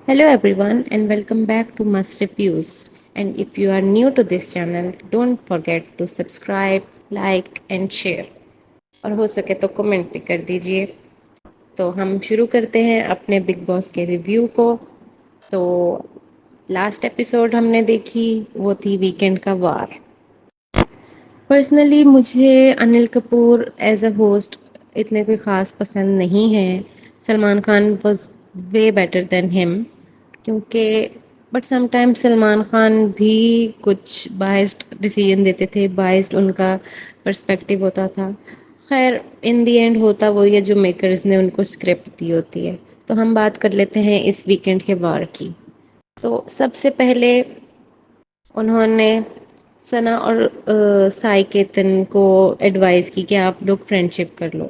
Hello everyone and welcome back to Must Reviews. And if you are new to this channel, don't forget to subscribe, like and share. اور ہو سکے تو comment بھی کر دیجئے. تو ہم شروع کرتے ہیں اپنے بگ باس کے ریویو کو. تو لاسٹ ایپیسوڈ ہم نے دیکھی وہ تھی ویکینڈ کا وار. پرسنلی مجھے Anil Kapoor as a host اتنے کوئی خاص پسند نہیں ہے. Salman Khan was way better than ہم کیونکہ but some time Salman Khan بھی کچھ بائسڈ ڈیسیژن دیتے تھے. بائسڈ ان کا پرسپیکٹو ہوتا تھا. خیر ان دی اینڈ ہوتا وہی ہے جو میکرز نے ان کو اسکرپٹ دی ہوتی ہے. تو ہم بات کر لیتے ہیں اس ویکینڈ کے وار کی. تو سب سے پہلے انہوں نے ثنا اور سائی کیتن کو ایڈوائز کی کہ آپ لوگ فرینڈ شپ کر لو.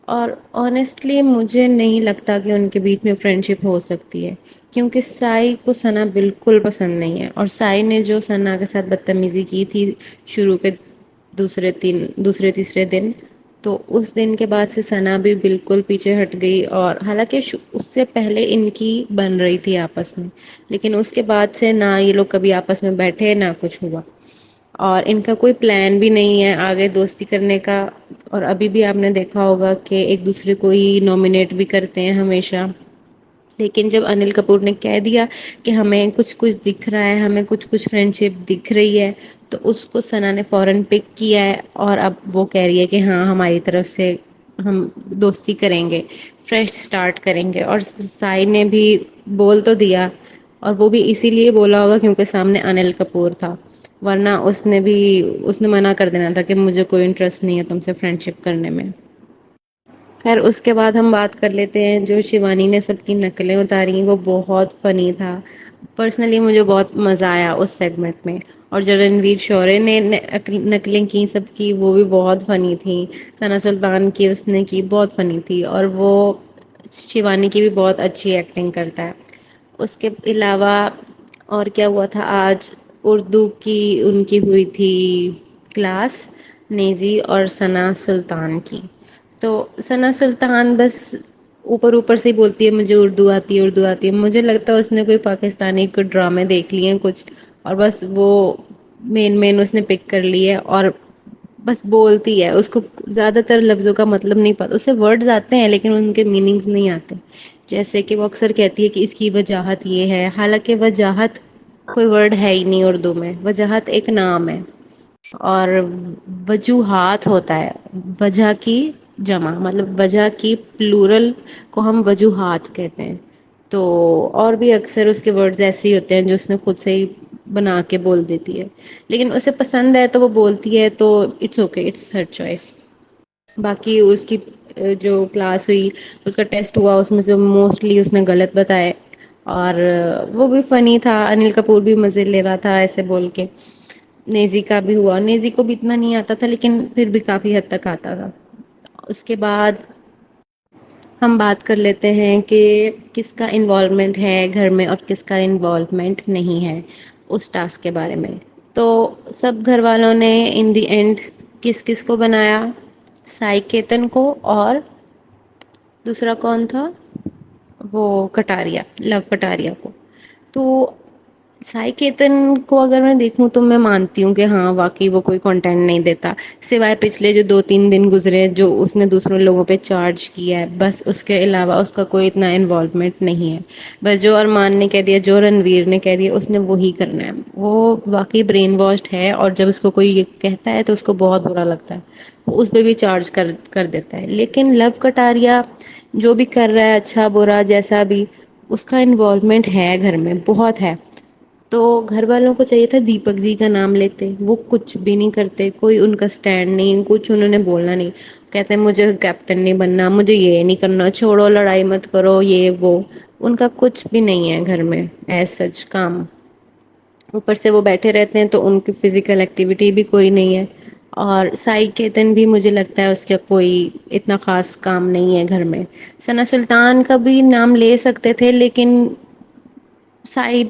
اور آنیسٹلی مجھے نہیں لگتا کہ ان کے بیچ میں فرینڈ شپ ہو سکتی ہے کیونکہ سائی کو ثنا بالکل پسند نہیں ہے. اور سائی نے جو ثنا کے ساتھ بدتمیزی کی تھی شروع کے دوسرے تیسرے دن، تو اس دن کے بعد سے ثنا بھی بالکل پیچھے ہٹ گئی. اور حالانکہ اس سے پہلے ان کی بن رہی تھی آپس میں، لیکن اس کے بعد سے نہ یہ لوگ کبھی آپس میں بیٹھے نہ کچھ ہوا. اور ان کا کوئی پلان بھی نہیں ہے آگے دوستی کرنے کا. اور ابھی بھی آپ نے دیکھا ہوگا کہ ایک دوسرے کو ہی نامنیٹ بھی کرتے ہیں ہمیشہ. لیکن جب انل کپور نے کہہ دیا کہ ہمیں کچھ کچھ دکھ رہا ہے، ہمیں کچھ کچھ فرینڈ شپ دکھ رہی ہے، تو اس کو ثنا نے فوراً پک کیا ہے. اور اب وہ کہہ رہی ہے کہ ہاں ہماری طرف سے ہم دوستی کریں گے، فریش اسٹارٹ کریں گے. اور سائی نے بھی بول تو دیا، اور وہ بھی اسی لیے بولا ہوگا کیونکہ سامنے انل کپور تھا. ورنہ اس نے منع کر دینا تھا کہ مجھے کوئی انٹرسٹ نہیں ہے تم سے فرینڈ شپ کرنے میں. خیر اس کے بعد ہم بات کر لیتے ہیں جو شیوانی نے سب کی نقلیں اتاری وہ بہت فنی تھا. پرسنلی مجھے بہت مزہ آیا اس سیگمنٹ میں. اور جو رنویر شورے نے نقلیں کی سب کی وہ بھی بہت فنی تھیں. ثنا سلطان کی اس نے کی بہت فنی تھی. اور وہ شیوانی کی بھی بہت اچھی ایکٹنگ کرتا ہے. اس کے علاوہ اور کیا ہوا تھا آج؟ اردو کی ان کی ہوئی تھی کلاس، نیزی اور ثنا سلطان کی. تو ثنا سلطان بس اوپر اوپر سے ہی بولتی ہے مجھے اردو آتی ہے اردو آتی ہے. مجھے لگتا ہے اس نے کوئی پاکستانی کوئی ڈرامے دیکھ لیے ہیں کچھ، اور بس وہ مین اس نے پک کر لی ہے اور بس بولتی ہے. اس کو زیادہ تر لفظوں کا مطلب نہیں پتا. اسے ورڈز آتے ہیں لیکن ان کے میننگز نہیں آتے. جیسے کہ وہ اکثر کہتی ہے کہ اس کی وجاہت یہ ہے، حالانکہ وجاہت کوئی ورڈ ہے ہی نہیں اردو میں. وجاہت ایک نام ہے. اور وجوہات ہوتا ہے وجہ کی جمع، مطلب وجہ کی پلورل کو ہم وجوہات کہتے ہیں. تو اور بھی اکثر اس کے ورڈز ایسے ہی ہوتے ہیں جو اس نے خود سے ہی بنا کے بول دیتی ہے. لیکن اسے پسند ہے تو وہ بولتی ہے، تو it's okay, it's her choice. باقی اس کی جو کلاس ہوئی، اس کا ٹیسٹ ہوا، اس میں سے موسٹلی اس نے غلط بتائے. اور وہ بھی فنی تھا. انل کپور بھی مزے لے رہا تھا ایسے بول کے. نیزی کا بھی ہوا. نیزی کو بھی اتنا نہیں آتا تھا لیکن پھر بھی کافی حد تک آتا تھا. اس کے بعد ہم بات کر لیتے ہیں کہ کس کا انوالومنٹ ہے گھر میں اور کس کا انوالومنٹ نہیں ہے اس ٹاسک کے بارے میں. تو سب گھر والوں نے ان دی اینڈ کس کس کو بنایا؟ سائی کیتن کو، اور دوسرا کون تھا؟ وہ کٹاریا، لو کٹاریا کو. تو سائی کیتن کو اگر میں دیکھوں تو میں مانتی ہوں کہ ہاں واقعی وہ کوئی کنٹینٹ نہیں دیتا، سوائے پچھلے جو 2-3 دن گزرے ہیں جو اس نے دوسروں لوگوں پہ چارج کیا ہے، بس اس کے علاوہ اس کا کوئی اتنا انوالومنٹ نہیں ہے. بس جو ارمان نے کہہ دیا، جو رنویر نے کہہ دیا، اس نے وہی کرنا ہے. وہ واقعی برین واشڈ ہے. اور جب اس کو کوئی یہ کہتا ہے تو اس کو بہت برا لگتا ہے، اس پہ بھی چارج کر دیتا ہے. لیکن لو کٹاریا جو بھی کر رہا ہے اچھا برا جیسا بھی، اس کا انوالومنٹ ہے گھر میں بہت ہے. تو گھر والوں کو چاہیے تھا دیپک جی کا نام لیتے. وہ کچھ بھی نہیں کرتے، کوئی ان کا اسٹینڈ نہیں، کچھ انہوں نے بولنا نہیں. کہتے ہیں مجھے کیپٹن نہیں بننا، مجھے یہ نہیں کرنا، چھوڑو لڑائی مت کرو یہ وہ. ان کا کچھ بھی نہیں ہے گھر میں ایز سچ کام. اوپر سے وہ بیٹھے رہتے ہیں تو ان کی فزیکل ایکٹیویٹی بھی کوئی نہیں ہے. اور سائی کیتن بھی مجھے لگتا ہے اس کا کوئی اتنا خاص کام نہیں ہے گھر میں. ثنا سلطان کا بھی نام لے سکتے تھے لیکن سائی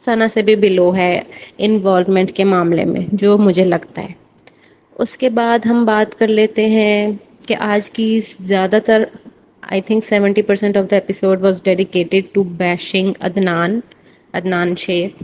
ثنا سے بھی بلو ہے انوالومنٹ کے معاملے میں جو مجھے لگتا ہے. اس کے بعد ہم بات کر لیتے ہیں کہ آج کی زیادہ تر I think 70% of the episode was dedicated to bashing Adnan Sheikh.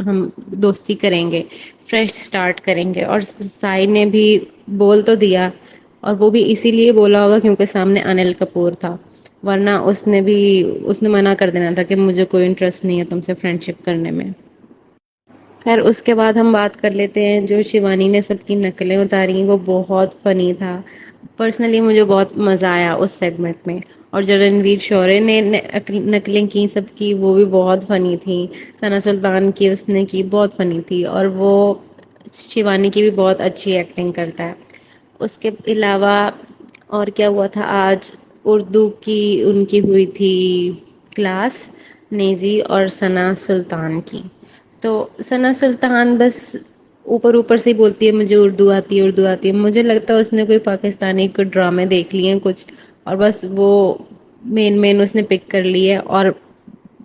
ہم دوستی کریں گے، فریش اسٹارٹ کریں گے. اور سائی نے بھی بول تو دیا، اور وہ بھی اسی لیے بولا ہوگا کیونکہ سامنے انل کپور تھا، ورنہ اس نے منع کر دینا تھا کہ مجھے کوئی انٹرسٹ نہیں ہے تم سے فرینڈ شپ کرنے میں. خیر اس کے بعد ہم بات کر لیتے ہیں جو شیوانی نے سب کی نقلیں اتاری، وہ بہت فنی تھا. پرسنلی مجھے بہت مزہ آیا اس سیگمنٹ میں. اور جو رنویر شورے نے نقلیں کی سب کی، وہ بھی بہت فنی تھیں. ثنا سلطان کی اس نے کی بہت فنی تھی، اور وہ شیوانی کی بھی بہت اچھی ایکٹنگ کرتا ہے. اس کے علاوہ اور کیا ہوا تھا آج؟ اردو کی ان کی ہوئی تھی کلاس، نیزی اور ثنا سلطان کی. تو ثنا سلطان بس اوپر اوپر سے ہی بولتی ہے مجھے اردو آتی ہے اردو آتی ہے. مجھے لگتا ہے اس نے کوئی پاکستانی کوئی ڈرامے دیکھ لیے ہیں کچھ، اور بس وہ مین اس نے پک کر لی ہے اور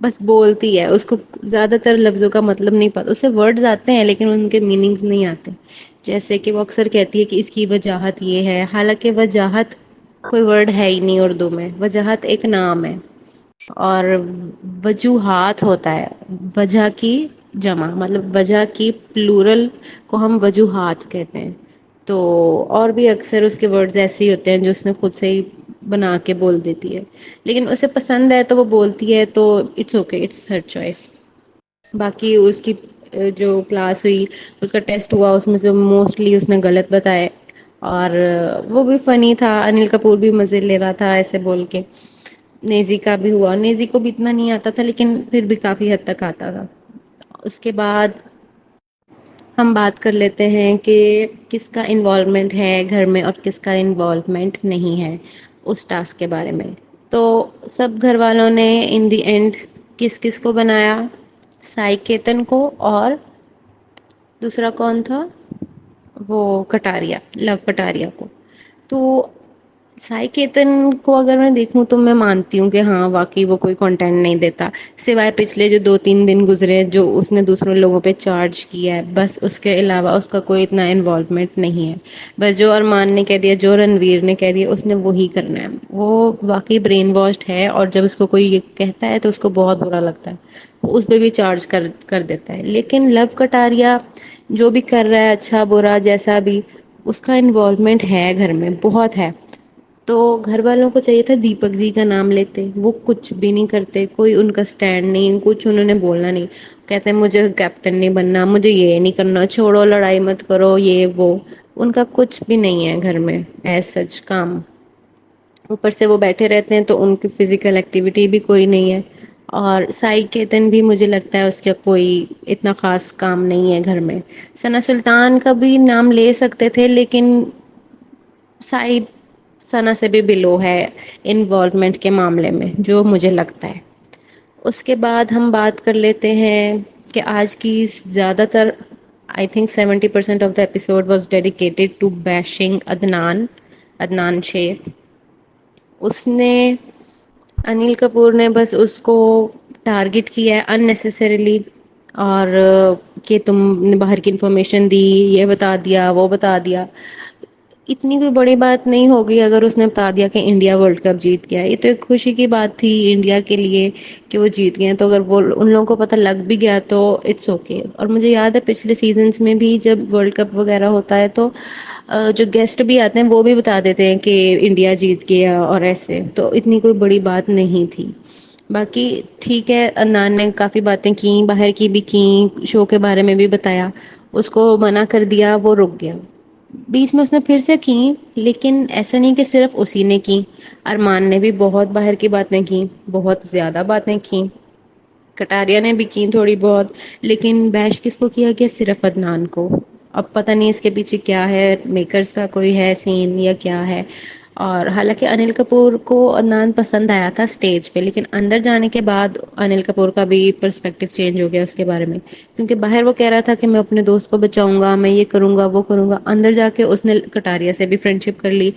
بس بولتی ہے. اس کو زیادہ تر لفظوں کا مطلب نہیں پتا، اسے ورڈز آتے ہیں لیکن ان کے میننگس نہیں آتے. جیسے کہ وہ اکثر کہتی ہے کہ اس کی وجاہت یہ ہے، حالانکہ وجاہت کوئی ورڈ ہے ہی نہیں اردو میں. وجاہت ایک نام ہے، اور وجوہات ہوتا ہے وجہ کی جمع، مطلب وجہ کی پلورل کو ہم وجوہات کہتے ہیں. تو اور بھی اکثر اس کے ورڈز ایسے ہی ہوتے ہیں جو اس نے خود سے ہی بنا کے بول دیتی ہے، لیکن اسے پسند ہے تو وہ بولتی ہے، تو it's okay, it's her choice. باقی اس کی جو کلاس ہوئی، اس کا ٹیسٹ ہوا، اس میں سے موسٹلی اس نے غلط بتائے. اور وہ بھی فنی تھا، انل کپور بھی مزے لے رہا تھا ایسے بول کے. نیزی کا بھی ہوا، نیزی کو بھی اتنا نہیں آتا تھا لیکن پھر بھی کافی حد تک آتا تھا. اس کے بعد ہم بات کر لیتے ہیں کہ کس کا انوالومنٹ ہے گھر میں اور کس کا انوالومنٹ نہیں ہے اس ٹاسک کے بارے میں. تو سب گھر والوں نے ان دی اینڈ کس کس کو بنایا؟ سائیکیتن کو، اور دوسرا کون تھا؟ وہ کٹاریا، لو کٹاریا کو. تو سائی کیتن کو اگر میں دیکھوں تو میں مانتی ہوں کہ ہاں واقعی وہ کوئی کنٹینٹ نہیں دیتا، سوائے پچھلے جو 2-3 دن گزرے ہیں جو اس نے دوسروں لوگوں پہ چارج کیا ہے، بس اس کے علاوہ اس کا کوئی اتنا انوالومنٹ نہیں ہے. بس جو ارمان نے کہہ دیا، جو رنویر نے کہہ دیا، اس نے وہی کرنا ہے. وہ واقعی برین واشڈ ہے، اور جب اس کو کوئی یہ کہتا ہے تو اس کو بہت برا لگتا ہے، اس پہ بھی چارج کر دیتا ہے. لیکن لو کٹاریا جو بھی کر رہا ہے اچھا برا جیسا بھی، اس کا انوالومنٹ ہے گھر میں بہت ہے. تو گھر والوں کو چاہیے تھا دیپک جی کا نام لیتے، وہ کچھ بھی نہیں کرتے، کوئی ان کا اسٹینڈ نہیں، کچھ انہوں نے بولنا نہیں. کہتے ہیں مجھے کیپٹن نہیں بننا، مجھے یہ نہیں کرنا، چھوڑو لڑائی مت کرو یہ وہ. ان کا کچھ بھی نہیں ہے گھر میں ایز سچ کام. اوپر سے وہ بیٹھے رہتے ہیں تو ان کی فزیکل ایکٹیویٹی بھی کوئی نہیں ہے. اور سائی کیتن بھی مجھے لگتا ہے اس کا کوئی اتنا خاص کام نہیں ہے گھر میں. ثنا سلطان کا بھی نام لے سکتے تھے لیکن سائی ثنا سے بھی بلو ہے انوالومنٹ کے معاملے میں جو مجھے لگتا ہے. اس کے بعد ہم بات کر لیتے ہیں کہ آج کی زیادہ تر I think 70% of the episode was dedicated to bashing Adnan Shaikh. اس نے انل کپور نے بس اس کو ٹارگٹ کیا ہے اننیسیسریلی، اور کہ تم نے باہر کی انفارمیشن دی، یہ بتا دیا وہ بتا دیا. اتنی کوئی بڑی بات نہیں ہوگی اگر اس نے بتا دیا کہ انڈیا ورلڈ کپ جیت گیا. یہ تو ایک خوشی کی بات تھی انڈیا کے لیے کہ وہ جیت گئے. تو اگر وہ ان لوگوں کو پتہ لگ بھی گیا تو اٹس اوکے. اور مجھے یاد ہے پچھلے سیزنس میں بھی جب ورلڈ کپ وغیرہ ہوتا ہے تو جو گیسٹ بھی آتے ہیں وہ بھی بتا دیتے ہیں کہ انڈیا جیت گیا اور ایسے. تو اتنی کوئی بڑی بات نہیں تھی. باقی ٹھیک ہے، عدنان نے کافی باتیں کی، باہر کی بھی کی، شو کے بارے میں بھی بتایا. اس کو منع کر دیا، وہ رک گیا. بیچ میں اس نے پھر سے کی، لیکن ایسا نہیں کہ صرف اسی نے کی. ارمان نے بھی بہت باہر کی باتیں کی، بہت زیادہ باتیں کی. کٹاریا نے بھی کی تھوڑی بہت. لیکن بیش کس کو کیا گیا؟ صرف عدنان کو. اب پتہ نہیں اس کے پیچھے کیا ہے، میکرز کا کوئی ہے سین یا کیا ہے. اور حالانکہ انل کپور کو عدنان پسند آیا تھا اسٹیج پہ، لیکن اندر جانے کے بعد انل کپور کا بھی پرسپیکٹو چینج ہو گیا اس کے بارے میں. کیونکہ باہر وہ کہہ رہا تھا کہ میں اپنے دوست کو بچاؤں گا، میں یہ کروں گا وہ کروں گا. اندر جا کے اس نے کٹاریا سے بھی فرینڈ شپ کر لی.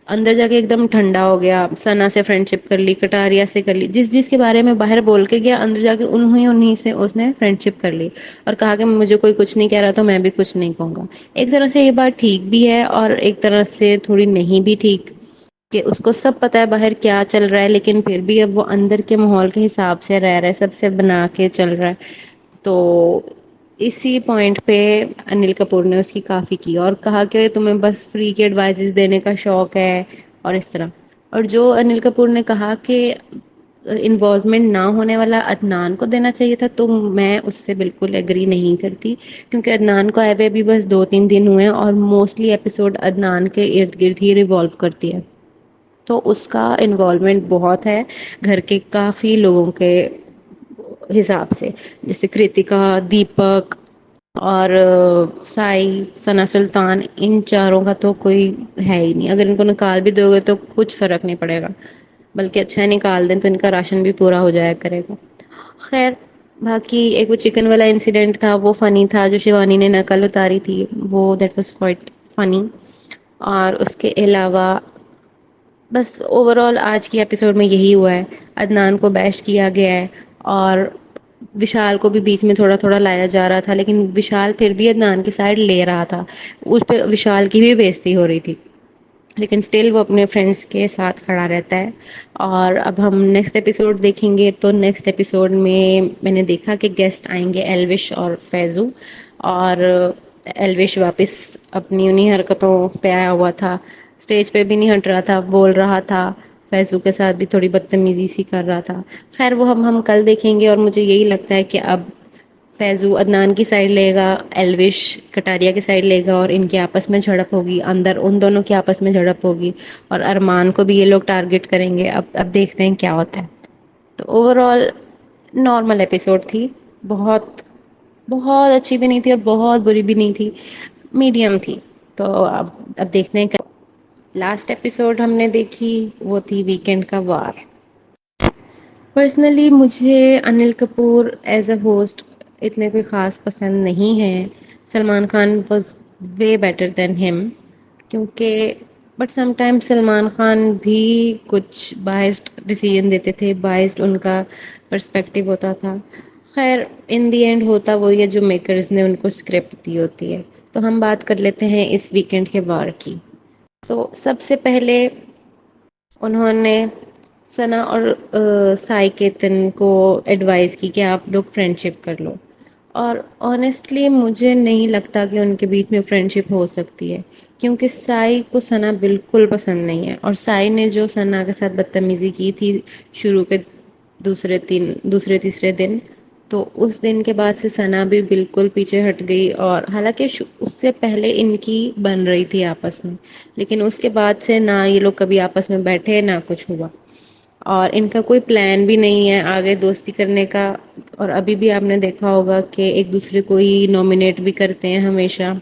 اندر جا کے ایک دم ٹھنڈا ہو گیا، ثنا سے فرینڈ شپ کر لی، کٹاریا سے کر لی. جس کے بارے میں باہر بول کے گیا، اندر جا کے انہیں سے اس نے فرینڈ شپ کر لی. اور کہا کہ مجھے کوئی کچھ نہیں کہہ رہا تو میں بھی کچھ نہیں کہوں گا. ایک طرح سے یہ بات ٹھیک بھی ہے اور ایک طرح سے تھوڑی نہیں بھی ٹھیک، کہ اس کو سب پتا ہے باہر کیا چل رہا ہے لیکن پھر بھی اب وہ اندر کے ماحول کے حساب سے رہ رہا ہے، سب سے بنا کے چل رہا ہے. تو اسی پوائنٹ پہ انل کپور نے اس کی کافی کی اور کہا کہ تمہیں بس فری کے ایڈوائزز دینے کا شوق ہے اور اس طرح. اور جو انل کپور نے کہا کہ انوالومنٹ نہ ہونے والا عدنان کو دینا چاہیے تھا تو میں اس سے بالکل ایگری نہیں کرتی. کیونکہ عدنان کو آئے ہوئے بھی بس 2-3 دن ہوئے ہیں اور موسٹلی ایپیسوڈ عدنان کے ارد گرد ہی ریوالو کرتی ہے. تو اس کا انوالومنٹ بہت ہے گھر کے کافی لوگوں کے حساب سے. جیسے کرتکا، دیپک اور سائی، ثنا سلطان، ان چاروں کا تو کوئی ہے ہی نہیں. اگر ان کو نکال بھی دو گے تو کچھ فرق نہیں پڑے گا، بلکہ اچھا نکال دیں تو ان کا راشن بھی پورا ہو جایا کرے گا. خیر باقی ایک وہ چکن والا انسیڈنٹ تھا وہ فنی تھا جو شیوانی نے نقل اتاری تھی، وہ دیٹ واز کوائٹ فنی. اور اس کے علاوہ بس اوور آل آج کی ایپیسوڈ میں یہی ہوا ہے. عدنان کو بیش کیا گیا ہے اور وشال کو بھی بیچ میں تھوڑا تھوڑا لایا جا رہا تھا، لیکن وشال پھر بھی عدنان کی سائڈ لے رہا تھا. اس پہ وشال کی بھی بےزتی ہو رہی تھی لیکن اسٹل وہ اپنے فرینڈس کے ساتھ کھڑا رہتا ہے. اور اب ہم نیکسٹ ایپیسوڈ دیکھیں گے تو نیکسٹ ایپیسوڈ میں نے دیکھا کہ گیسٹ آئیں گے ایلوش اور فیضو. اور ایلوش واپس اپنی انہیں حرکتوں پہ آیا ہوا تھا، اسٹیج پہ بھی نہیں ہٹ رہا تھا، بول رہا تھا. فیضو کے ساتھ بھی تھوڑی بدتمیزی سی کر رہا تھا. خیر وہ ہم کل دیکھیں گے. اور مجھے یہی لگتا ہے کہ اب فیضو عدنان کی سائڈ لے گا، ایلوش کٹاریا کی سائڈ لے گا اور ان کے آپس میں جھڑپ ہوگی، اندر ان دونوں کے آپس میں جھڑپ ہوگی اور ارمان کو بھی یہ لوگ ٹارگٹ کریں گے. اب دیکھتے ہیں کیا ہوتا ہے. تو اوور آل نارمل ایپیسوڈ تھی، بہت بہت اچھی بھی نہیں تھی اور بہت بری بھی نہیں تھی، میڈیم تھی. تو اب دیکھتے ہیں. لاسٹ ایپیسوڈ ہم نے دیکھی وہ تھی ویکینڈ کا وار. پرسنلی مجھے Anil Kapoor as a host اتنے کوئی خاص پسند نہیں ہے. Salman Khan was way better than ہم. کیونکہ but some time Salman Khan بھی کچھ بائسڈ ڈیسیژن دیتے تھے، بائسڈ ان کا پرسپیکٹو ہوتا تھا. خیر ان دی اینڈ ہوتا وہی ہے جو میکرز نے ان کو اسکرپٹ دی ہوتی ہے. تو ہم بات کر لیتے ہیں اس ویکینڈ کے وار کی. تو سب سے پہلے انہوں نے ثنا اور سائی کیتن کو ایڈوائز کی کہ آپ لوگ فرینڈ شپ کر لو. اور آنیسٹلی مجھے نہیں لگتا کہ ان کے بیچ میں فرینڈ شپ ہو سکتی ہے. کیونکہ سائی کو ثنا بالکل پسند نہیں ہے اور سائی نے جو ثنا کے ساتھ بدتمیزی کی تھی شروع کے دوسرے تیسرے دن، تو اس دن کے بعد سے ثنا بھی بالکل پیچھے ہٹ گئی. اور حالانکہ اس سے پہلے ان کی بن رہی تھی آپس میں، لیکن اس کے بعد سے نہ یہ لوگ کبھی آپس میں بیٹھے نہ کچھ ہوا. اور ان کا کوئی پلان بھی نہیں ہے آگے دوستی کرنے کا. اور ابھی بھی آپ نے دیکھا ہوگا کہ ایک دوسرے کو ہی نامنیٹ بھی کرتے ہیں ہمیشہ.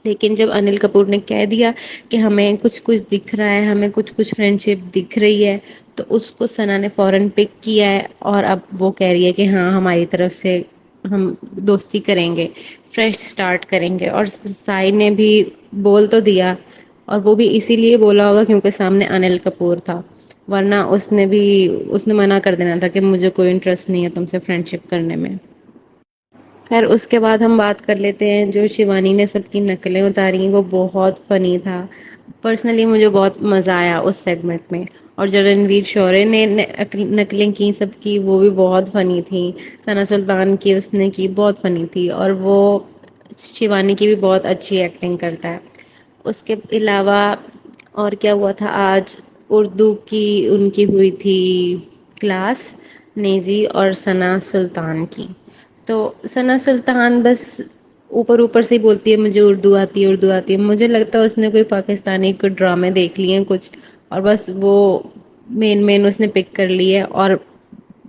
لیکن جب انل کپور نے کہہ دیا کہ ہمیں کچھ کچھ دکھ رہا ہے، ہمیں کچھ کچھ فرینڈ شپ دکھ رہی ہے، تو اس کو ثنا نے فوراً پک کیا ہے. اور اب وہ کہہ رہی ہے کہ ہاں ہماری طرف سے ہم دوستی کریں گے، فریش اسٹارٹ کریں گے. اور سائی نے بھی بول تو دیا، اور وہ بھی اسی لیے بولا ہوگا کیونکہ سامنے انل کپور تھا، ورنہ اس نے منع کر دینا تھا کہ مجھے کوئی انٹرسٹ نہیں ہے تم سے فرینڈ شپ کرنے میں. خیر اس کے بعد ہم بات کر لیتے ہیں جو شیوانی نے سب کی نقلیں اتاری، وہ بہت فنی تھا. پرسنلی مجھے بہت مزہ آیا اس سیگمنٹ میں. اور جو رنویر شورے نے نقلیں کی سب کی، وہ بھی بہت فنی تھیں. ثنا سلطان کی اس نے کی بہت فنی تھی. اور وہ شیوانی کی بھی بہت اچھی ایکٹنگ کرتا ہے. اس کے علاوہ اور کیا ہوا تھا آج؟ اردو کی ان کی ہوئی تھی کلاس، نیزی اور ثنا سلطان کی. تو ثنا سلطان بس اوپر اوپر سے ہی بولتی ہے مجھے اردو آتی ہے اردو آتی ہے. مجھے لگتا ہے اس نے کوئی پاکستانی کوئی ڈرامے دیکھ لیے ہیں کچھ، اور بس وہ مین اس نے پک کر لی ہے اور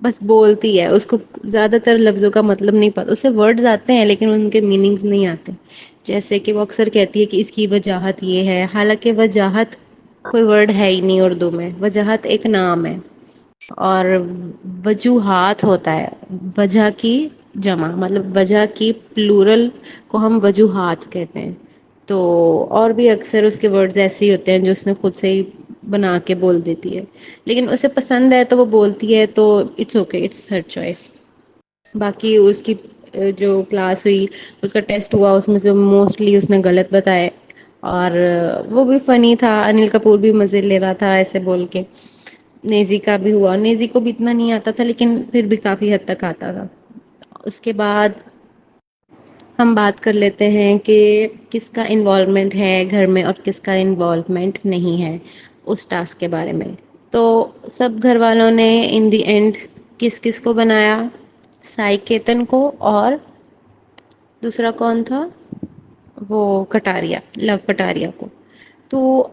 بس بولتی ہے. اس کو زیادہ تر لفظوں کا مطلب نہیں پتا، اسے ورڈز آتے ہیں لیکن ان کے میننگز نہیں آتے. جیسے کہ وہ اکثر کہتی ہے کہ اس کی وجاہت یہ ہے، حالانکہ وجاہت کوئی ورڈ ہے ہی نہیں اردو میں. وجاہت ایک نام ہے اور وجوہات ہوتا ہے وجہ کی جمع، مطلب وجہ کی پلورل کو ہم وجوہات کہتے ہیں. تو اور بھی اکثر اس کے ورڈز ایسے ہی ہوتے ہیں جو اس نے خود سے ہی بنا کے بول دیتی ہے، لیکن اسے پسند ہے تو وہ بولتی ہے. تو it's okay, it's her choice. باقی اس کی جو کلاس ہوئی، اس کا ٹیسٹ ہوا، اس میں سے موسٹلی اس نے غلط بتائے. اور وہ بھی فنی تھا، انل کپور بھی مزے لے رہا تھا ایسے بول کے. نیزی کا بھی ہوا، نیزی کو بھی اتنا نہیں آتا تھا لیکن پھر بھی کافی حد تک آتا تھا. اس کے بعد ہم بات کر لیتے ہیں کہ کس کا انوالومنٹ ہے گھر میں اور کس کا انوالومنٹ نہیں ہے اس ٹاسک کے بارے میں. تو سب گھر والوں نے ان دی اینڈ کس کس کو بنایا؟ سائی کیتن کو، اور دوسرا کون تھا؟ وہ کٹاریا، لو کٹاریا کو. تو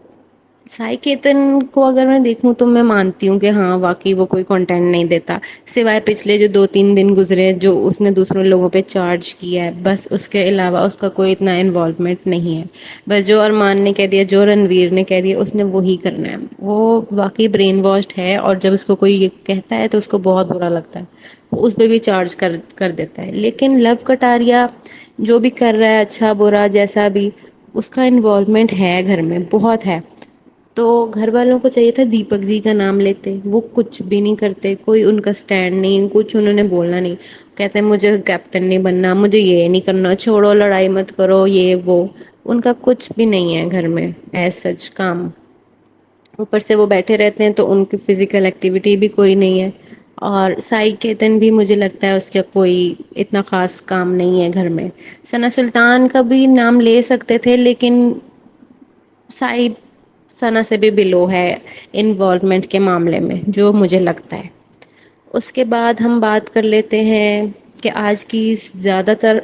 سائی کیتن کو اگر میں دیکھوں تو میں مانتی ہوں کہ ہاں واقعی وہ کوئی کنٹینٹ نہیں دیتا، سوائے پچھلے جو 2-3 دن گزرے ہیں جو اس نے دوسروں لوگوں پہ چارج کیا ہے، بس اس کے علاوہ اس کا کوئی اتنا انوالومنٹ نہیں ہے. بس جو ارمان نے کہہ دیا، جو رنویر نے کہہ دیا، اس نے وہی کرنا ہے. وہ واقعی برین واشڈ ہے، اور جب اس کو کوئی یہ کہتا ہے تو اس کو بہت برا لگتا ہے، اس پہ بھی چارج کر دیتا ہے. لیکن لو کٹاریا جو بھی کر رہا ہے، اچھا برا جیسا بھی، اس کا انوالومنٹ ہے گھر میں بہت ہے. تو گھر والوں کو چاہیے تھا دیپک جی کا نام لیتے، وہ کچھ بھی نہیں کرتے، کوئی ان کا اسٹینڈ نہیں، کچھ انہوں نے بولنا نہیں. کہتے ہیں مجھے کیپٹن نہیں بننا، مجھے یہ نہیں کرنا، چھوڑو لڑائی مت کرو، یہ وہ. ان کا کچھ بھی نہیں ہے گھر میں ایز سچ کام. اوپر سے وہ بیٹھے رہتے ہیں تو ان کی فزیکل ایکٹیویٹی بھی کوئی نہیں ہے. اور سائی کیتن بھی مجھے لگتا ہے اس کا کوئی اتنا خاص کام نہیں ہے گھر میں. ثنا سلطان کا بھی نام لے سکتے تھے، لیکن سائی ثنا سے بھی بلو ہے انوالومنٹ کے معاملے میں جو مجھے لگتا ہے. اس کے بعد ہم بات کر لیتے ہیں کہ آج کی زیادہ تر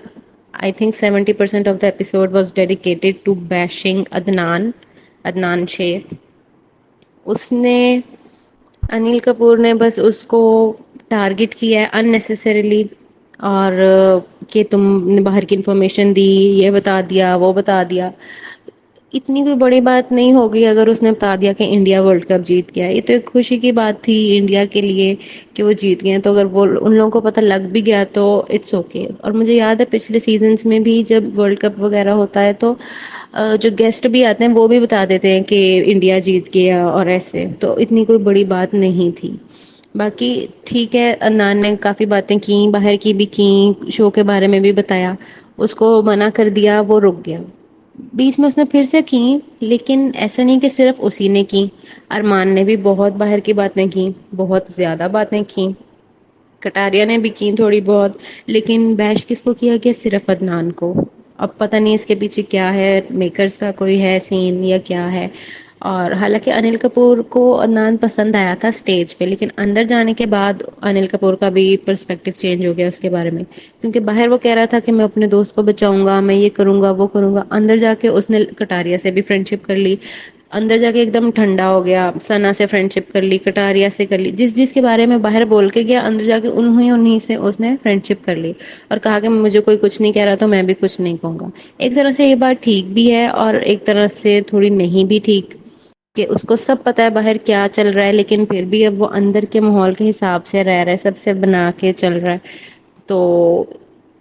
I think 70% of the episode was dedicated to bashing Adnan Shaikh. اس نے انیل کپور نے بس اس کو ٹارگٹ کیا ہے اننیسیسریلی، اور کہ تم نے باہر کی انفارمیشن دی، یہ بتا دیا، وہ بتا دیا. اتنی کوئی بڑی بات نہیں ہوگی اگر اس نے بتا دیا کہ انڈیا ورلڈ کپ جیت گیا. یہ تو ایک خوشی کی بات تھی انڈیا کے لیے کہ وہ جیت گئے. تو اگر وہ ان لوگوں کو پتہ لگ بھی گیا تو اٹس اوکے. اور مجھے یاد ہے پچھلے سیزنس میں بھی جب ورلڈ کپ وغیرہ ہوتا ہے تو جو گیسٹ بھی آتے ہیں وہ بھی بتا دیتے ہیں کہ انڈیا جیت گیا اور ایسے. تو اتنی کوئی بڑی بات نہیں تھی. باقی ٹھیک ہے، عدنان نے کافی باتیں کی، باہر کی بھی کی، شو کے بارے میں بھی بتایا. اس کو منع کر دیا، وہ رک گیا. بیچ میں اس نے پھر سے کی، لیکن ایسا نہیں کہ صرف اسی نے کی. ارمان نے بھی بہت باہر کی باتیں کی، بہت زیادہ باتیں کی. کٹاریا نے بھی کی تھوڑی بہت. لیکن بیش کس کو کیا گیا؟ صرف عدنان کو. اب پتہ نہیں اس کے پیچھے کیا ہے، میکرز کا کوئی ہے سین یا کیا ہے. اور حالانکہ انل کپور کو عدنان پسند آیا تھا اسٹیج پہ، لیکن اندر جانے کے بعد انل کپور کا بھی پرسپیکٹو چینج ہو گیا اس کے بارے میں. کیونکہ باہر وہ کہہ رہا تھا کہ میں اپنے دوست کو بچاؤں گا، میں یہ کروں گا وہ کروں گا. اندر جا کے اس نے کٹاریا سے بھی فرینڈ شپ کر لی. اندر جا کے ایک دم ٹھنڈا ہو گیا، ثنا سے فرینڈ شپ کر لی، کٹاریا سے کر لی. جس کے بارے میں باہر بول کے گیا، اندر جا کے انہیں سے اس نے فرینڈ شپ کر لی. اور کہا کہ مجھے کوئی کچھ نہیں کہہ رہا تو میں بھی کچھ نہیں کہوں گا. ایک طرح سے یہ بات ٹھیک بھی ہے اور ایک طرح سے تھوڑی نہیں بھی ٹھیک، کہ اس کو سب پتا ہے باہر کیا چل رہا ہے، لیکن پھر بھی اب وہ اندر کے ماحول کے حساب سے رہ رہا ہے، سب سے بنا کے چل رہا ہے. تو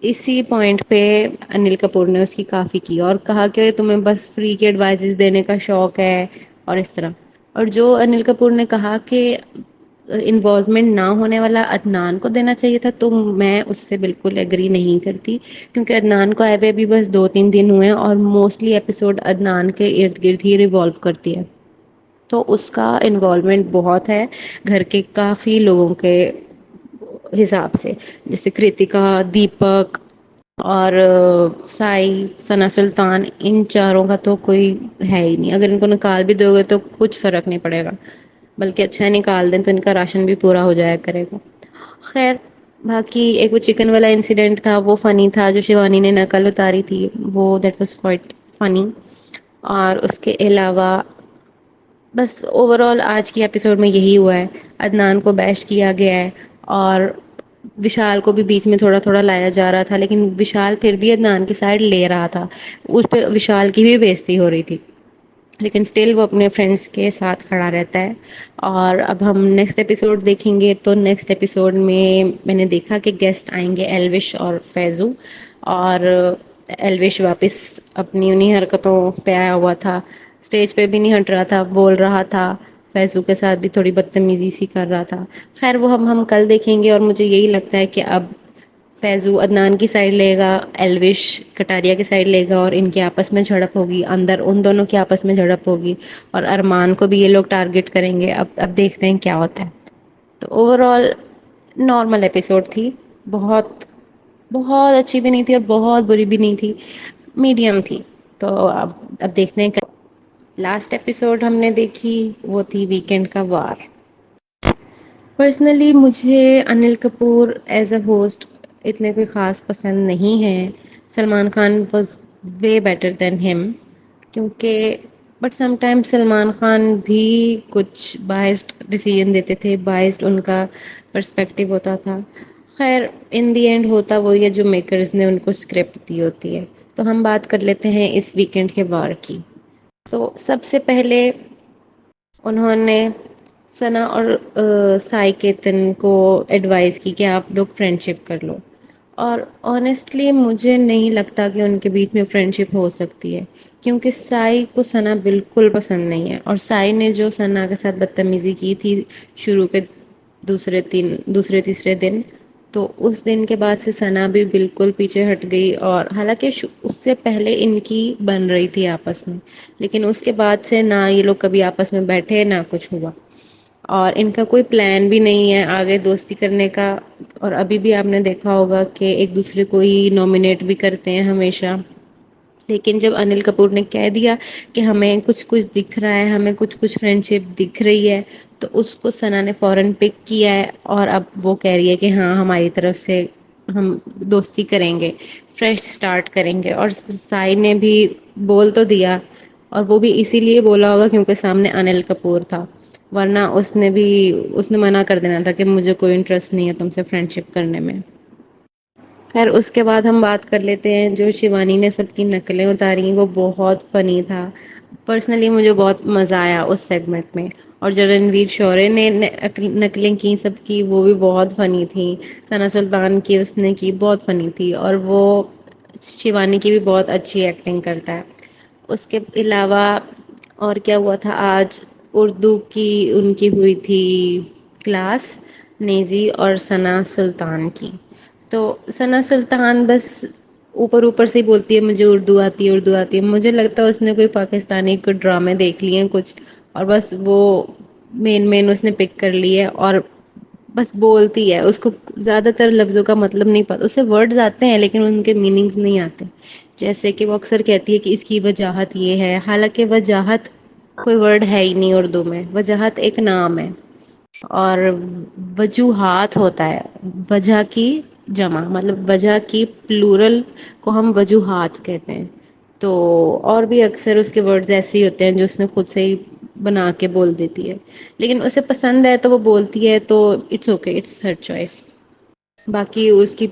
اسی پوائنٹ پہ انل کپور نے اس کی کافی کی اور کہا کہ تمہیں بس فری کے ایڈوائزز دینے کا شوق ہے اور اس طرح. اور جو انل کپور نے کہا کہ انوالومنٹ نہ ہونے والا عدنان کو دینا چاہیے تھا، تو میں اس سے بالکل ایگری نہیں کرتی. کیونکہ عدنان کو آئے ہوئے بھی بس 2-3 دن ہوئے ہیں، اور موسٹلی ایپیسوڈ عدنان کے ارد گرد ہی ریوالو کرتی ہے. تو اس کا انوالومنٹ بہت ہے گھر کے کافی لوگوں کے حساب سے، جیسے کرتکا، دیپک اور سائی، ثنا سلطان. ان چاروں کا تو کوئی ہے ہی نہیں. اگر ان کو نکال بھی دو گے تو کچھ فرق نہیں پڑے گا، بلکہ اچھا نکال دیں تو ان کا راشن بھی پورا ہو جایا کرے گا. خیر، باقی ایک وہ چکن والا انسیڈنٹ تھا، وہ فنی تھا. جو شیوانی نے نقل اتاری تھی، وہ دیٹ واز کوائٹ فنی. اور اس کے علاوہ بس اوور آل آج کی ایپیسوڈ میں یہی ہوا ہے. عدنان کو بیش کیا گیا ہے، اور وشال کو بھی بیچ میں تھوڑا تھوڑا لایا جا رہا تھا، لیکن وشال پھر بھی عدنان کی سائڈ لے رہا تھا. اس پہ وشال کی بھی بےزتی ہو رہی تھی، لیکن اسٹل وہ اپنے فرینڈس کے ساتھ کھڑا رہتا ہے. اور اب ہم نیکسٹ ایپیسوڈ دیکھیں گے، تو نیکسٹ ایپیسوڈ میں نے دیکھا کہ گیسٹ آئیں گے ایلوش اور فیضو. اور ایلوش واپس اپنی انہیں حرکتوں پہ آیا ہوا تھا، اسٹیج پہ بھی نہیں ہٹ رہا تھا، بول رہا تھا. فیضو کے ساتھ بھی تھوڑی بدتمیزی سی کر رہا تھا. خیر وہ ہم کل دیکھیں گے. اور مجھے یہی لگتا ہے کہ اب فیضو عدنان کی سائڈ لے گا، ایلوش کٹاریا کی سائڈ لے گا، اور ان کے آپس میں جھڑپ ہوگی، اندر ان دونوں کے آپس میں جھڑپ ہوگی. اور ارمان کو بھی یہ لوگ ٹارگٹ کریں گے. اب دیکھتے ہیں کیا ہوتا ہے. تو اوور آل نارمل ایپیسوڈ تھی، بہت بہت اچھی بھی نہیں تھی اور بہت بری بھی نہیں تھی، میڈیم تھی۔ تو اب دیکھتے ہیں لاسٹ ایپیسوڈ ہم نے دیکھی وہ تھی ویکینڈ کا وار۔ پرسنلی مجھے Anil Kapoor as a host اتنے کوئی خاص پسند نہیں ہے۔ Salman Khan was way better than ہم، کیونکہ but some time Salman Khan بھی کچھ بائسڈ ڈیسیژن دیتے تھے، بائسڈ ان کا پرسپیکٹو ہوتا تھا۔ خیر ان دی اینڈ ہوتا وہی ہے جو میکرز نے ان کو اسکرپٹ دی ہوتی ہے۔ تو ہم بات کر لیتے ہیں اس ویکینڈ کے وار کی۔ تو سب سے پہلے انہوں نے ثنا اور سائی کیتن کو ایڈوائز کی کہ آپ لوگ فرینڈ شپ کر لو، اور آنیسٹلی مجھے نہیں لگتا کہ ان کے بیچ میں فرینڈ شپ ہو سکتی ہے، کیونکہ سائی کو ثنا بالکل پسند نہیں ہے، اور سائی نے جو ثنا کے ساتھ بدتمیزی کی تھی شروع کے دوسرے تیسرے دن، تو اس دن کے بعد سے ثنا بھی بالکل پیچھے ہٹ گئی، اور حالانکہ اس سے پہلے ان کی بن رہی تھی آپس میں، لیکن اس کے بعد سے نہ یہ لوگ کبھی آپس میں بیٹھے نہ کچھ ہوا، اور ان کا کوئی پلان بھی نہیں ہے آگے دوستی کرنے کا۔ اور ابھی بھی آپ نے دیکھا ہوگا کہ ایک دوسرے کو ہی نامنیٹ بھی کرتے ہیں ہمیشہ، لیکن جب انل کپور نے کہہ دیا کہ ہمیں کچھ کچھ دکھ رہا ہے، ہمیں کچھ کچھ فرینڈ شپ دکھ رہی ہے، تو اس کو ثنا نے فوراً پک کیا ہے، اور اب وہ کہہ رہی ہے کہ ہاں ہماری طرف سے ہم دوستی کریں گے، فریش اسٹارٹ کریں گے۔ اور سائی نے بھی بول تو دیا، اور وہ بھی اسی لیے بولا ہوگا کیونکہ سامنے انل کپور تھا، ورنہ اس نے منع کر دینا تھا کہ مجھے کوئی انٹرسٹ نہیں ہے تم سے فرینڈ شپ کرنے میں۔ خیر اس کے بعد ہم بات کر لیتے ہیں جو شیوانی نے سب کی نقلیں اتاری، وہ بہت فنی تھا۔ پرسنلی مجھے بہت مزہ آیا اس سیگمنٹ میں، اور جو رنویر شورے نے نقلیں کی سب کی، وہ بھی بہت فنی تھی۔ ثنا سلطان کی اس نے کی بہت فنی تھی، اور وہ شیوانی کی بھی بہت اچھی ایکٹنگ کرتا ہے۔ اس کے علاوہ اور کیا ہوا تھا آج؟ اردو کی ان کی ہوئی تھی کلاس، نیزی اور ثنا سلطان کی۔ تو ثنا سلطان بس اوپر اوپر سے ہی بولتی ہے مجھے اردو آتی ہے، اردو آتی ہے۔ مجھے لگتا ہے اس نے کوئی پاکستانی کوئی ڈرامے دیکھ لیے ہیں کچھ، اور بس وہ مین اس نے پک کر لی ہے، اور بس بولتی ہے۔ اس کو زیادہ تر لفظوں کا مطلب نہیں پتا، اسے ورڈز آتے ہیں لیکن ان کے میننگز نہیں آتے۔ جیسے کہ وہ اکثر کہتی ہے کہ اس کی وجاہت یہ ہے، حالانکہ وجاہت کوئی ورڈ ہے ہی نہیں اردو میں، وجاہت ایک نام ہے، اور وجوہات ہوتا ہے وجہ کی جمع، مطلب وجہ کی پلورل کو ہم وجوہات کہتے ہیں۔ تو اور بھی اکثر اس کے ورڈز ایسے ہی ہوتے ہیں جو اس نے خود سے ہی بنا کے بول دیتی ہے، لیکن اسے پسند ہے تو وہ بولتی ہے، تو it's okay, it's her choice. باقی اس کی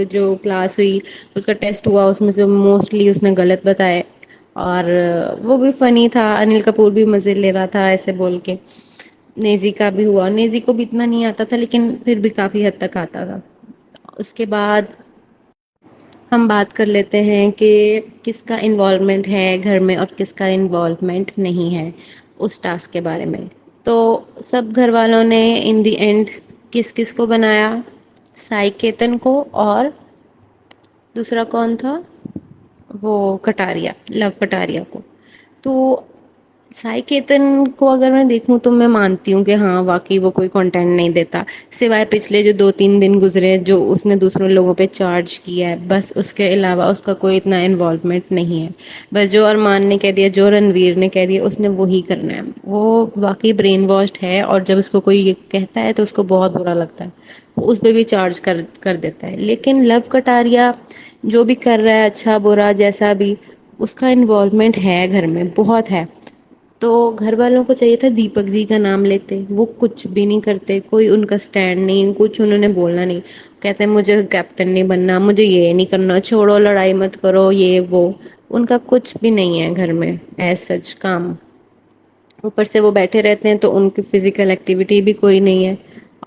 جو کلاس ہوئی، اس کا ٹیسٹ ہوا، اس میں سے موسٹلی اس نے غلط بتائے، اور وہ بھی فنی تھا۔ انل کپور بھی مزے لے رہا تھا ایسے بول کے۔ نیزی کا بھی ہوا، نیزی کو بھی اتنا نہیں آتا تھا لیکن پھر بھی کافی حد تک آتا تھا۔ اس کے بعد ہم بات کر لیتے ہیں کہ کس کا انوالومنٹ ہے گھر میں اور کس کا انوالومنٹ نہیں ہے اس ٹاسک کے بارے میں۔ تو سب گھر والوں نے ان دی اینڈ کس کس کو بنایا؟ سائی کیتن کو، اور دوسرا کون تھا؟ وہ کٹاریا، لو کٹاریا کو۔ تو سائی کیتن کو اگر میں دیکھوں تو میں مانتی ہوں کہ ہاں واقعی وہ کوئی کنٹینٹ نہیں دیتا، سوائے پچھلے جو 2-3 دن گزرے ہیں جو اس نے دوسروں لوگوں پہ چارج کیا ہے، بس اس کے علاوہ اس کا کوئی اتنا انوالومنٹ نہیں ہے۔ بس جو ارمان نے کہہ دیا، جو رنویر نے کہہ دیا، اس نے وہی کرنا ہے۔ وہ واقعی برین واشڈ ہے، اور جب اس کو کوئی یہ کہتا ہے تو اس کو بہت برا لگتا ہے، اس پہ بھی چارج کر دیتا ہے۔ لیکن لو کٹاریا جو بھی کر رہا ہے، اچھا برا جیسا بھی، اس کا انوالومنٹ ہے گھر میں، بہت ہے۔ تو گھر والوں کو چاہیے تھا دیپک جی کا نام لیتے، وہ کچھ بھی نہیں کرتے، کوئی ان کا سٹینڈ نہیں، کچھ انہوں نے بولنا نہیں۔ کہتے ہیں مجھے کیپٹن نہیں بننا، مجھے یہ نہیں کرنا، چھوڑو لڑائی مت کرو، یہ وہ۔ ان کا کچھ بھی نہیں ہے گھر میں ایز سچ کام۔ اوپر سے وہ بیٹھے رہتے ہیں تو ان کی فزیکل ایکٹیویٹی بھی کوئی نہیں ہے۔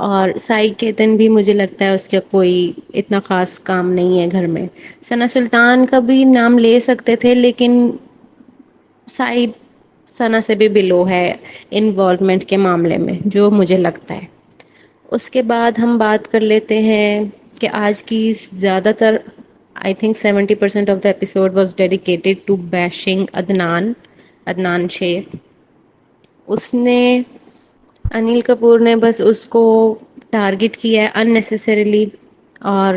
اور سائی کیتن بھی مجھے لگتا ہے اس کا کوئی اتنا خاص کام نہیں ہے گھر میں۔ ثنا سلطان کا بھی نام لے سکتے تھے، لیکن سائی ثنا سے بھی بلو ہے انوالومنٹ کے معاملے میں، جو مجھے لگتا ہے۔ اس کے بعد ہم بات کر لیتے ہیں کہ آج کی زیادہ تر I think 70% of the episode was dedicated to bashing Adnan Shaikh. اس نے انل کپور نے بس اس کو ٹارگٹ کیا ہے ان نیسیسریلی، اور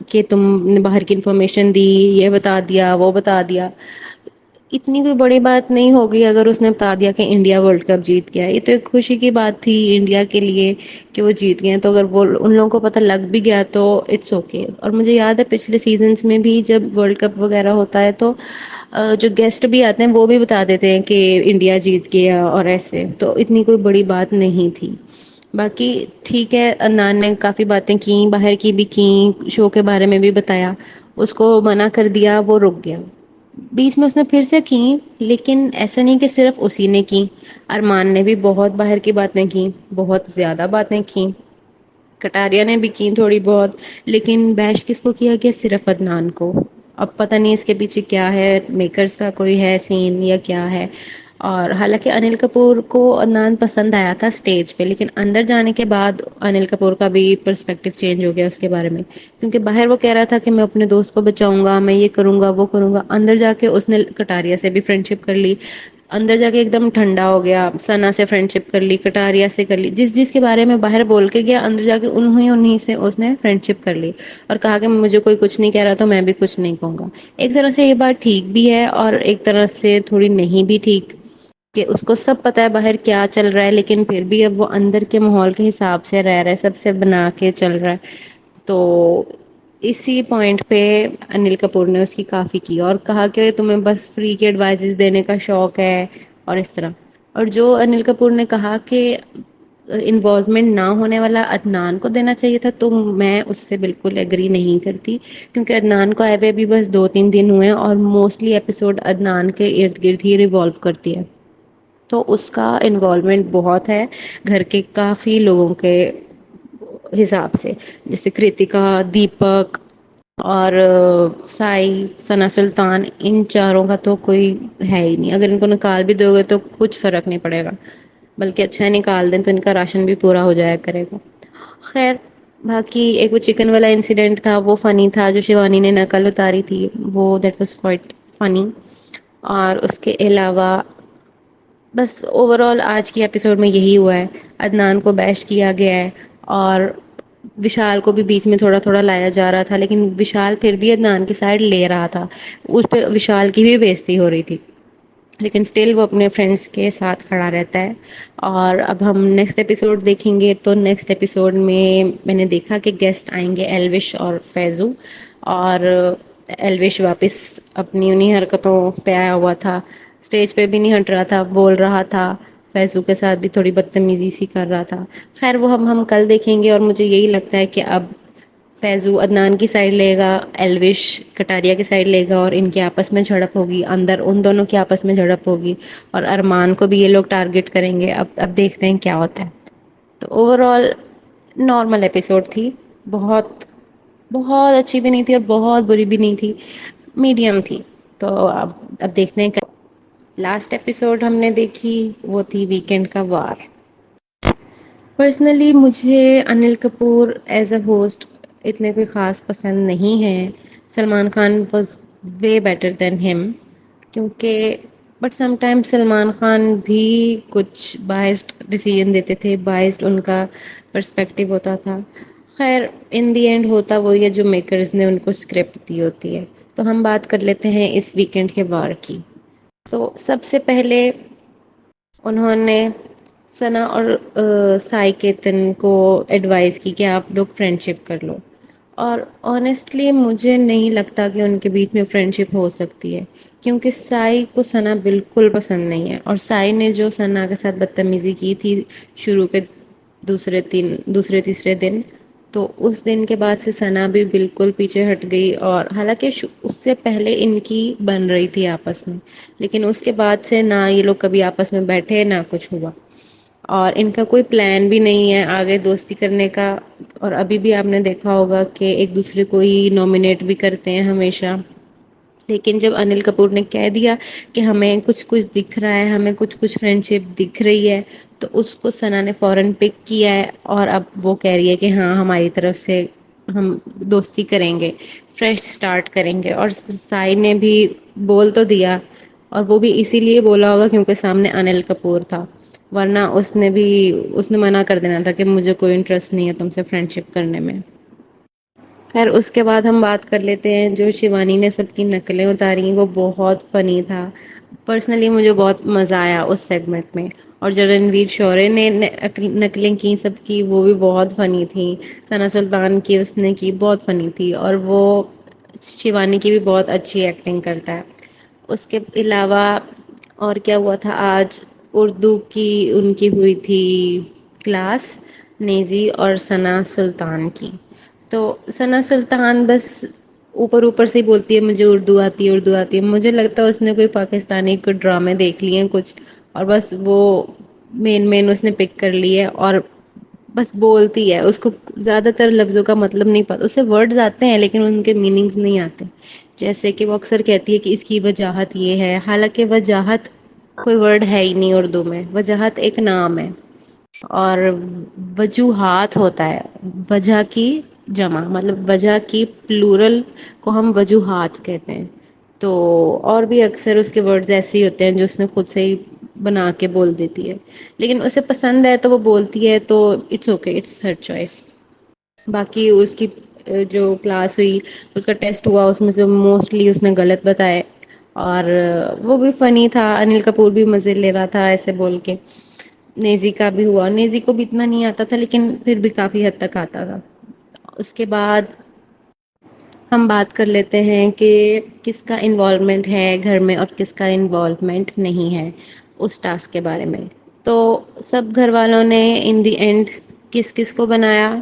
کہ تم نے باہر کی انفارمیشن دی، یہ بتا دیا وہ بتا دیا. اتنی کوئی بڑی بات نہیں ہوگی اگر اس نے بتا دیا کہ انڈیا ورلڈ کپ جیت گیا. یہ تو ایک خوشی کی بات تھی انڈیا کے لیے کہ وہ جیت گئے. تو اگر وہ ان لوگوں کو پتہ لگ بھی گیا تو اٹس اوکے. اور مجھے یاد ہے پچھلے سیزنس میں بھی جب ورلڈ کپ وغیرہ ہوتا ہے تو جو گیسٹ بھی آتے ہیں وہ بھی بتا دیتے ہیں کہ انڈیا جیت گیا اور ایسے. تو اتنی کوئی بڑی بات نہیں تھی. باقی ٹھیک ہے، عدنان نے کافی باتیں کی، باہر کی بھی کی، شو کے بارے میں بھی بتایا. اس کو منع کر دیا، وہ رک گیا. بیچ میں اس نے پھر سے کی، لیکن ایسا نہیں کہ صرف اسی نے کی. ارمان نے بھی بہت باہر کی باتیں کی، بہت زیادہ باتیں کی. کٹاریا نے بھی کی تھوڑی بہت. لیکن بیش کس کو کیا گیا؟ صرف عدنان کو. اب پتہ نہیں اس کے پیچھے کیا ہے، میکرز کا کوئی ہے سین یا کیا ہے. اور حالانکہ انل کپور کو عدنان پسند آیا تھا اسٹیج پہ، لیکن اندر جانے کے بعد انل کپور کا بھی پرسپیکٹو چینج ہو گیا اس کے بارے میں. کیونکہ باہر وہ کہہ رہا تھا کہ میں اپنے دوست کو بچاؤں گا، میں یہ کروں گا وہ کروں گا. اندر جا کے اس نے کٹاریا سے بھی فرینڈ شپ کر لی. اندر جا کے ایک دم ٹھنڈا ہو گیا، سنا سے فرینڈ شپ کر لی، کٹاریا سے کر لی. جس کے بارے میں باہر بول کے گیا، اندر جا کے انہیں سے اس نے فرینڈ شپ کر لی. اور کہا کہ مجھے کوئی کچھ نہیں کہہ رہا تو میں بھی کچھ نہیں کہوں گا. ایک طرح سے یہ بات ٹھیک بھی ہے اور ایک طرح سے تھوڑی نہیں بھی ٹھیک، کہ اس کو سب پتا ہے باہر کیا چل رہا ہے، لیکن پھر بھی اب وہ اندر کے ماحول کے حساب سے رہ رہا ہے، سب سے بنا کے چل رہا ہے. تو اسی پوائنٹ پہ انل کپور نے اس کی کافی کی اور کہا کہ تمہیں بس فری کے ایڈوائزز دینے کا شوق ہے اور اس طرح. اور جو انل کپور نے کہا کہ انوالومنٹ نہ ہونے والا عدنان کو دینا چاہیے تھا، تو میں اس سے بالکل ایگری نہیں کرتی. کیونکہ عدنان کو آئے ہوئے بھی بس 2-3 دن ہوئے ہیں اور موسٹلی ایپیسوڈ عدنان کے ارد گرد ہی ریوالو کرتی ہے. تو اس کا انوالومنٹ بہت ہے گھر کے کافی لوگوں کے حساب سے، جیسے کرتکا، دیپک اور سائی، ثنا سلطان. ان چاروں کا تو کوئی ہے ہی نہیں. اگر ان کو نکال بھی دو گے تو کچھ فرق نہیں پڑے گا، بلکہ اچھا نکال دیں تو ان کا راشن بھی پورا ہو جایا کرے گا. خیر، باقی ایک وہ چکن والا انسیڈنٹ تھا وہ فنی تھا، جو شیوانی نے نقل اتاری تھی وہ دیٹ واز کوائٹ فنی. اور اس کے علاوہ بس اوور آل آج کی ایپیسوڈ میں یہی ہوا ہے. عدنان کو بیش کیا گیا ہے اور وشال کو بھی بیچ میں تھوڑا تھوڑا لایا جا رہا تھا، لیکن وشال پھر بھی عدنان کی سائڈ لے رہا تھا. اس پہ وشال کی بھی بےزتی ہو رہی تھی، لیکن اسٹل وہ اپنے فرینڈس کے ساتھ کھڑا رہتا ہے. اور اب ہم نیکسٹ ایپیسوڈ دیکھیں گے تو نیکسٹ ایپیسوڈ میں نے دیکھا کہ گیسٹ آئیں گے ایلوش اور فیضو. اور ایلوش واپس اپنی انہیں حرکتوں پہ آیا ہوا تھا، اسٹیج پہ بھی نہیں ہٹ رہا تھا، بول رہا تھا. فیضو کے ساتھ بھی تھوڑی بدتمیزی سی کر رہا تھا. خیر وہ ہم کل دیکھیں گے. اور مجھے یہی لگتا ہے کہ اب فیضو عدنان کی سائڈ لے گا، ایلوش کٹاریا کی سائڈ لے گا اور ان کے آپس میں جھڑپ ہوگی، اندر ان دونوں کے آپس میں جھڑپ ہوگی. اور ارمان کو بھی یہ لوگ ٹارگٹ کریں گے. اب دیکھتے ہیں کیا ہوتا ہے. تو اوور آل نارمل ایپیسوڈ تھی، بہت بہت اچھی بھی نہیں تھی اور بہت بری بھی نہیں تھی، میڈیم تھی. تو اب دیکھتے ہیں. لاسٹ ایپیسوڈ ہم نے دیکھی وہ تھی ویکینڈ کا وار. پرسنلی مجھے Anil Kapoor as a host اتنے کوئی خاص پسند نہیں ہے. Salman Khan was way better than ہم. کیونکہ but some time Salman Khan بھی کچھ بائسڈ ڈیسیژن دیتے تھے، بائسڈ ان کا پرسپیکٹو ہوتا تھا. خیر ان دی اینڈ ہوتا وہی ہے جو میکرز نے ان کو اسکرپٹ دی ہوتی ہے. تو ہم بات کر لیتے ہیں اس ویکینڈ کے وار کی. تو سب سے پہلے انہوں نے ثنا اور سائی کیتن کو ایڈوائز کی کہ آپ لوگ فرینڈ شپ کر لو. اور آنیسٹلی مجھے نہیں لگتا کہ ان کے بیچ میں فرینڈ شپ ہو سکتی ہے، کیونکہ سائی کو ثنا بالکل پسند نہیں ہے. اور سائی نے جو ثنا کے ساتھ بدتمیزی کی تھی شروع کے دوسرے تیسرے دن، تو اس دن کے بعد سے ثنا بھی بالکل پیچھے ہٹ گئی. اور حالانکہ اس سے پہلے ان کی بن رہی تھی آپس میں، لیکن اس کے بعد سے نہ یہ لوگ کبھی آپس میں بیٹھے نہ کچھ ہوا. اور ان کا کوئی پلان بھی نہیں ہے آگے دوستی کرنے کا. اور ابھی بھی آپ نے دیکھا ہوگا کہ ایک دوسرے کو ہی نامنیٹ بھی کرتے ہیں ہمیشہ. لیکن جب انل کپور نے کہہ دیا کہ ہمیں کچھ کچھ دکھ رہا ہے، ہمیں کچھ کچھ فرینڈ شپ دکھ رہی ہے، تو اس کو ثنا نے فوراً پک کیا ہے. اور اب وہ کہہ رہی ہے کہ ہاں ہماری طرف سے ہم دوستی کریں گے، فریش اسٹارٹ کریں گے. اور سائی نے بھی بول تو دیا، اور وہ بھی اسی لیے بولا ہوگا کیونکہ سامنے انل کپور تھا، ورنہ اس نے منع کر دینا تھا کہ مجھے کوئی انٹرسٹ نہیں ہے تم سے فرینڈ شپ کرنے میں. خیر اس کے بعد ہم بات کر لیتے ہیں جو شیوانی نے سب کی نقلیں اتاری وہ بہت فنی تھا. پرسنلی مجھے بہت مزہ آیا اس سیگمنٹ میں. اور جو رنویر شورے نے نقلیں کی سب کی وہ بھی بہت فنی تھی. ثنا سلطان کی اس نے کی بہت فنی تھی اور وہ شیوانی کی بھی بہت اچھی ایکٹنگ کرتا ہے. اس کے علاوہ اور کیا ہوا تھا آج؟ اردو کی ان کی ہوئی تھی کلاس نیزی اور ثنا سلطان کی. تو ثنا سلطان بس اوپر اوپر سے ہی بولتی ہے مجھے اردو آتی ہے اردو آتی ہے. مجھے لگتا ہے اس نے کوئی پاکستانی کوئی ڈرامے دیکھ لیے ہیں کچھ اور بس وہ مین اس نے پک کر لی ہے اور بس بولتی ہے. اس کو زیادہ تر لفظوں کا مطلب نہیں پتا. اسے ورڈز آتے ہیں لیکن ان کے میننگس نہیں آتے. جیسے کہ وہ اکثر کہتی ہے کہ اس کی وجاہت یہ ہے حالانکہ وجاہت کوئی ورڈ ہے ہی نہیں اردو میں. وجاہت ایک نام ہے اور وجوہات ہوتا ہے وجہ کی جمع مطلب وجہ کی پلورل کو ہم وجوہات کہتے ہیں. تو اور بھی اکثر اس کے ورڈز ایسے ہی ہوتے ہیں جو اس نے خود سے ہی بنا کے بول دیتی ہے لیکن اسے پسند ہے تو وہ بولتی ہے تو it's okay it's her choice. باقی اس کی جو کلاس ہوئی اس کا ٹیسٹ ہوا اس میں سے موسٹلی اس نے غلط بتائے اور وہ بھی فنی تھا. انل کپور بھی مزے لے رہا تھا ایسے بول کے. نیزی کا بھی ہوا. نیزی کو بھی اتنا نہیں آتا تھا لیکن پھر بھی کافی حد تک آتا تھا. اس کے بعد ہم بات کر لیتے ہیں کہ کس کا انوالومنٹ ہے گھر میں اور کس کا انوالومنٹ نہیں ہے اس ٹاسک کے بارے میں. تو سب گھر والوں نے ان دی اینڈ کس کس کو بنایا؟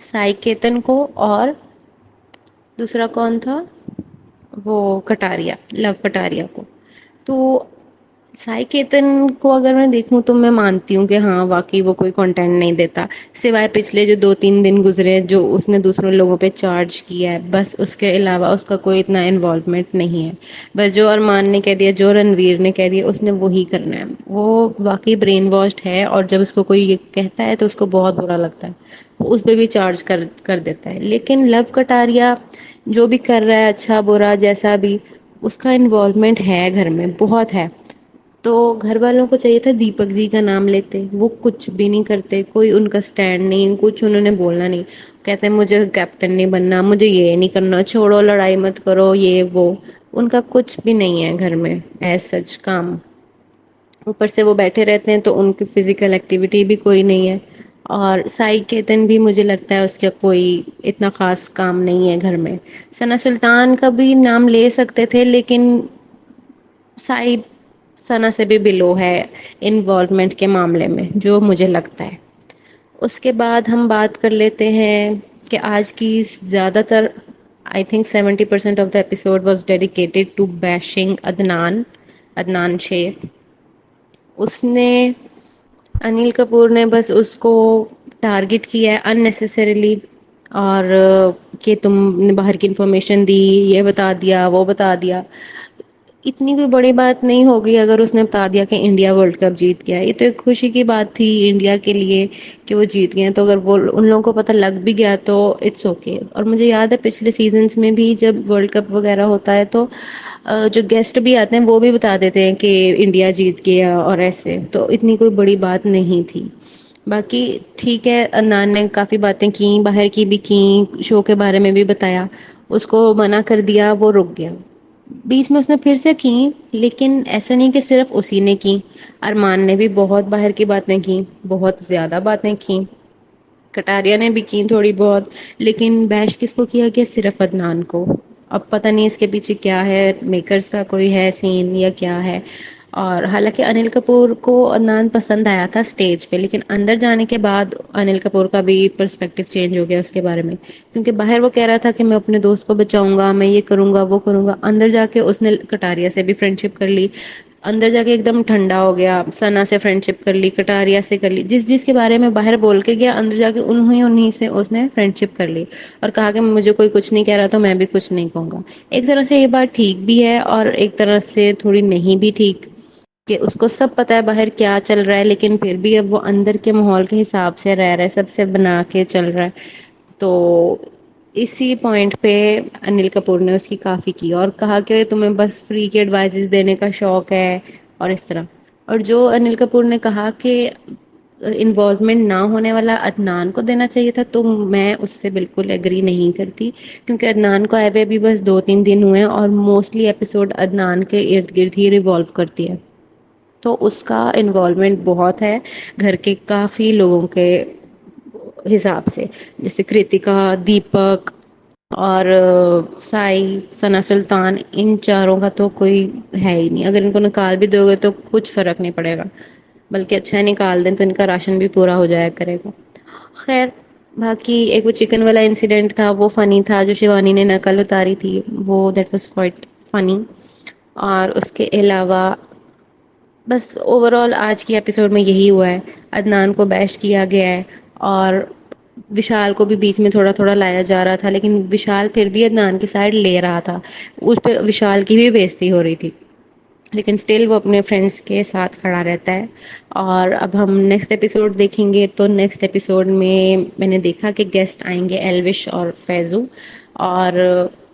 سائیکیتن کو اور دوسرا کون تھا وہ کٹاریا لو کٹاریا کو. تو سائی کیتن کو اگر میں دیکھوں تو میں مانتی ہوں کہ ہاں واقعی وہ کوئی کنٹینٹ نہیں دیتا سوائے پچھلے جو 2-3 دن گزرے جو اس نے دوسروں لوگوں پہ چارج کیا ہے بس. اس کے علاوہ اس کا کوئی اتنا انوالومنٹ نہیں ہے. بس جو ارمان نے کہہ دیا جو رنویر نے کہہ دیا اس نے وہی کرنا ہے. وہ واقعی برین واشڈ ہے اور جب اس کو کوئی یہ کہتا ہے تو اس کو بہت برا لگتا ہے. اس پہ بھی چارج کر دیتا ہے. لیکن لو کٹاریا جو بھی کر رہا ہے اچھا برا جیسا بھی اس کا انوالومنٹ ہے گھر میں بہت ہے. تو گھر والوں کو چاہیے تھا دیپک جی کا نام لیتے. وہ کچھ بھی نہیں کرتے. کوئی ان کا اسٹینڈ نہیں کچھ انہوں نے بولنا نہیں. کہتے ہیں مجھے کیپٹن نہیں بننا مجھے یہ نہیں کرنا چھوڑو لڑائی مت کرو یہ وہ. ان کا کچھ بھی نہیں ہے گھر میں ایز سچ کام. اوپر سے وہ بیٹھے رہتے ہیں تو ان کی فزیکل ایکٹیویٹی بھی کوئی نہیں ہے. اور سائی کیتن بھی مجھے لگتا ہے اس کا کوئی اتنا خاص کام نہیں ہے گھر میں. ثنا سلطان کا بھی نام لے سکتے تھے لیکن سائ ثنا سے بھی بلو ہے انوالومنٹ کے معاملے میں جو مجھے لگتا ہے. اس کے بعد ہم بات کر لیتے ہیں کہ آج کی زیادہ تر I think 70% of the episode was dedicated to bashing Adnan Shaikh. اس نے انل کپور نے بس اس کو ٹارگٹ کیا ہے اننیسیسریلی اور کہ تم نے باہر کی انفارمیشن دی یہ بتا دیا وہ بتا دیا. اتنی کوئی بڑی بات نہیں ہوگی اگر اس نے بتا دیا کہ انڈیا ورلڈ کپ جیت گیا. یہ تو ایک خوشی کی بات تھی انڈیا کے لیے کہ وہ جیت گئے. تو اگر وہ ان لوگوں کو پتہ لگ بھی گیا تو اٹس اوکے. اور مجھے یاد ہے پچھلے سیزنس میں بھی جب ورلڈ کپ وغیرہ ہوتا ہے تو جو گیسٹ بھی آتے ہیں وہ بھی بتا دیتے ہیں کہ انڈیا جیت گیا اور ایسے. تو اتنی کوئی بڑی بات نہیں تھی. باقی ٹھیک ہے عدنان نے کافی باتیں کی باہر کی بھی کی شو کے بارے میں بھی بتایا. اس کو منع کر دیا وہ رک گیا. بیچ میں اس نے پھر سے کی لیکن ایسا نہیں کہ صرف اسی نے کی. ارمان نے بھی بہت باہر کی باتیں کی بہت زیادہ باتیں کی. کٹاریا نے بھی کی تھوڑی بہت لیکن بیش کس کو کیا گیا صرف عدنان کو. اب پتہ نہیں اس کے پیچھے کیا ہے میکرز کا کوئی ہے سین یا کیا ہے. اور حالانکہ انل کپور کو عدنان پسند آیا تھا اسٹیج پہ لیکن اندر جانے کے بعد انل کپور کا بھی پرسپیکٹو چینج ہو گیا اس کے بارے میں. کیونکہ باہر وہ کہہ رہا تھا کہ میں اپنے دوست کو بچاؤں گا میں یہ کروں گا وہ کروں گا. اندر جا کے اس نے کٹاریا سے بھی فرینڈ شپ کر لی. اندر جا کے ایک دم ٹھنڈا ہو گیا. ثنا سے فرینڈ شپ کر لی کٹاریا سے کر لی جس کے بارے میں باہر بول کے گیا اندر جا کے انہیں سے اس نے فرینڈ شپ کر لی. اور کہا کہ مجھے کوئی کچھ نہیں کہہ رہا تو میں بھی کچھ نہیں کہوں گا. ایک طرح سے یہ بات ٹھیک بھی ہے اور ایک طرح سے تھوڑی نہیں بھی ٹھیک کہ اس کو سب پتا ہے باہر کیا چل رہا ہے لیکن پھر بھی اب وہ اندر کے ماحول کے حساب سے رہ رہا ہے سب سے بنا کے چل رہا ہے. تو اسی پوائنٹ پہ انل کپور نے اس کی کافی کی اور کہا کہ تمہیں بس فری کی ایڈوائزز دینے کا شوق ہے اور اس طرح. اور جو انل کپور نے کہا کہ انوالومنٹ نہ ہونے والا عدنان کو دینا چاہیے تھا، تو میں اس سے بالکل ایگری نہیں کرتی، کیونکہ عدنان کو آئے ہوئے بھی بس 2 3 دن ہوئے ہیں اور موسٹلی ایپیسوڈ عدنان کے ارد گرد ہی ریوالو کرتی ہے، تو اس کا انوالومنٹ بہت ہے گھر کے کافی لوگوں کے حساب سے، جیسے کرتکا، دیپک اور سائی، ثنا سلطان، ان چاروں کا تو کوئی ہے ہی نہیں، اگر ان کو نکال بھی دو گے تو کچھ فرق نہیں پڑے گا، بلکہ اچھا نکال دیں تو ان کا راشن بھی پورا ہو جایا کرے گا۔ خیر، باقی ایک وہ چکن والا انسیڈنٹ تھا وہ فنی تھا، جو شیوانی نے نقل اتاری تھی وہ دیٹ واز کوائٹ فنی، اور اس کے علاوہ بس اوور آل آج کی ایپیسوڈ میں یہی ہوا ہے، عدنان کو بیش کیا گیا ہے، اور وشال کو بھی بیچ میں تھوڑا تھوڑا لایا جا رہا تھا، لیکن وشال پھر بھی عدنان کی سائڈ لے رہا تھا، اس پہ وشال کی بھی بےزتی ہو رہی تھی، لیکن اسٹل وہ اپنے فرینڈس کے ساتھ کھڑا رہتا ہے۔ اور اب ہم نیکسٹ ایپیسوڈ دیکھیں گے، تو نیکسٹ ایپیسوڈ میں نے دیکھا کہ گیسٹ آئیں گے ایلوش اور فیضو، اور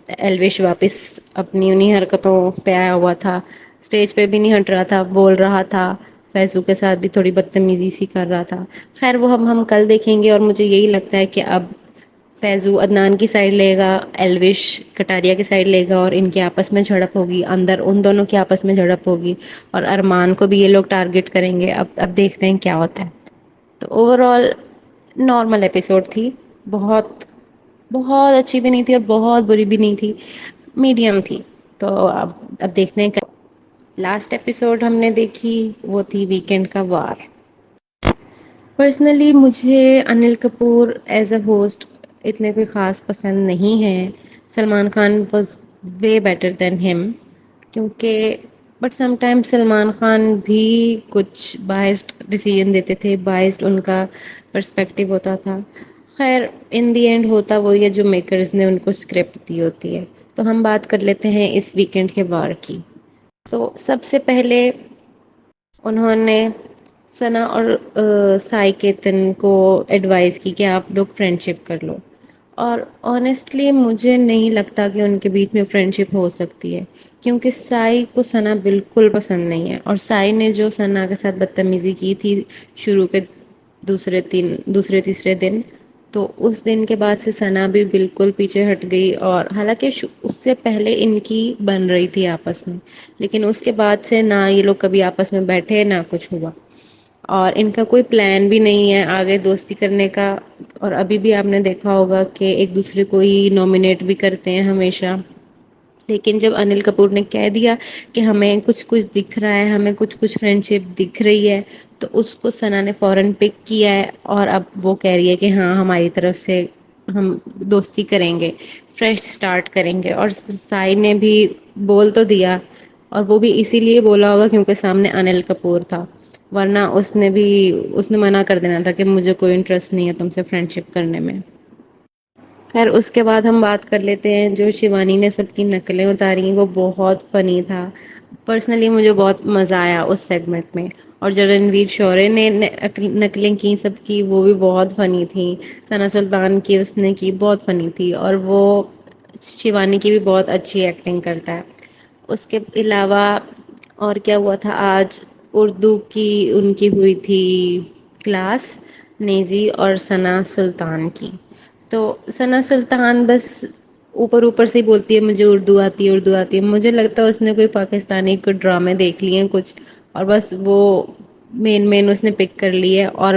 ایلوش واپس اپنی انہی حرکتوں پہ آیا ہوا تھا، اسٹیج پہ بھی نہیں ہٹ رہا تھا، بول رہا تھا، فیضو کے ساتھ بھی تھوڑی بدتمیزی سی کر رہا تھا۔ خیر وہ ہم کل دیکھیں گے، اور مجھے یہی لگتا ہے کہ اب فیضو عدنان کی سائڈ لے گا، ایلوش کٹاریا کی سائڈ لے گا، اور ان کے آپس میں جھڑپ ہوگی، اندر ان دونوں کے آپس میں جھڑپ ہوگی، اور ارمان کو بھی یہ لوگ ٹارگٹ کریں گے، اب دیکھتے ہیں کیا ہوتا ہے۔ تو اوور آل نارمل ایپیسوڈ تھی، بہت بہت اچھی بھی نہیں تھی اور بہت بری بھی نہیں تھی، میڈیم تھی، تو اب دیکھتے ہیں۔ لاسٹ ایپیسوڈ ہم نے دیکھی وہ تھی ویکینڈ کا وار۔ پرسنلی مجھے Anil Kapoor as a host اتنے کوئی خاص پسند نہیں ہے، Salman Khan was way better than ہم، کیونکہ but some time Salman Khan بھی کچھ بائسڈ ڈیسیژن دیتے تھے، بائسڈ ان کا پرسپیکٹو ہوتا تھا۔ خیر ان دی اینڈ ہوتا وہی ہے جو میکرز نے ان کو اسکرپٹ دی ہوتی ہے۔ تو ہم بات کر لیتے ہیں اس ویکینڈ کے وار کی۔ تو سب سے پہلے انہوں نے ثنا اور سائی کیتن کو ایڈوائز کی کہ آپ لوگ فرینڈ شپ کر لو، اور آنیسٹلی مجھے نہیں لگتا کہ ان کے بیچ میں فرینڈ شپ ہو سکتی ہے، کیونکہ سائی کو ثنا بالکل پسند نہیں ہے، اور سائی نے جو ثنا کے ساتھ بدتمیزی کی تھی شروع کے دوسرے تیسرے دن، تو اس دن کے بعد سے ثنا بھی بالکل پیچھے ہٹ گئی، اور حالانکہ اس سے پہلے ان کی بن رہی تھی آپس میں، لیکن اس کے بعد سے نہ یہ لوگ کبھی آپس میں بیٹھے نہ کچھ ہوا، اور ان کا کوئی پلان بھی نہیں ہے آگے دوستی کرنے کا، اور ابھی بھی آپ نے دیکھا ہوگا کہ ایک دوسرے کو ہی نامنیٹ بھی کرتے ہیں ہمیشہ۔ لیکن جب انل کپور نے کہہ دیا کہ ہمیں کچھ کچھ دکھ رہا ہے، ہمیں کچھ کچھ فرینڈ شپ دکھ رہی ہے، تو اس کو ثنا نے فوراً پک کیا ہے، اور اب وہ کہہ رہی ہے کہ ہاں ہماری طرف سے ہم دوستی کریں گے، فریش سٹارٹ کریں گے، اور سائی نے بھی بول تو دیا، اور وہ بھی اسی لیے بولا ہوگا کیونکہ سامنے انل کپور تھا، ورنہ اس نے منع کر دینا تھا کہ مجھے کوئی انٹرسٹ نہیں ہے تم سے فرینڈ شپ کرنے میں۔ خیر اس کے بعد ہم بات کر لیتے ہیں جو شیوانی نے سب کی نقلیں اتاری، وہ بہت فنی تھا، پرسنلی مجھے بہت مزہ آیا اس سیگمنٹ میں، اور جو رنویر شورے نے نقلیں کی سب کی وہ بھی بہت فنی تھی، ثنا سلطان کی اس نے کی بہت فنی تھی، اور وہ شیوانی کی بھی بہت اچھی ایکٹنگ کرتا ہے۔ اس کے علاوہ اور کیا ہوا تھا آج، اردو کی ان کی ہوئی تھی کلاس، نیزی اور ثنا سلطان کی، تو ثنا سلطان بس اوپر اوپر سے ہی بولتی ہے مجھے اردو آتی ہے اردو آتی ہے، مجھے لگتا ہے اس نے کوئی پاکستانی کوئی ڈرامے دیکھ لیے ہیں کچھ، اور بس وہ مین اس نے پک کر لی ہے، اور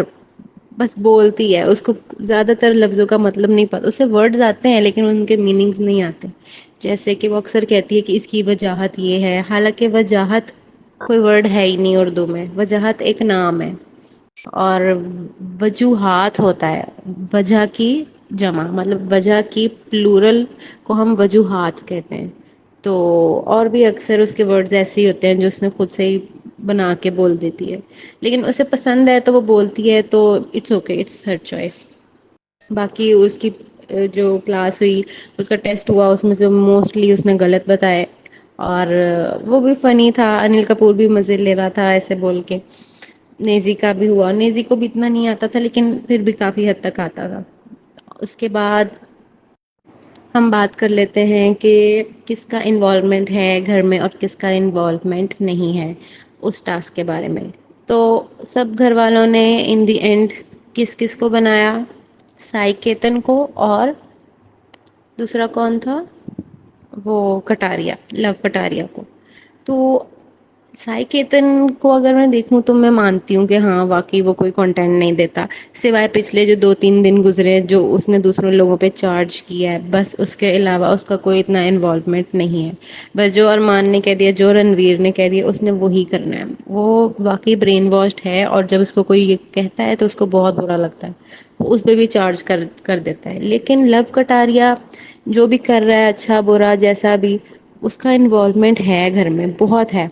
بس بولتی ہے، اس کو زیادہ تر لفظوں کا مطلب نہیں پتا، اسے ورڈز آتے ہیں لیکن ان کے میننگز نہیں آتے، جیسے کہ وہ اکثر کہتی ہے کہ اس کی وجاہت یہ ہے، حالانکہ وجاہت کوئی ورڈ ہے ہی نہیں اردو میں، وجاہت ایک نام ہے، اور وجوہات ہوتا ہے، وجہ کی جمع، مطلب وجہ کی پلورل کو ہم وجوہات کہتے ہیں، تو اور بھی اکثر اس کے ورڈز ایسے ہی ہوتے ہیں جو اس نے خود سے ہی بنا کے بول دیتی ہے، لیکن اسے پسند ہے تو وہ بولتی ہے، تو it's okay, it's her choice. باقی اس کی جو کلاس ہوئی، اس کا ٹیسٹ ہوا، اس میں سے موسٹلی اس نے غلط بتائے، اور وہ بھی فنی تھا، انل کپور بھی مزے لے رہا تھا ایسے بول کے، نیزی کا بھی ہوا، نیزی کو بھی اتنا نہیں آتا تھا لیکن پھر بھی کافی حد تک آتا تھا۔ اس کے بعد ہم بات کر لیتے ہیں کہ کس کا انوالومنٹ ہے گھر میں اور کس کا انوالومنٹ نہیں ہے اس ٹاسک کے بارے میں۔ تو سب گھر والوں نے ان دی اینڈ کس کس کو بنایا؟ سائی کیتن کو، اور دوسرا کون تھا؟ وہ کٹاریا، لو کٹاریا کو. تو سائی کیتن کو اگر میں دیکھوں تو میں مانتی ہوں کہ ہاں واقعی وہ کوئی کنٹینٹ نہیں دیتا، سوائے پچھلے جو 2-3 دن گزرے ہیں جو اس نے دوسروں لوگوں پہ چارج کیا ہے، بس اس کے علاوہ اس کا کوئی اتنا انوالومنٹ نہیں ہے. بس جو ارمان نے کہہ دیا، جو رنویر نے کہہ دیا، اس نے وہی کرنا ہے. وہ واقعی برین واشڈ ہے، اور جب اس کو کوئی یہ کہتا ہے تو اس کو بہت برا لگتا ہے، اس پہ بھی چارج کر دیتا ہے. لیکن لو کٹاریا جو بھی کر رہا ہے، اچھا برا جیسا بھی، اس کا انوالومنٹ ہے گھر میں بہت ہے.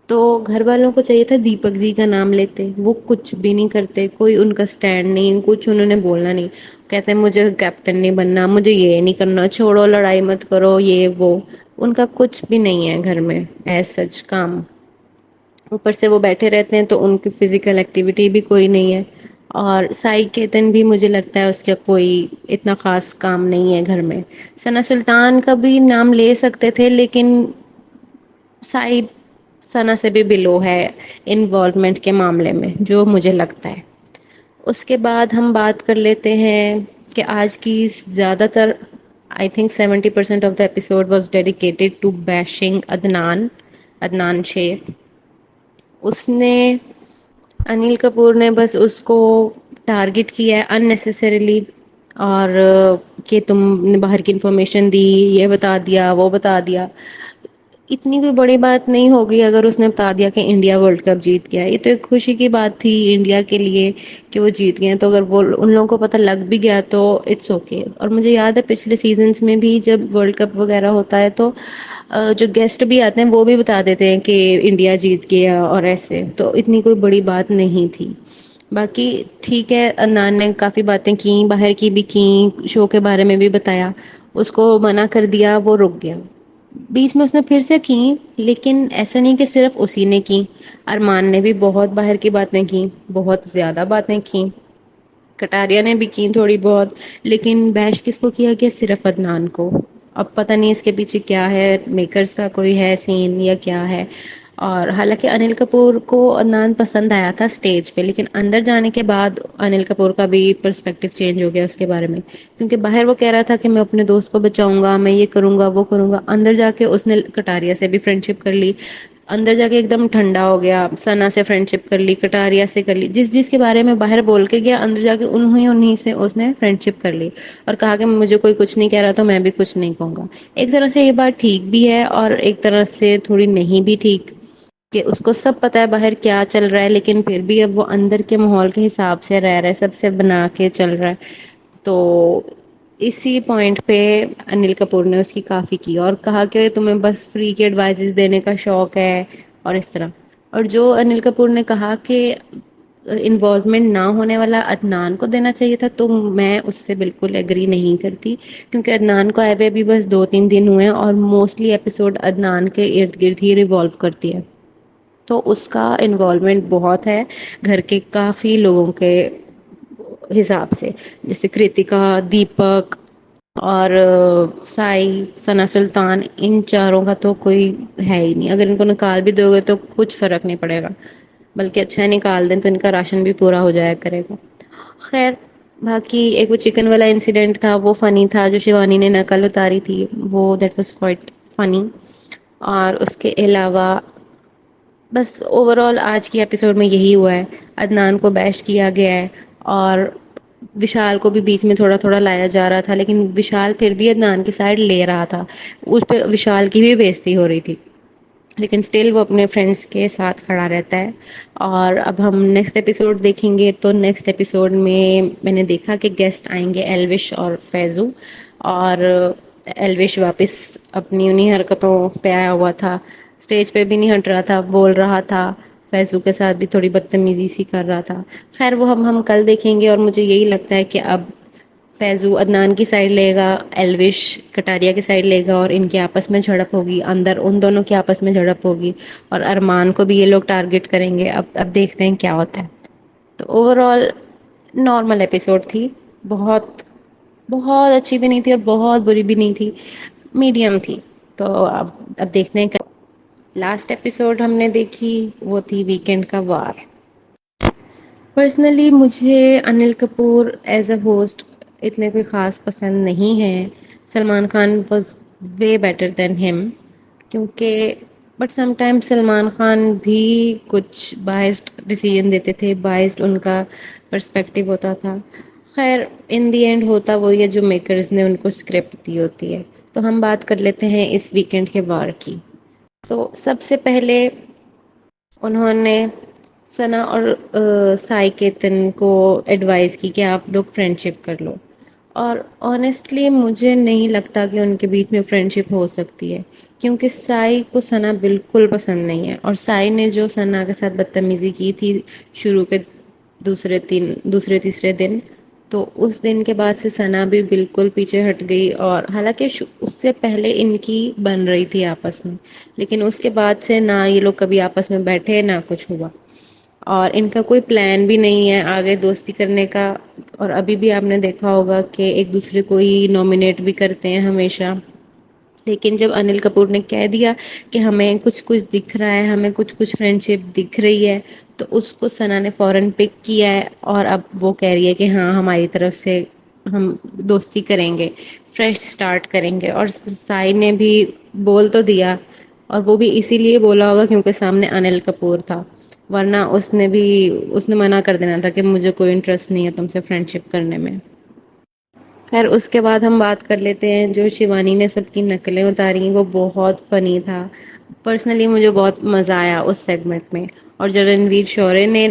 تو گھر والوں کو چاہیے تھا دیپک جی کا نام لیتے، وہ کچھ بھی نہیں کرتے، کوئی ان کا اسٹینڈ نہیں، کچھ انہوں نے بولنا نہیں. کہتے ہیں مجھے کیپٹن نہیں بننا، مجھے یہ نہیں کرنا، چھوڑو لڑائی مت کرو، یہ وہ. ان کا کچھ بھی نہیں ہے گھر میں ایز سچ کام. اوپر سے وہ بیٹھے رہتے ہیں تو ان کی فزیکل ایکٹیویٹی بھی کوئی نہیں ہے. اور سائی کیتن بھی مجھے لگتا ہے اس کا کوئی اتنا خاص کام نہیں ہے گھر میں. ثنا سلطان کا بھی نام لے سکتے تھے، لیکن سائی ثنا سے بھی بلو ہے انوالومنٹ کے معاملے میں، جو مجھے لگتا ہے. اس کے بعد ہم بات کر لیتے ہیں کہ آج کی زیادہ تر I think 70% of the episode was dedicated to bashing Adnan Shaikh. اس نے انیل کپور نے بس اس کو ٹارگٹ کیا ہے اننیسیسریلی، اور کہ تم نے باہر کی انفارمیشن دی، یہ بتا دیا، وہ بتا دیا. اتنی کوئی بڑی بات نہیں ہوگی اگر اس نے بتا دیا کہ انڈیا ورلڈ کپ جیت گیا. یہ تو ایک خوشی کی بات تھی انڈیا کے لیے کہ وہ جیت گئے. تو اگر وہ ان لوگوں کو پتہ لگ بھی گیا تو اٹس اوکے. اور مجھے یاد ہے پچھلے سیزنس میں بھی جب ورلڈ کپ وغیرہ ہوتا ہے تو جو گیسٹ بھی آتے ہیں وہ بھی بتا دیتے ہیں کہ انڈیا جیت گیا اور ایسے. تو اتنی کوئی بڑی بات نہیں تھی. باقی ٹھیک ہے، عدنان نے کافی باتیں کی، باہر کی بھی کی، شو کے بارے میں بھی بتایا. اس کو منع کر دیا، وہ رک گیا. بیچ میں اس نے پھر سے کی، لیکن ایسا نہیں کہ صرف اسی نے کی. ارمان نے بھی بہت باہر کی باتیں کی، بہت زیادہ باتیں کی. کٹاریا نے بھی کی تھوڑی بہت. لیکن بیش کس کو کیا گیا؟ صرف عدنان کو. اب پتہ نہیں اس کے پیچھے کیا ہے، میکرز کا کوئی ہے سین یا کیا ہے. اور حالانکہ انل کپور کو عدنان پسند آیا تھا اسٹیج پہ، لیکن اندر جانے کے بعد انل کپور کا بھی پرسپیکٹو چینج ہو گیا اس کے بارے میں. کیونکہ باہر وہ کہہ رہا تھا کہ میں اپنے دوست کو بچاؤں گا، میں یہ کروں گا، وہ کروں گا. اندر جا کے اس نے کٹاریا سے بھی فرینڈ شپ کر لی. اندر جا کے ایک دم ٹھنڈا ہو گیا، ثنا سے فرینڈ شپ کر لی، کٹاریا سے کر لی. جس کے بارے میں باہر بول کے گیا، اندر جا کے انہیں سے اس نے فرینڈ شپ کر لی. اور کہا کہ مجھے کوئی کچھ نہیں کہہ رہا تو میں بھی کچھ نہیں کہوں گا. ایک طرح سے یہ بات ٹھیک بھی ہے اور ایک طرح سے تھوڑی نہیں بھی ٹھیک، کہ اس کو سب پتا ہے باہر کیا چل رہا ہے، لیکن پھر بھی اب وہ اندر کے ماحول کے حساب سے رہ رہا ہے، سب سے بنا کے چل رہا ہے. تو اسی پوائنٹ پہ انل کپور نے اس کی کافی کی اور کہا کہ تمہیں بس فری کے ایڈوائزز دینے کا شوق ہے اور اس طرح. اور جو انل کپور نے کہا کہ انوالومنٹ نہ ہونے والا عدنان کو دینا چاہیے تھا، تو میں اس سے بالکل ایگری نہیں کرتی. کیونکہ عدنان کو آئے ہوئے بھی بس 2-3 دن ہوئے ہیں، اور موسٹلی ایپیسوڈ عدنان کے ارد گرد ہی ریوالو کرتی ہے. تو اس کا انوالومنٹ بہت ہے گھر کے کافی لوگوں کے حساب سے، جیسے کرتکا، دیپک اور سائی، ثنا سلطان. ان چاروں کا تو کوئی ہے ہی نہیں. اگر ان کو نکال بھی دو گے تو کچھ فرق نہیں پڑے گا، بلکہ اچھا نکال دیں تو ان کا راشن بھی پورا ہو جایا کرے گا. خیر، باقی ایک وہ چکن والا انسیڈنٹ تھا، وہ فنی تھا. جو شیوانی نے نقل اتاری تھی، وہ دیٹ واز کوائٹ فنی. اور اس کے علاوہ بس اوور آل آج کی ایپیسوڈ میں یہی ہوا ہے. عدنان کو بیش کیا گیا ہے، اور وشال کو بھی بیچ میں تھوڑا تھوڑا لایا جا رہا تھا، لیکن وشال پھر بھی عدنان کی سائڈ لے رہا تھا. اس پہ وشال کی بھی بےزتی ہو رہی تھی، لیکن اسٹل وہ اپنے فرینڈس کے ساتھ کھڑا رہتا ہے. اور اب ہم نیکسٹ ایپیسوڈ دیکھیں گے، تو نیکسٹ ایپیسوڈ میں نے دیکھا کہ گیسٹ آئیں گے ایلوش اور فیضو. اور ایلوش واپس اپنی انہیں حرکتوں پہ آیا ہوا تھا، اسٹیج پہ بھی نہیں ہٹ رہا تھا، بول رہا تھا. فیضو کے ساتھ بھی تھوڑی بدتمیزی سی کر رہا تھا. خیر وہ ہم کل دیکھیں گے. اور مجھے یہی لگتا ہے کہ اب فیضو عدنان کی سائڈ لے گا، ایلوش کٹاریا کی سائڈ لے گا، اور ان کے آپس میں جھڑپ ہوگی، اندر ان دونوں کے آپس میں جھڑپ ہوگی. اور ارمان کو بھی یہ لوگ ٹارگٹ کریں گے. اب دیکھتے ہیں کیا ہوتا ہے. تو اوور آل نارمل ایپیسوڈ تھی، بہت بہت اچھی بھی نہیں تھی اور بہت بری بھی نہیں تھی، میڈیم تھی. تو اب دیکھتے ہیں. لاسٹ ایپیسوڈ ہم نے دیکھی وہ تھی ویکینڈ کا وار. پرسنلی مجھے Anil Kapoor as a host اتنے کوئی خاص پسند نہیں ہے. Salman Khan was way better than ہم. کیونکہ but some time Salman Khan بھی کچھ بائسڈ ڈیسیژن دیتے تھے، بائسڈ ان کا پرسپیکٹو ہوتا تھا. خیر ان دی اینڈ ہوتا وہی ہے جو میکرز نے ان کو اسکرپٹ دی ہوتی ہے. تو ہم بات کر لیتے ہیں اس ویکینڈ کے وار کی. تو سب سے پہلے انہوں نے ثنا اور سائی کیتن کو ایڈوائز کی کہ آپ لوگ فرینڈ شپ کر لو. اور آنیسٹلی مجھے نہیں لگتا کہ ان کے بیچ میں فرینڈ شپ ہو سکتی ہے. کیونکہ سائی کو ثنا بالکل پسند نہیں ہے، اور سائی نے جو ثنا کے ساتھ بدتمیزی کی تھی شروع کے دوسرے تیسرے دن، تو اس دن کے بعد سے ثنا بھی بالکل پیچھے ہٹ گئی. اور حالانکہ اس سے پہلے ان کی بن رہی تھی آپس میں، لیکن اس کے بعد سے نہ یہ لوگ کبھی آپس میں بیٹھے نہ کچھ ہوا. اور ان کا کوئی پلان بھی نہیں ہے آگے دوستی کرنے کا. اور ابھی بھی آپ نے دیکھا ہوگا کہ ایک دوسرے کو ہی نامنیٹ بھی کرتے ہیں ہمیشہ. لیکن جب انل کپور نے کہہ دیا کہ ہمیں کچھ کچھ دکھ رہا ہے، ہمیں کچھ کچھ فرینڈ شپ دکھ رہی ہے، تو اس کو ثنا نے فوراً پک کیا ہے. اور اب وہ کہہ رہی ہے کہ ہاں ہماری طرف سے ہم دوستی کریں گے، فریش اسٹارٹ کریں گے. اور سائی نے بھی بول تو دیا، اور وہ بھی اسی لیے بولا ہوگا کیونکہ سامنے انل کپور تھا. ورنہ اس نے منع کر دینا تھا کہ مجھے کوئی انٹرسٹ نہیں ہے تم سے فرینڈ شپ کرنے میں. خیر اس کے بعد ہم بات کر لیتے ہیں جو شیوانی نے سب کی نقلیں اتاری، وہ بہت فنی تھا. پرسنلی مجھے بہت مزہ آیا اس سیگمنٹ میں. اور جو رنویر شورے نے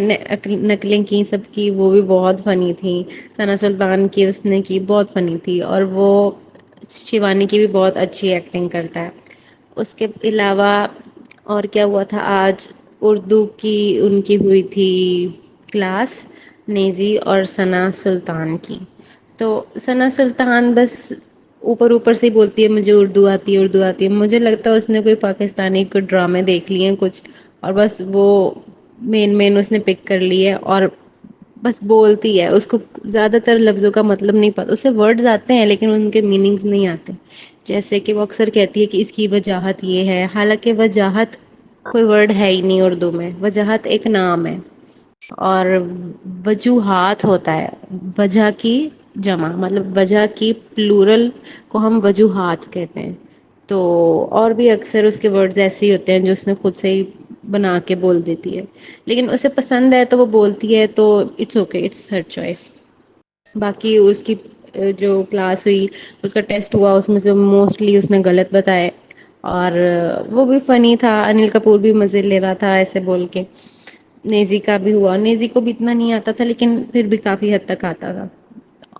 نقلیں کی سب کی، وہ بھی بہت فنی تھیں. ثنا سلطان کی اس نے کی بہت فنی تھی. اور وہ شیوانی کی بھی بہت اچھی ایکٹنگ کرتا ہے. اس کے علاوہ اور کیا ہوا تھا آج؟ اردو کی ان کی ہوئی تھی کلاس، نیزی اور ثنا سلطان کی. تو ثنا سلطان بس اوپر اوپر سے ہی بولتی ہے مجھے اردو آتی ہے اردو آتی ہے. مجھے لگتا ہے اس نے کوئی پاکستانی کوئی ڈرامے دیکھ لیے ہیں کچھ، اور بس وہ مین اس نے پک کر لی ہے اور بس بولتی ہے. اس کو زیادہ تر لفظوں کا مطلب نہیں پتا، اسے ورڈز آتے ہیں لیکن ان کے میننگز نہیں آتے. جیسے کہ وہ اکثر کہتی ہے کہ اس کی وجاہت یہ ہے، حالانکہ وجاہت کوئی ورڈ ہے ہی نہیں اردو میں. وجاہت ایک نام ہے. اور وجوہات ہوتا ہے وجہ کی جمع، مطلب وجہ کی پلورل کو ہم وجوہات کہتے ہیں. تو اور بھی اکثر اس کے ورڈز ایسے ہی ہوتے ہیں جو اس نے خود سے ہی بنا کے بول دیتی ہے. لیکن اسے پسند ہے تو وہ بولتی ہے، تو it's okay, it's her choice. باقی اس کی جو کلاس ہوئی، اس کا ٹیسٹ ہوا، اس میں سے موسٹلی اس نے غلط بتائے. اور وہ بھی فنی تھا. انل کپور بھی مزے لے رہا تھا ایسے بول کے. نیزی کا بھی ہوا، نیزی کو بھی اتنا نہیں آتا تھا لیکن پھر بھی کافی حد تک آتا تھا.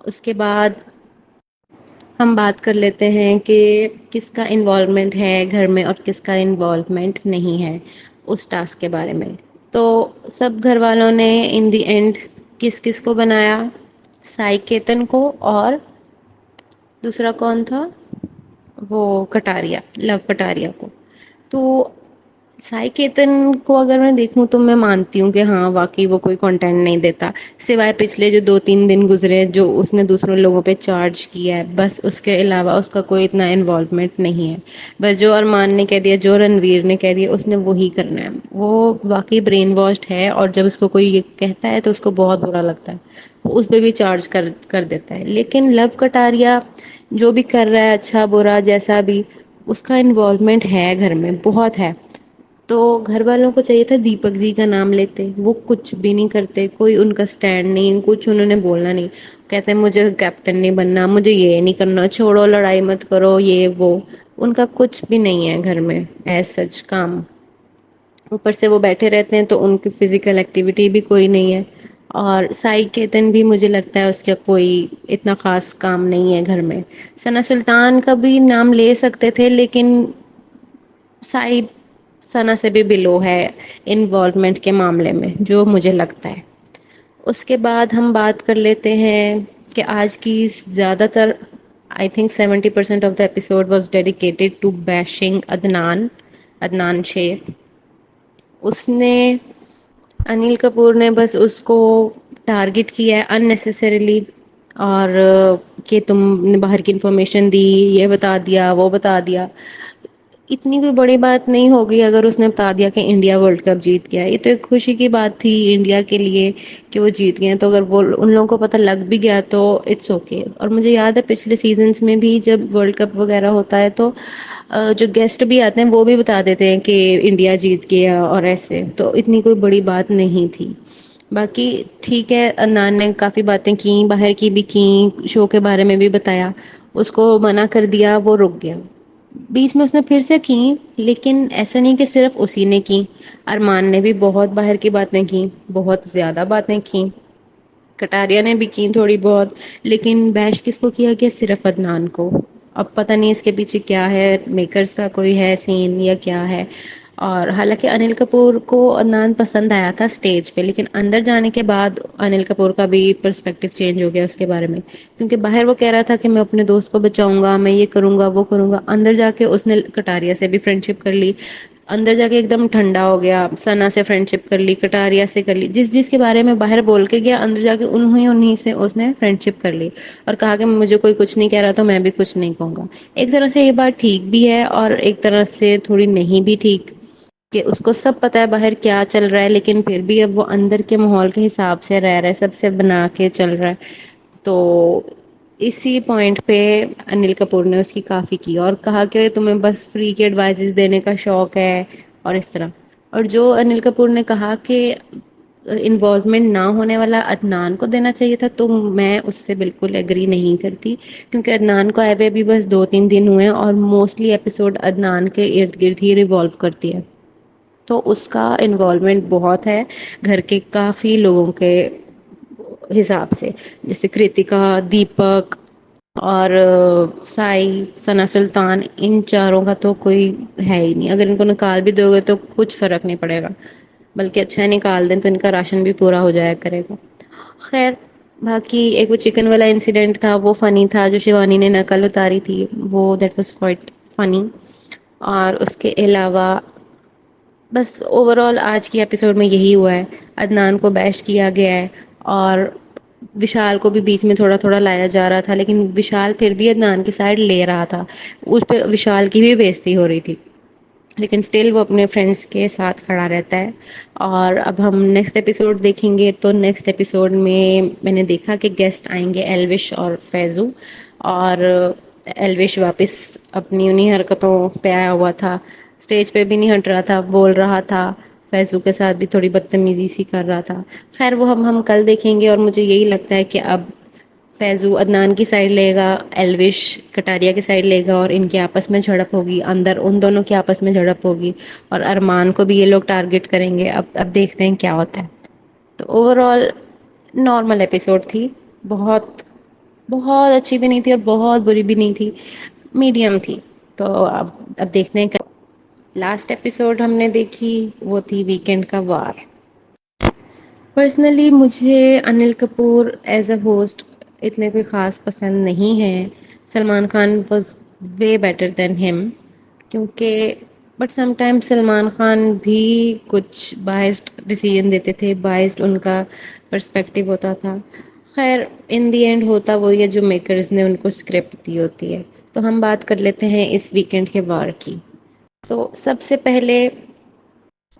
اس کے بعد ہم بات کر لیتے ہیں کہ کس کا انوالومنٹ ہے گھر میں اور کس کا انوالومنٹ نہیں ہے اس ٹاسک کے بارے میں. تو سب گھر والوں نے ان دی اینڈ کس کس کو بنایا؟ سائی کیتن کو، اور دوسرا کون تھا؟ وہ کٹاریا، لو کٹاریا کو. تو سائی کیتن کو اگر میں دیکھوں تو میں مانتی ہوں کہ ہاں واقعی وہ کوئی کنٹینٹ نہیں دیتا، سوائے پچھلے جو 2-3 دن گزرے ہیں جو اس نے دوسروں لوگوں پہ چارج کیا ہے، بس اس کے علاوہ اس کا کوئی اتنا انوالومنٹ نہیں ہے. بس جو ارمان نے کہہ دیا، جو رنویر نے کہہ دیا، اس نے وہی کرنا ہے. وہ واقعی برین واشڈ ہے، اور جب اس کو کوئی یہ کہتا ہے تو اس کو بہت برا لگتا ہے، اس پہ بھی چارج کر دیتا ہے. لیکن لو کٹاریا جو بھی کر رہا ہے اچھا برا جیسا بھی، اس کا انوالومنٹ ہے گھر میں بہت ہے. تو گھر والوں کو چاہیے تھا دیپک جی کا نام لیتے، وہ کچھ بھی نہیں کرتے، کوئی ان کا اسٹینڈ نہیں، کچھ انہوں نے بولنا نہیں. کہتے ہیں مجھے کیپٹن نہیں بننا، مجھے یہ نہیں کرنا، چھوڑو لڑائی مت کرو یہ وہ. ان کا کچھ بھی نہیں ہے گھر میں ایز سچ کام. اوپر سے وہ بیٹھے رہتے ہیں تو ان کی فزیکل ایکٹیویٹی بھی کوئی نہیں ہے. اور سائی کیتن بھی مجھے لگتا ہے اس کا کوئی اتنا خاص کام نہیں ہے گھر میں. ثنا سلطان کا بھی نام لے سکتے تھے لیکن سائی ثنا سے بھی بلو ہے انوالومنٹ کے معاملے میں جو مجھے لگتا ہے. اس کے بعد ہم بات کر لیتے ہیں کہ آج کی زیادہ تر I think 70% of the episode was dedicated to bashing Adnan Shaikh. اس نے انل کپور نے بس اس کو ٹارگٹ کیا ہے اننیسیسریلی. اور کہ تم نے باہر کی انفارمیشن دی، یہ بتا دیا وہ بتا دیا. اتنی کوئی بڑی بات نہیں ہوگی اگر اس نے بتا دیا کہ انڈیا ورلڈ کپ جیت گیا. یہ تو ایک خوشی کی بات تھی انڈیا کے لیے کہ وہ جیت گئے. تو اگر وہ ان لوگوں کو پتہ لگ بھی گیا تو اٹس اوکے. اور مجھے یاد ہے پچھلے سیزنس میں بھی جب ورلڈ کپ وغیرہ ہوتا ہے تو جو گیسٹ بھی آتے ہیں وہ بھی بتا دیتے ہیں کہ انڈیا جیت گیا اور ایسے. تو اتنی کوئی بڑی بات نہیں تھی. باقی ٹھیک ہے، عدنان نے کافی باتیں کی، باہر کی بھی کی، شو کے بارے میں بھی بتایا. اس کو منع کر دیا، وہ رک گیا. بیچ میں اس نے پھر سے کی، لیکن ایسا نہیں کہ صرف اسی نے کی. ارمان نے بھی بہت باہر کی باتیں کی، بہت زیادہ باتیں کی. کٹاریا نے بھی کی تھوڑی بہت. لیکن بیش کس کو کیا گیا؟ صرف عدنان کو. اب پتہ نہیں اس کے پیچھے کیا ہے، میکرز کا کوئی ہے سین یا کیا ہے. اور حالانکہ انل کپور کو عدنان پسند آیا تھا اسٹیج پہ، لیکن اندر جانے کے بعد انل کپور کا بھی پرسپیکٹو چینج ہو گیا اس کے بارے میں. کیونکہ باہر وہ کہہ رہا تھا کہ میں اپنے دوست کو بچاؤں گا، میں یہ کروں گا وہ کروں گا. اندر جا کے اس نے کٹاریا سے بھی فرینڈ شپ کر لی. اندر جا کے ایک دم ٹھنڈا ہو گیا، ثنا سے فرینڈ شپ کر لی، کٹاریا سے کر لی. جس جس کے بارے میں باہر بول کے گیا، اندر جا کے انہیں سے اس نے فرینڈ شپ کر لی. اور کہا کہ مجھے کوئی کچھ نہیں کہہ رہا تو میں بھی کچھ نہیں کہوں گا. ایک طرح سے یہ بات ٹھیک بھی ہے اور ایک طرح سے تھوڑی نہیں بھی ٹھیک، کہ اس کو سب پتا ہے باہر کیا چل رہا ہے، لیکن پھر بھی اب وہ اندر کے ماحول کے حساب سے رہ رہا ہے، سب سے بنا کے چل رہا ہے. تو اسی پوائنٹ پہ انل کپور نے اس کی کافی کی اور کہا کہ تمہیں بس فری کے ایڈوائزز دینے کا شوق ہے اور اس طرح. اور جو انل کپور نے کہا کہ انوالومنٹ نہ ہونے والا عدنان کو دینا چاہیے تھا، تو میں اس سے بالکل ایگری نہیں کرتی. کیونکہ عدنان کو آئے ہوئے بھی بس 2-3 دن ہوئے ہیں اور موسٹلی ایپیسوڈ عدنان کے ارد گرد ہی ریوالو کرتی ہے. تو اس کا انوالومنٹ بہت ہے گھر کے کافی لوگوں کے حساب سے، جیسے کرتکا، دیپک اور سائی، ثنا سلطان. ان چاروں کا تو کوئی ہے ہی نہیں. اگر ان کو نکال بھی دو گے تو کچھ فرق نہیں پڑے گا، بلکہ اچھا نکال دیں تو ان کا راشن بھی پورا ہو جایا کرے گا. خیر، باقی ایک وہ چکن والا انسیڈنٹ تھا وہ فنی تھا، جو شیوانی نے نقل اتاری تھی وہ دیٹ واز کوائٹ فنی. اور اس کے علاوہ بس اوور آل آج کی ایپیسوڈ میں یہی ہوا ہے. عدنان کو بیش کیا گیا ہے اور وشال کو بھی بیچ میں تھوڑا تھوڑا لایا جا رہا تھا، لیکن وشال پھر بھی عدنان کی سائڈ لے رہا تھا. اس پہ وشال کی بھی بےزتی ہو رہی تھی، لیکن اسٹل وہ اپنے فرینڈس کے ساتھ کھڑا رہتا ہے. اور اب ہم نیکسٹ ایپیسوڈ دیکھیں گے تو نیکسٹ ایپیسوڈ میں نے دیکھا کہ گیسٹ آئیں گے ایلوش اور فیضو. اور ایلوش واپس اپنی انہیں حرکتوں پہ آیا ہوا تھا، اسٹیج پہ بھی نہیں ہٹ رہا تھا، بول رہا تھا. فیضو کے ساتھ بھی تھوڑی بدتمیزی سی کر رہا تھا. خیر وہ ہم کل دیکھیں گے. اور مجھے یہی لگتا ہے کہ اب فیضو عدنان کی سائڈ لے گا، ایلوش کٹاریا کی سائڈ لے گا، اور ان کے آپس میں جھڑپ ہوگی، اندر ان دونوں کے آپس میں جھڑپ ہوگی. اور ارمان کو بھی یہ لوگ ٹارگٹ کریں گے. اب دیکھتے ہیں کیا ہوتا ہے. تو اوور آل نارمل ایپیسوڈ تھی. بہت بہت اچھی بھی نہیں تھی اور بہت بری بھی نہیں تھی، میڈیم تھی. تو اب دیکھتے ہیں. لاسٹ ایپیسوڈ ہم نے دیکھی وہ تھی ویکینڈ کا وار. پرسنلی مجھے Anil Kapoor as a host اتنے کوئی خاص پسند نہیں ہے. Salman Khan was way better than ہم. کیونکہ but some time Salman Khan بھی کچھ بائسڈ ڈیسیژن دیتے تھے، بائسڈ ان کا پرسپیکٹو ہوتا تھا. خیر ان دی اینڈ ہوتا وہی ہے جو میکرز نے ان کو اسکرپٹ دی ہوتی ہے. تو ہم بات کر لیتے ہیں اس ویکینڈ کے وار کی. تو سب سے پہلے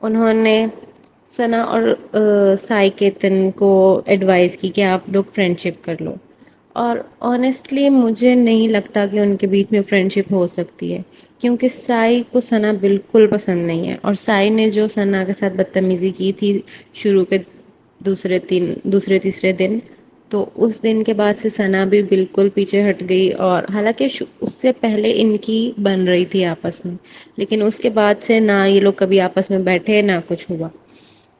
انہوں نے ثنا اور سائی کیتن کو ایڈوائز کی کہ آپ لوگ فرینڈ شپ کر لو. اور آنیسٹلی مجھے نہیں لگتا کہ ان کے بیچ میں فرینڈ شپ ہو سکتی ہے، کیونکہ سائی کو ثنا بالکل پسند نہیں ہے. اور سائی نے جو ثنا کے ساتھ بدتمیزی کی تھی شروع کے دوسرے تیسرے دن، تو اس دن کے بعد سے ثنا بھی بالکل پیچھے ہٹ گئی. اور حالانکہ اس سے پہلے ان کی بن رہی تھی آپس میں، لیکن اس کے بعد سے نہ یہ لوگ کبھی آپس میں بیٹھے نہ کچھ ہوا.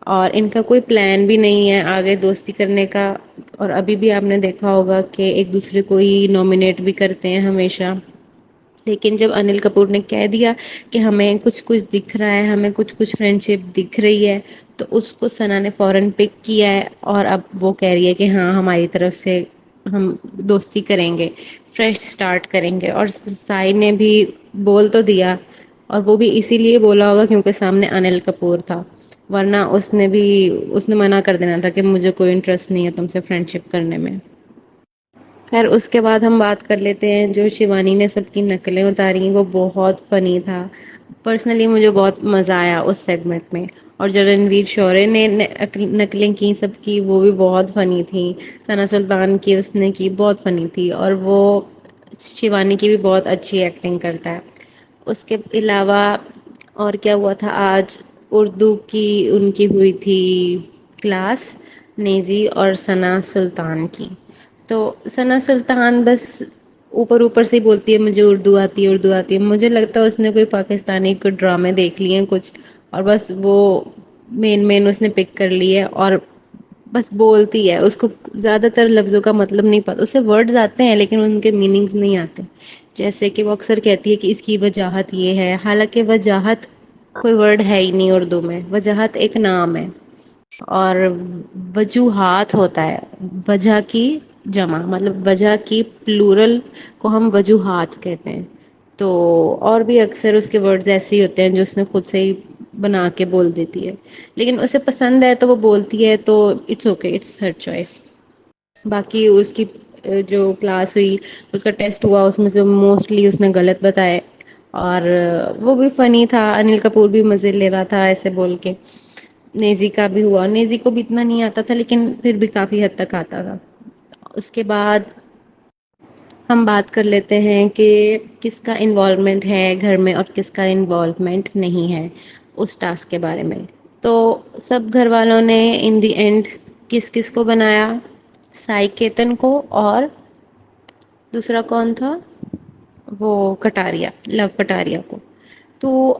اور ان کا کوئی پلان بھی نہیں ہے آگے دوستی کرنے کا. اور ابھی بھی آپ نے دیکھا ہوگا کہ ایک دوسرے کو ہی نامنیٹ بھی کرتے ہیں ہمیشہ. لیکن جب انل کپور نے کہہ دیا کہ ہمیں کچھ کچھ دکھ رہا ہے، ہمیں کچھ کچھ فرینڈ شپ دکھ رہی ہے، تو اس کو ثنا نے فوراً پک کیا ہے. اور اب وہ کہہ رہی ہے کہ ہاں ہماری طرف سے ہم دوستی کریں گے، فریش اسٹارٹ کریں گے. اور سائی نے بھی بول تو دیا، اور وہ بھی اسی لیے بولا ہوگا کیونکہ سامنے انل کپور تھا، ورنہ اس نے منع کر دینا تھا کہ مجھے کوئی انٹرسٹ نہیں ہے تم سے فرینڈ شپ کرنے میں. خیر اس کے بعد ہم بات کر لیتے ہیں جو شیوانی نے سب کی نقلیں اتاری وہ بہت فنی تھا. پرسنلی مجھے بہت مزہ آیا اس سیگمنٹ میں. اور جو رنویر شورے نے نقلیں کی سب کی وہ بھی بہت فنی تھیں. ثنا سلطان کی اس نے کی بہت فنی تھی اور وہ شیوانی کی بھی بہت اچھی ایکٹنگ کرتا ہے. اس کے علاوہ اور کیا ہوا تھا آج اردو کی ان کی ہوئی تھی کلاس نیزی اور ثنا سلطان کی. تو ثنا سلطان بس اوپر اوپر سے ہی بولتی ہے مجھے اردو آتی ہے اردو آتی ہے. مجھے لگتا ہے اس نے کوئی پاکستانی کو ڈرامے دیکھ لیے ہیں کچھ اور بس وہ مین اس نے پک کر لی ہے اور بس بولتی ہے. اس کو زیادہ تر لفظوں کا مطلب نہیں پتا. اسے ورڈز آتے ہیں لیکن ان کے میننگس نہیں آتے. جیسے کہ وہ اکثر کہتی ہے کہ اس کی وجاہت یہ ہے حالانکہ وجاہت کوئی ورڈ ہے ہی نہیں اردو میں. وجاہت ایک نام ہے اور وجوہات ہوتا ہے وجہ کی جمع مطلب وجہ کی پلورل کو ہم وجوہات کہتے ہیں. تو اور بھی اکثر اس کے ورڈز ایسے ہی ہوتے ہیں جو اس نے خود سے ہی بنا کے بول دیتی ہے. لیکن اسے پسند ہے تو وہ بولتی ہے تو it's okay it's her choice. باقی اس کی جو کلاس ہوئی اس کا ٹیسٹ ہوا اس میں سے موسٹلی اس نے غلط بتائے. اور وہ بھی فنی تھا. انل کپور بھی مزے لے رہا تھا ایسے بول کے. نیزی کا بھی ہوا. نیزی کو بھی اتنا نہیں آتا تھا لیکن پھر بھی کافی حد تک آتا تھا. اس کے بعد ہم بات کر لیتے ہیں کہ کس کا انوالومنٹ ہے گھر میں اور کس کا انوالومنٹ نہیں ہے اس ٹاسک کے بارے میں. تو سب گھر والوں نے ان دی اینڈ کس کس کو بنایا سائی کیتن کو اور دوسرا کون تھا وہ کٹاریا لو کٹاریا کو. تو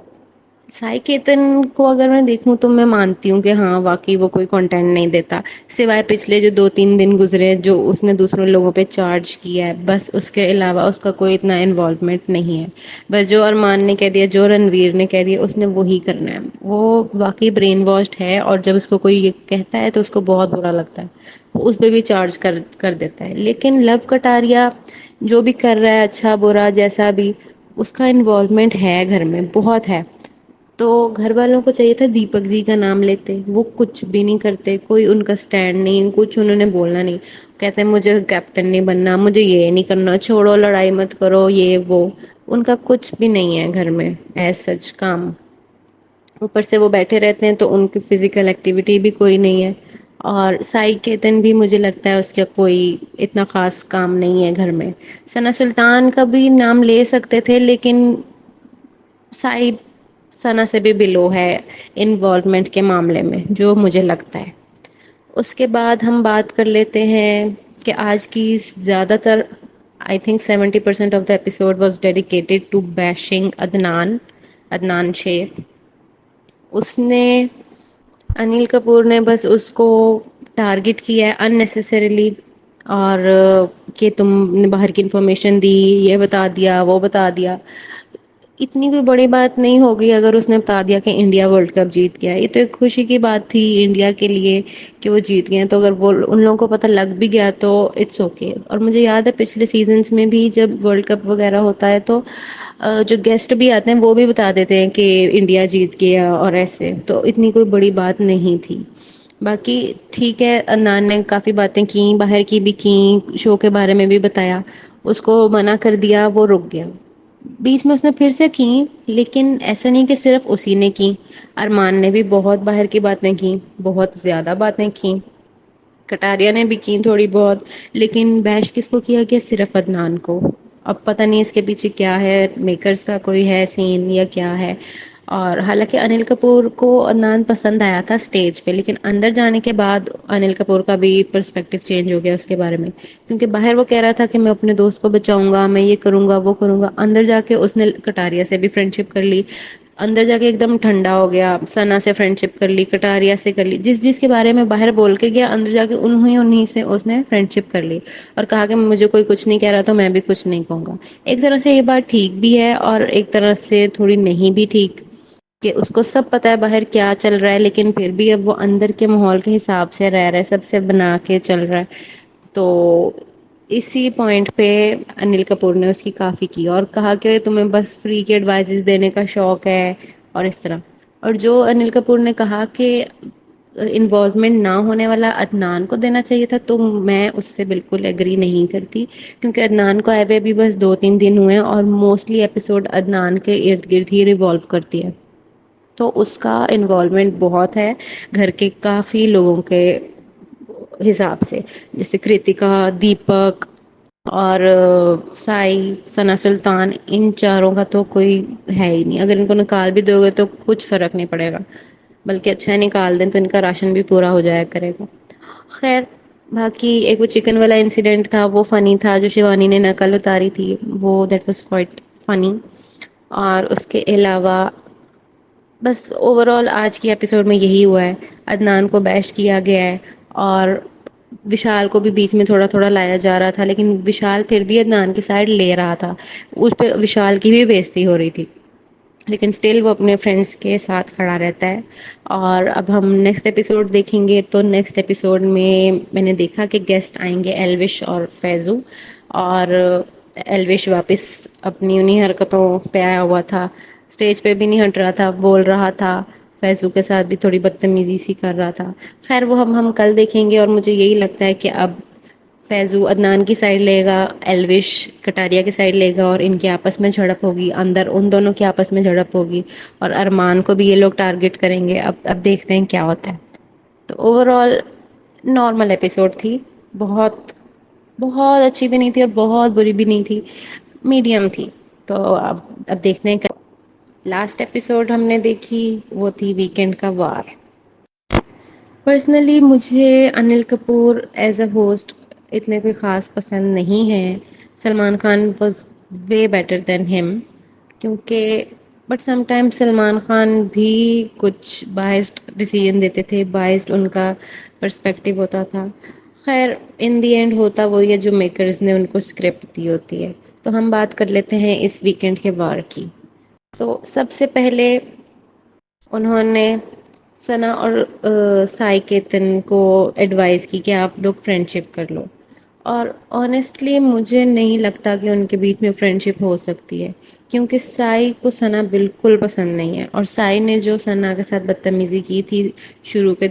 سائی کیتن کو اگر میں دیکھوں تو میں مانتی ہوں کہ ہاں واقعی وہ کوئی کنٹینٹ نہیں دیتا سوائے پچھلے جو 2-3 دن گزرے جو اس نے دوسروں لوگوں پہ چارج کیا ہے بس. اس کے علاوہ اس کا کوئی اتنا انوالومنٹ نہیں ہے. بس جو ارمان نے کہہ دیا جو رنویر نے کہہ دیا اس نے وہی کرنا ہے. وہ واقعی برین واشڈ ہے اور جب اس کو کوئی یہ کہتا ہے تو اس کو بہت برا لگتا ہے. اس پہ بھی چارج کر دیتا ہے. لیکن لو کٹاریا جو بھی کر رہا ہے اچھا برا جیسا بھی اس کا انوالومنٹ ہے گھر میں بہت ہے. تو گھر والوں کو چاہیے تھا دیپک جی کا نام لیتے. وہ کچھ بھی نہیں کرتے. کوئی ان کا اسٹینڈ نہیں کچھ انہوں نے بولنا نہیں. کہتے ہیں مجھے کیپٹن نہیں بننا مجھے یہ نہیں کرنا چھوڑو لڑائی مت کرو یہ وہ. ان کا کچھ بھی نہیں ہے گھر میں ایز سچ کام. اوپر سے وہ بیٹھے رہتے ہیں تو ان کی فزیکل ایکٹیویٹی بھی کوئی نہیں ہے. اور سائی کیتن بھی مجھے لگتا ہے اس کا کوئی اتنا خاص کام نہیں ہے گھر میں. ثنا سلطان کا بھی نام لے سکتے تھے لیکن سائ ثنا سے بھی بلو ہے انوالومنٹ کے معاملے میں جو مجھے لگتا ہے. اس کے بعد ہم بات کر لیتے ہیں کہ آج کی زیادہ تر I think 70% of the episode was dedicated to bashing Adnan Shaikh. اس نے انل کپور نے بس اس کو ٹارگٹ کیا ہے اننیسیسریلی اور کہ تم نے باہر کی انفارمیشن دی یہ بتا دیا وہ بتا دیا. اتنی کوئی بڑی بات نہیں ہوگی اگر اس نے بتا دیا کہ انڈیا ورلڈ کپ جیت گیا. یہ تو ایک خوشی کی بات تھی انڈیا کے لیے کہ وہ جیت گئے. تو اگر وہ ان لوگوں کو پتہ لگ بھی گیا تو اٹس اوکے. اور مجھے یاد ہے پچھلے سیزنس میں بھی جب ورلڈ کپ وغیرہ ہوتا ہے تو جو گیسٹ بھی آتے ہیں وہ بھی بتا دیتے ہیں کہ انڈیا جیت گیا اور ایسے. تو اتنی کوئی بڑی بات نہیں تھی. باقی ٹھیک ہے عدنان نے کافی باتیں کی باہر کی بھی کی شو کے بارے میں بھی بتایا. اس کو منع کر دیا وہ رک گیا. بیچ میں اس نے پھر سے کی لیکن ایسا نہیں کہ صرف اسی نے کی. ارمان نے بھی بہت باہر کی باتیں کی بہت زیادہ باتیں کی. کٹاریا نے بھی کی تھوڑی بہت. لیکن بیش کس کو کیا گیا صرف عدنان کو. اب پتا نہیں اس کے پیچھے کیا ہے میکرس کا کوئی ہے سین یا کیا ہے. اور حالانکہ انل کپور کو عدنان پسند آیا تھا اسٹیج پہ لیکن اندر جانے کے بعد انل کپور کا بھی پرسپیکٹو چینج ہو گیا اس کے بارے میں. کیونکہ باہر وہ کہہ رہا تھا کہ میں اپنے دوست کو بچاؤں گا میں یہ کروں گا وہ کروں گا. اندر جا کے اس نے کٹاریا سے بھی فرینڈ شپ کر لی. اندر جا کے ایک دم ٹھنڈا ہو گیا. ثنا سے فرینڈ شپ کر لی کٹاریا سے کر لی جس کے بارے میں باہر بول کے گیا اندر جا کے انہیں سے اس نے فرینڈ شپ کر لی. اور کہا کہ مجھے کوئی کچھ نہیں کہہ رہا تو میں بھی کچھ نہیں کہوں گا. ایک طرح سے یہ بات ٹھیک بھی ہے اور ایک طرح سے تھوڑی نہیں بھی ٹھیک کہ اس کو سب پتا ہے باہر کیا چل رہا ہے لیکن پھر بھی اب وہ اندر کے ماحول کے حساب سے رہ رہا ہے سب سے بنا کے چل رہا ہے. تو اسی پوائنٹ پہ انل کپور نے اس کی کافی کی اور کہا کہ تمہیں بس فری کی ایڈوائزز دینے کا شوق ہے اور اس طرح. اور جو انل کپور نے کہا کہ انوالومنٹ نہ ہونے والا عدنان کو دینا چاہیے تھا، تو میں اس سے بالکل ایگری نہیں کرتی، کیونکہ عدنان کو آئے ہوئے بھی بس 2-3 دن ہوئے ہیں اور موسٹلی ایپیسوڈ عدنان کے ارد گرد ہی ریوالو کرتی ہے، تو اس کا انوالومنٹ بہت ہے گھر کے کافی لوگوں کے حساب سے، جیسے کرتکا، دیپک اور سائی، ثنا سلطان، ان چاروں کا تو کوئی ہے ہی نہیں، اگر ان کو نکال بھی دو گے تو کچھ فرق نہیں پڑے گا، بلکہ اچھا نکال دیں تو ان کا راشن بھی پورا ہو جایا کرے گا۔ خیر، باقی ایک وہ چکن والا انسیڈنٹ تھا وہ فنی تھا، جو شیوانی نے نقل اتاری تھی وہ دیٹ واز کوائٹ فنی، اور اس کے علاوہ بس اوور آل آج کی ایپیسوڈ میں یہی ہوا ہے، عدنان کو بیش کیا گیا ہے، اور وشال کو بھی بیچ میں تھوڑا تھوڑا لایا جا رہا تھا، لیکن وشال پھر بھی عدنان کی سائڈ لے رہا تھا، اس پہ وشال کی بھی بےزتی ہو رہی تھی، لیکن اسٹل وہ اپنے فرینڈس کے ساتھ کھڑا رہتا ہے۔ اور اب ہم نیکسٹ ایپیسوڈ دیکھیں گے، تو نیکسٹ ایپیسوڈ میں نے دیکھا کہ گیسٹ آئیں گے ایلوش اور فیضو، اور ایلوش واپس اپنی انہی حرکتوں پہ آیا ہوا تھا، اسٹیج پہ بھی نہیں ہٹ رہا تھا، بول رہا تھا، فیضو کے ساتھ بھی تھوڑی بدتمیزی سی کر رہا تھا۔ خیر وہ ہم کل دیکھیں گے، اور مجھے یہی لگتا ہے کہ اب فیضو عدنان کی سائڈ لے گا، ایلوش کٹاریا کی سائڈ لے گا، اور ان کے آپس میں جھڑپ ہوگی، اندر ان دونوں کے آپس میں جھڑپ ہوگی، اور ارمان کو بھی یہ لوگ ٹارگٹ کریں گے، اب دیکھتے ہیں کیا ہوتا ہے۔ تو اوور آل نارمل ایپیسوڈ تھی، بہت بہت اچھی بھی نہیں تھی اور بہت بری بھی نہیں تھی، میڈیم تھی، تو اب دیکھتے ہیں۔ لاسٹ ایپیسوڈ ہم نے دیکھی وہ تھی ویکینڈ کا وار۔ پرسنلی مجھے Anil Kapoor as a host اتنے کوئی خاص پسند نہیں ہے، Salman Khan was way better than ہم، کیونکہ but some time Salman Khan بھی کچھ بائسڈ ڈیسیژن دیتے تھے، بائسڈ ان کا پرسپیکٹیو ہوتا تھا۔ خیر ان دی اینڈ ہوتا وہی ہے جو میکرز نے ان کو اسکرپٹ دی ہوتی ہے۔ تو ہم بات کر لیتے ہیں اس ویکینڈ کے وار کی۔ تو سب سے پہلے انہوں نے ثنا اور سائی کیتن کو ایڈوائز کی کہ آپ لوگ فرینڈ شپ کر لو، اور آنیسٹلی مجھے نہیں لگتا کہ ان کے بیچ میں فرینڈ شپ ہو سکتی ہے، کیونکہ سائی کو ثنا بالکل پسند نہیں ہے، اور سائی نے جو ثنا کے ساتھ بدتمیزی کی تھی شروع کے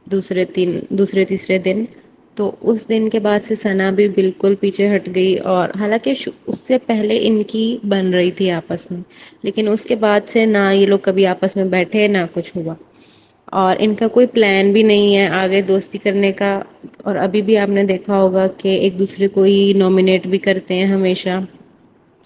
دوسرے تیسرے دن، تو اس دن کے بعد سے ثنا بھی بالکل پیچھے ہٹ گئی، اور حالانکہ اس سے پہلے ان کی بن رہی تھی آپس میں، لیکن اس کے بعد سے نہ یہ لوگ کبھی آپس میں بیٹھے نہ کچھ ہوا، اور ان کا کوئی پلان بھی نہیں ہے آگے دوستی کرنے کا، اور ابھی بھی آپ نے دیکھا ہوگا کہ ایک دوسرے کو ہی نامنیٹ بھی کرتے ہیں ہمیشہ۔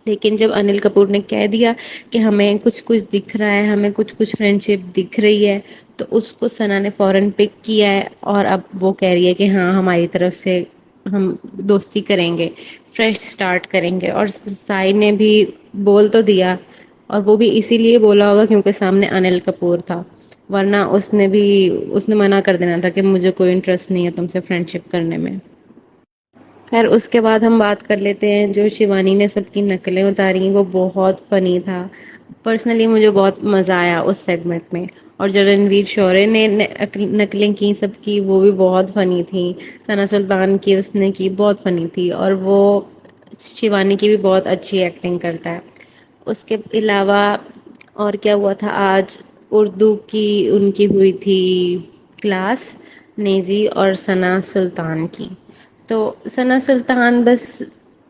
لیکن جب انل کپور نے کہہ دیا کہ ہمیں کچھ کچھ دکھ رہا ہے، ہمیں کچھ کچھ فرینڈ شپ دکھ رہی ہے، تو اس کو ثنا نے فوراً پک کیا ہے، اور اب وہ کہہ رہی ہے کہ ہاں ہماری طرف سے ہم دوستی کریں گے، فریش سٹارٹ کریں گے، اور سائی نے بھی بول تو دیا، اور وہ بھی اسی لیے بولا ہوگا کیونکہ سامنے انل کپور تھا، ورنہ اس نے منع کر دینا تھا کہ مجھے کوئی انٹرسٹ نہیں ہے تم سے فرینڈ شپ کرنے میں۔ خیر اس کے بعد ہم بات کر لیتے ہیں جو شیوانی نے سب کی نقلیں اتاری، وہ بہت فنی تھا، پرسنلی مجھے بہت مزہ آیا اس سیگمنٹ میں، اور جو رنویر شورے نے نقلیں کی سب کی وہ بھی بہت فنی تھیں، ثنا سلطان کی اس نے کی بہت فنی تھی، اور وہ شیوانی کی بھی بہت اچھی ایکٹنگ کرتا ہے۔ اس کے علاوہ اور کیا ہوا تھا آج، اردو کی ان کی ہوئی تھی کلاس، نیزی اور ثنا سلطان کی، تو ثنا سلطان بس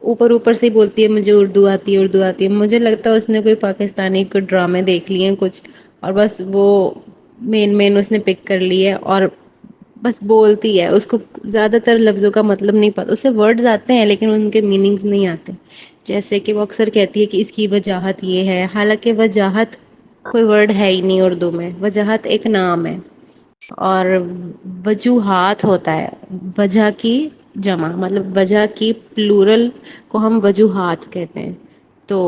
اوپر اوپر سے ہی بولتی ہے مجھے اردو آتی ہے اردو آتی ہے، مجھے لگتا ہے اس نے کوئی پاکستانی کوئی ڈرامے دیکھ لیے ہیں کچھ، اور بس وہ مین اس نے پک کر لی ہے، اور بس بولتی ہے، اس کو زیادہ تر لفظوں کا مطلب نہیں پتا، اسے ورڈز آتے ہیں لیکن ان کے میننگز نہیں آتے، جیسے کہ وہ اکثر کہتی ہے کہ اس کی وجاہت یہ ہے، حالانکہ وجاہت کوئی ورڈ ہے ہی نہیں اردو میں، وجاہت ایک نام ہے، اور وجوہات ہوتا ہے، وجہ کی جمع، مطلب وجہ کی پلورل کو ہم وجوہات کہتے ہیں، تو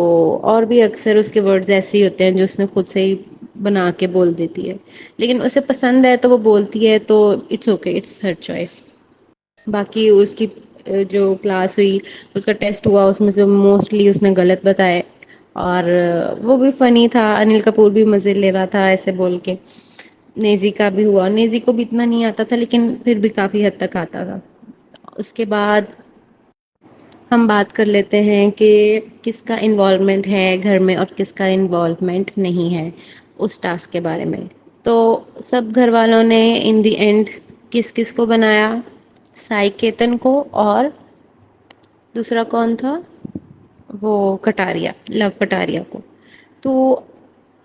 اور بھی اکثر اس کے ورڈز ایسے ہی ہوتے ہیں جو اس نے خود سے ہی بنا کے بول دیتی ہے، لیکن اسے پسند ہے تو وہ بولتی ہے، تو it's okay, it's her choice. باقی اس کی جو کلاس ہوئی، اس کا ٹیسٹ ہوا، اس میں سے موسٹلی اس نے غلط بتائے، اور وہ بھی فنی تھا، انل کپور بھی مزے لے رہا تھا ایسے بول کے، نیزی کا بھی ہوا، نیزی کو بھی اتنا نہیں آتا تھا لیکن پھر بھی کافی حد تک آتا تھا۔ اس کے بعد ہم بات کر لیتے ہیں کہ کس کا انوالومنٹ ہے گھر میں اور کس کا انوالومنٹ نہیں ہے اس ٹاسک کے بارے میں۔ تو سب گھر والوں نے ان دی اینڈ کس کس کو بنایا؟ سائی کیتن کو، اور دوسرا کون تھا؟ وہ کٹاریا، لو کٹاریا کو. تو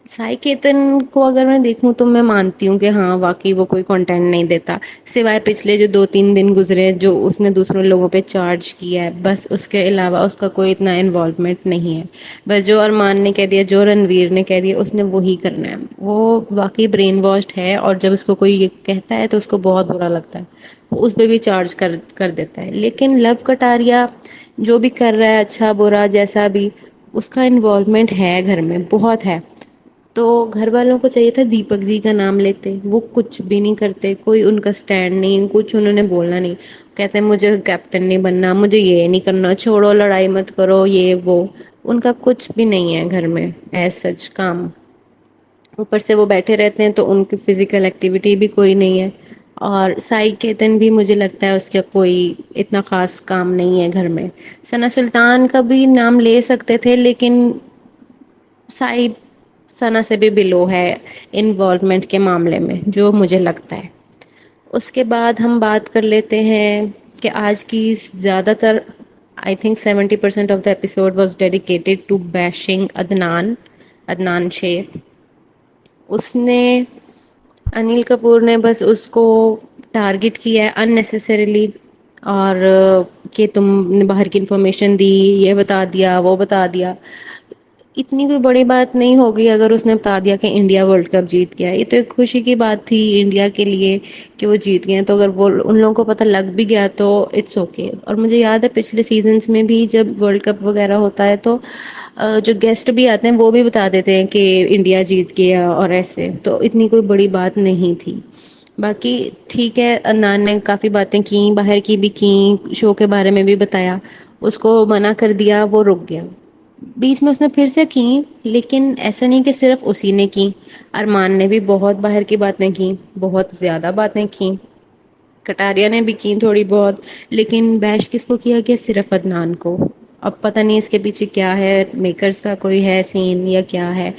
سائی کیتن کو اگر میں دیکھوں تو میں مانتی ہوں کہ ہاں واقعی وہ کوئی کنٹینٹ نہیں دیتا، سوائے پچھلے جو 2-3 دن گزرے ہیں جو اس نے دوسروں لوگوں پہ چارج کیا ہے، بس اس کے علاوہ اس کا کوئی اتنا انوالومنٹ نہیں ہے. بس جو ارمان نے کہہ دیا، جو رنویر نے کہہ دیا، اس نے وہی کرنا ہے. وہ واقعی برین واشڈ ہے، اور جب اس کو کوئی یہ کہتا ہے تو اس کو بہت برا لگتا ہے، اس پہ بھی چارج کر دیتا ہے. لیکن لو کٹاریا جو بھی کر رہا ہے، اچھا برا جیسا بھی، اس کا انوالومنٹ ہے گھر میں بہت ہے. تو گھر والوں کو چاہیے تھا دیپک جی کا نام لیتے، وہ کچھ بھی نہیں کرتے، کوئی ان کا اسٹینڈ نہیں، کچھ انہوں نے بولنا نہیں. کہتے ہیں مجھے کیپٹن نہیں بننا، مجھے یہ نہیں کرنا، چھوڑو لڑائی مت کرو، یہ وہ. ان کا کچھ بھی نہیں ہے گھر میں ایز سچ کام. اوپر سے وہ بیٹھے رہتے ہیں تو ان کی فزیکل ایکٹیویٹی بھی کوئی نہیں ہے. اور سائی کیتن بھی مجھے لگتا ہے اس کا کوئی اتنا خاص کام نہیں ہے گھر میں. ثنا سلطان کا بھی نام لے سکتے تھے، لیکن سائی ثنا سے بھی بلو ہے انوالومنٹ کے معاملے میں، جو مجھے لگتا ہے. اس کے بعد ہم بات کر لیتے ہیں کہ آج کی زیادہ تر I think 70% of the episode was dedicated to bashing Adnan Shaikh. اس نے انیل کپور نے بس اس کو ٹارگٹ کیا ہے اننیسیسریلی، اور کہ تم نے باہر کی انفارمیشن دی، یہ بتا دیا، وہ بتا دیا. اتنی کوئی بڑی بات نہیں ہوگی اگر اس نے بتا دیا کہ انڈیا ورلڈ کپ جیت گیا. یہ تو ایک خوشی کی بات تھی انڈیا کے لیے کہ وہ جیت گئے. تو اگر وہ ان لوگوں کو پتہ لگ بھی گیا تو اٹس اوکے. اور مجھے یاد ہے پچھلے سیزنس میں بھی جب ورلڈ کپ وغیرہ ہوتا ہے تو جو گیسٹ بھی آتے ہیں وہ بھی بتا دیتے ہیں کہ انڈیا جیت گیا اور ایسے. تو اتنی کوئی بڑی بات نہیں تھی. باقی ٹھیک ہے، عدنان نے کافی باتیں کی، باہر کی بھی کی، شو کے بارے میں بھی بتایا. اس کو منع کر دیا، وہ رک گیا. بیچ میں اس نے پھر سے کی، لیکن ایسا نہیں کہ صرف اسی نے کی. ارمان نے بھی بہت باہر کی باتیں کی، بہت زیادہ باتیں کی. کٹاریا نے بھی کی تھوڑی بہت. لیکن بیش کس کو کیا گیا؟ صرف عدنان کو. اب پتہ نہیں اس کے پیچھے کیا ہے، میکرز کا کوئی ہے سین یا کیا ہے.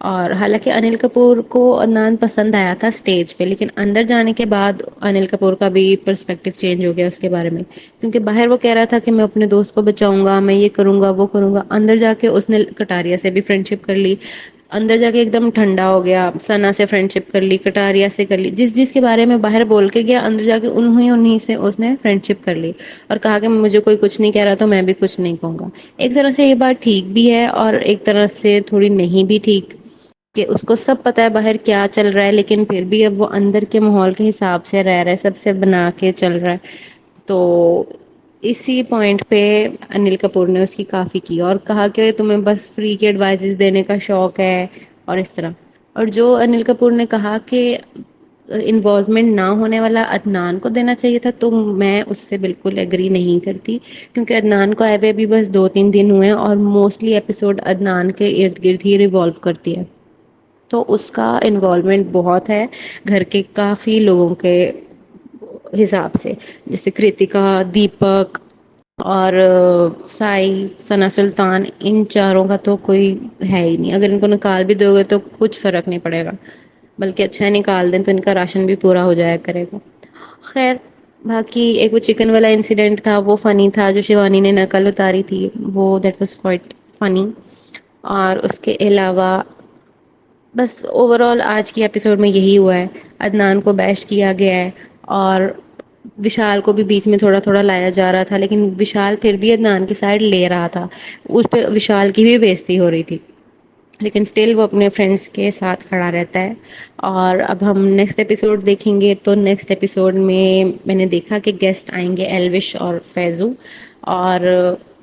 اور حالانکہ انل کپور کو عدنان پسند آیا تھا اسٹیج پہ، لیکن اندر جانے کے بعد انل کپور کا بھی پرسپیکٹو چینج ہو گیا اس کے بارے میں. کیونکہ باہر وہ کہہ رہا تھا کہ میں اپنے دوست کو بچاؤں گا، میں یہ کروں گا، وہ کروں گا. اندر جا کے اس نے کٹاریا سے بھی فرینڈ شپ کر لی. اندر جا کے ایک دم ٹھنڈا ہو گیا، ثنا سے فرینڈ شپ کر لی، کٹاریا سے کر لی. جس کے بارے میں باہر بول کے گیا، اندر جا کے انہیں سے اس نے فرینڈ شپ کر لی. اور کہا کہ مجھے کوئی کچھ نہیں کہہ رہا تو میں بھی کچھ نہیں کہوں گا. ایک طرح سے یہ بات ٹھیک بھی ہے اور ایک طرح سے تھوڑی نہیں بھی ٹھیک، کہ اس کو سب پتا ہے باہر کیا چل رہا ہے، لیکن پھر بھی اب وہ اندر کے ماحول کے حساب سے رہ رہا ہے، سب سے بنا کے چل رہا ہے. تو اسی پوائنٹ پہ انل کپور نے اس کی کافی کی اور کہا کہ تمہیں بس فری کے ایڈوائزز دینے کا شوق ہے اور اس طرح. اور جو انل کپور نے کہا کہ انوالومنٹ نہ ہونے والا عدنان کو دینا چاہیے تھا، تو میں اس سے بالکل ایگری نہیں کرتی. کیونکہ عدنان کو آئے ہوئے بھی بس 2-3 دن ہوئے ہیں، اور موسٹلی ایپیسوڈ عدنان کے ارد گرد ہی ریوالو کرتی ہے. تو اس کا انوالومنٹ بہت ہے گھر کے کافی لوگوں کے حساب سے، جیسے کرتکا، دیپک اور سائی، ثنا سلطان. ان چاروں کا تو کوئی ہے ہی نہیں. اگر ان کو نکال بھی دو گے تو کچھ فرق نہیں پڑے گا، بلکہ اچھا نکال دیں تو ان کا راشن بھی پورا ہو جایا کرے گا. خیر، باقی ایک وہ چکن والا انسیڈنٹ تھا، وہ فنی تھا. جو شیوانی نے نقل اتاری تھی، وہ دیٹ واز کوائٹ فنی. اور اس کے علاوہ بس اوور آل آج کی ایپیسوڈ میں یہی ہوا ہے. عدنان کو بیش کیا گیا ہے، اور وشال کو بھی بیچ میں تھوڑا تھوڑا لایا جا رہا تھا، لیکن وشال پھر بھی عدنان کی سائڈ لے رہا تھا. اس پہ وشال کی بھی بےزتی ہو رہی تھی، لیکن اسٹل وہ اپنے فرینڈس کے ساتھ کھڑا رہتا ہے. اور اب ہم نیکسٹ ایپیسوڈ دیکھیں گے، تو نیکسٹ ایپیسوڈ میں نے دیکھا کہ گیسٹ آئیں گے ایلوش اور فیضو. اور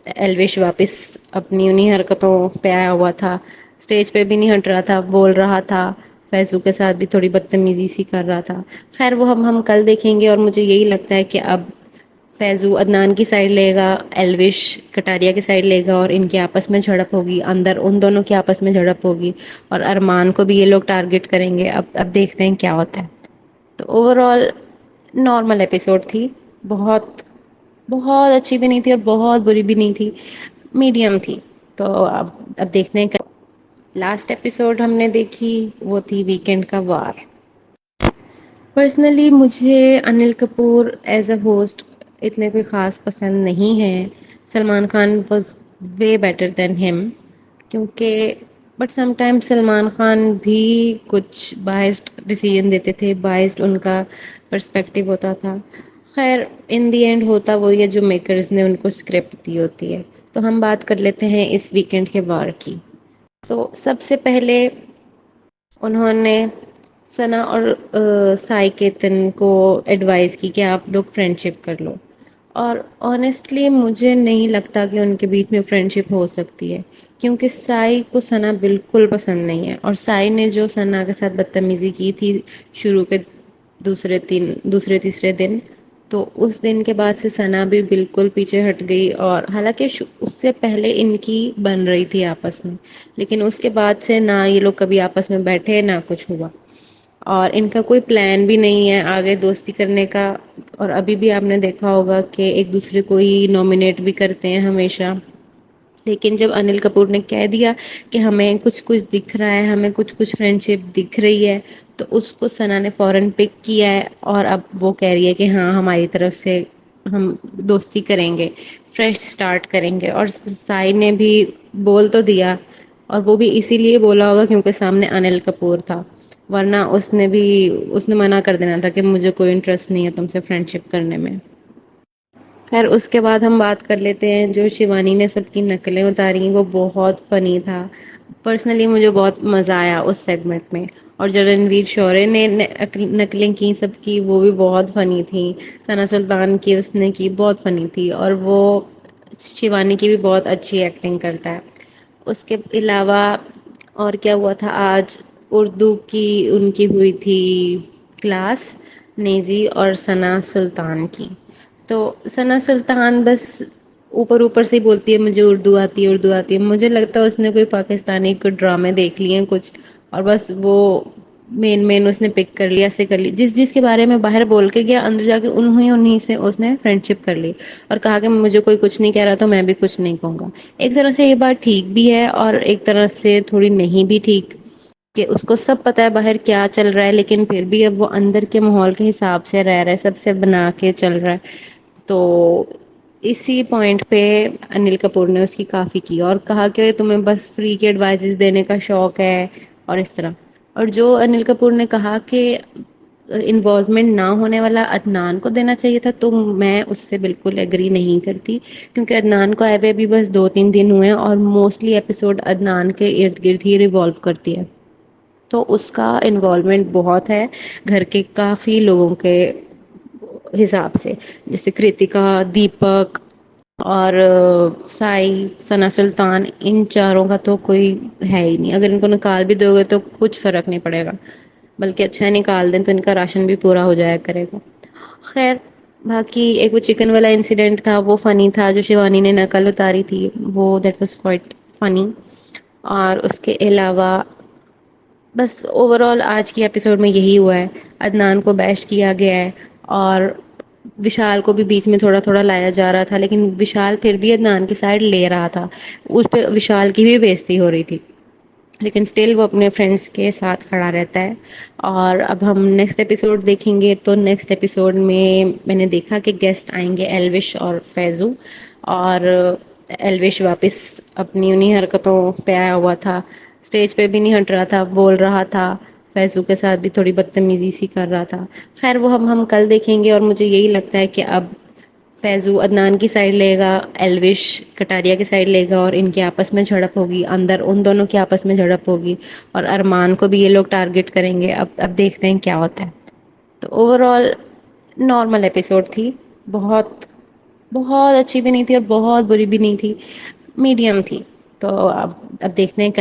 ایلوش واپس اپنی انہیں حرکتوں پہ آیا ہوا تھا، اسٹیج پہ بھی نہیں ہٹ رہا تھا، بول رہا تھا. فیضو کے ساتھ بھی تھوڑی بدتمیزی سی کر رہا تھا. خیر وہ ہم کل دیکھیں گے. اور مجھے یہی لگتا ہے کہ اب فیضو عدنان کی سائڈ لے گا، ایلوش کٹاریا کی سائڈ لے گا، اور ان کے آپس میں جھڑپ ہوگی، اندر ان دونوں کے آپس میں جھڑپ ہوگی. اور ارمان کو بھی یہ لوگ ٹارگٹ کریں گے. اب دیکھتے ہیں کیا ہوتا ہے. تو اوور آل نارمل ایپیسوڈ تھی، بہت بہت اچھی بھی نہیں تھی اور بہت بری بھی نہیں تھی، میڈیم تھی. تو اب دیکھتے ہیں. لاسٹ ایپیسوڈ ہم نے دیکھی وہ تھی ویکینڈ کا وار. پرسنلی مجھے Anil Kapoor as a host اتنے کوئی خاص پسند نہیں ہے. Salman Khan was way better than ہم. کیونکہ but some time Salman Khan بھی کچھ بائسڈ ڈیسیژن دیتے تھے، بائسڈ ان کا پرسپیکٹو ہوتا تھا. خیر ان دی اینڈ ہوتا وہی ہے جو میکرز نے ان کو اسکرپٹ دی ہوتی ہے. تو ہم بات کر لیتے ہیں اس ویکینڈ کے وار کی. تو سب سے پہلے انہوں نے ثنا اور سائی کیتن کو ایڈوائز کی کہ آپ لوگ فرینڈ شپ کر لو. اور آنیسٹلی مجھے نہیں لگتا کہ ان کے بیچ میں فرینڈ شپ ہو سکتی ہے. کیونکہ سائی کو ثنا بالکل پسند نہیں ہے، اور سائی نے جو ثنا کے ساتھ بدتمیزی کی تھی شروع کے دوسرے تیسرے دن، تو اس دن کے بعد سے ثنا بھی بالکل پیچھے ہٹ گئی. اور حالانکہ اس سے پہلے ان کی بن رہی تھی آپس میں، لیکن اس کے بعد سے نہ یہ لوگ کبھی آپس میں بیٹھے نہ کچھ ہوا. اور ان کا کوئی پلان بھی نہیں ہے آگے دوستی کرنے کا. اور ابھی بھی آپ نے دیکھا ہوگا کہ ایک دوسرے کو ہی نامنیٹ بھی کرتے ہیں ہمیشہ. لیکن جب انل کپور نے کہہ دیا کہ ہمیں کچھ کچھ دکھ رہا ہے، ہمیں کچھ کچھ فرینڈ شپ دکھ رہی ہے، تو اس کو ثنا نے فوراً پک کیا ہے. اور اب وہ کہہ رہی ہے کہ ہاں ہماری طرف سے ہم دوستی کریں گے، فریش اسٹارٹ کریں گے. اور سائی نے بھی بول تو دیا، اور وہ بھی اسی لیے بولا ہوگا کیونکہ سامنے انل کپور تھا. ورنہ اس نے منع کر دینا تھا کہ مجھے کوئی انٹرسٹ نہیں ہے تم سے فرینڈ شپ کرنے میں. خیر اس کے بعد ہم بات کر لیتے ہیں جو شیوانی نے سب کی نقلیں اتاری، وہ بہت فنی تھا. پرسنلی مجھے بہت مزہ آیا اس سیگمنٹ میں. اور جو رنویر شورے نے نقلیں کی سب کی، وہ بھی بہت فنی تھیں. ثنا سلطان کی اس نے کی بہت فنی تھی، اور وہ شیوانی کی بھی بہت اچھی ایکٹنگ کرتا ہے. اس کے علاوہ اور کیا ہوا تھا آج؟ اردو کی ان کی ہوئی تھی کلاس، نیزی اور ثنا سلطان کی. تو ثنا سلطان بس اوپر اوپر سے ہی بولتی ہے مجھے اردو آتی ہے اردو آتی ہے. مجھے لگتا ہے اس نے کوئی پاکستانی کو ڈرامے دیکھ لیے ہیں کچھ، اور بس وہ مین اس نے پک کر لیا، ایسے کر لی جس کے بارے میں باہر بول کے گیا، اندر جا کے انہیں سے اس نے فرینڈ شپ کر لی. اور کہا کہ مجھے کوئی کچھ نہیں کہہ رہا تو میں بھی کچھ نہیں کہوں گا. ایک طرح سے یہ بات ٹھیک بھی ہے اور ایک طرح سے تھوڑی نہیں بھی ٹھیک، کہ اس کو سب پتا ہے باہر کیا چل رہا ہے، لیکن پھر بھی اب وہ اندر کے ماحول کے حساب سے رہ رہا ہے، سب سے بنا کے چل رہا ہے. تو اسی پوائنٹ پہ انل کپور نے اس کی کافی کی اور کہا کہ تمہیں بس فری کے ایڈوائزز دینے کا شوق ہے اور اس طرح. اور جو انل کپور نے کہا کہ انوالومنٹ نہ ہونے والا عدنان کو دینا چاہیے تھا، تو میں اس سے بالکل ایگری نہیں کرتی. کیونکہ عدنان کو آئے ہوئے بھی بس 2-3 دن ہوئے ہیں، اور موسٹلی ایپیسوڈ عدنان کے ارد گرد ہی ریوالو کرتی ہے. تو اس کا انوالومنٹ بہت ہے گھر کے کافی لوگوں کے حساب سے، جیسے کرتکا، دیپک اور سائی، ثنا سلطان. ان چاروں کا تو کوئی ہے ہی نہیں. اگر ان کو نکال بھی دو گے تو کچھ فرق نہیں پڑے گا، بلکہ اچھا نکال دیں تو ان کا راشن بھی پورا ہو جایا کرے گا. خیر باقی ایک وہ چکن والا انسیڈنٹ تھا، وہ فنی تھا. جو شیوانی نے نقل اتاری تھی وہ دیٹ واز کوائٹ فنی. اور اس کے علاوہ بس اوور آل آج کی ایپیسوڈ میں یہی ہوا ہے. عدنان کو بیش کیا گیا ہے، اور وشال کو بھی بیچ میں تھوڑا تھوڑا لایا جا رہا تھا، لیکن وشال پھر بھی عدنان کی سائڈ لے رہا تھا. اس پہ وشال کی بھی بےعزتی ہو رہی تھی، لیکن اسٹل وہ اپنے فرینڈس کے ساتھ کھڑا رہتا ہے. اور اب ہم نیکسٹ ایپیسوڈ دیکھیں گے، تو نیکسٹ ایپیسوڈ میں نے دیکھا کہ گیسٹ آئیں گے ایلوش اور فیضو. اور ایلوش واپس اپنی انہیں حرکتوں پہ آیا ہوا تھا، اسٹیج پہ بھی نہیں ہٹ رہا تھا، بول رہا تھا. فیضو کے ساتھ بھی تھوڑی بدتمیزی سی کر رہا تھا. خیر وہ ہم کل دیکھیں گے. اور مجھے یہی لگتا ہے کہ اب فیضو عدنان کی سائڈ لے گا، ایلوش کٹاریا کی سائڈ لے گا، اور ان کے آپس میں جھڑپ ہوگی، اندر ان دونوں کے آپس میں جھڑپ ہوگی. اور ارمان کو بھی یہ لوگ ٹارگٹ کریں گے. اب دیکھتے ہیں کیا ہوتا ہے. تو اوور آل نارمل ایپیسوڈ تھی، بہت بہت اچھی بھی نہیں تھی اور بہت بری بھی نہیں تھی، میڈیم تھی. تو اب دیکھتے ہیں.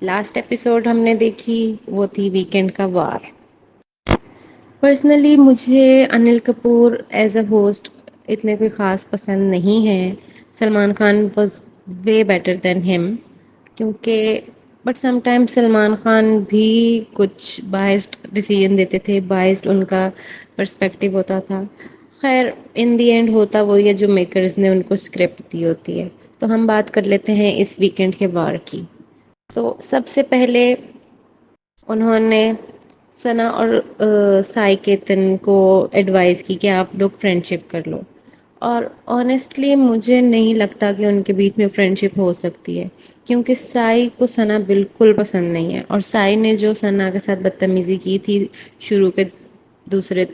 لاسٹ ایپیسوڈ ہم نے دیکھی وہ تھی ویکینڈ کا وار. پرسنلی مجھے Anil Kapoor as a host اتنے کوئی خاص پسند نہیں ہے. Salman Khan was way better than ہم. کیونکہ but some time Salman Khan بھی کچھ بائسڈ ڈیسیژن دیتے تھے، بائسڈ ان کا پرسپیکٹو ہوتا تھا. خیر ان دی اینڈ ہوتا وہی ہے جو میکرز نے ان کو اسکرپٹ دی ہوتی ہے. تو ہم بات کر لیتے ہیں اس ویکینڈ کے وار کی. تو سب سے پہلے انہوں نے ثنا اور سائی کیتن کو ایڈوائز کی کہ آپ لوگ فرینڈ شپ کر لو، اور آنےسٹلی مجھے نہیں لگتا کہ ان کے بیچ میں فرینڈ شپ ہو سکتی ہے، کیونکہ سائی کو ثنا بالکل پسند نہیں ہے، اور سائی نے جو ثنا کے ساتھ بدتمیزی کی تھی شروع کے دوسرے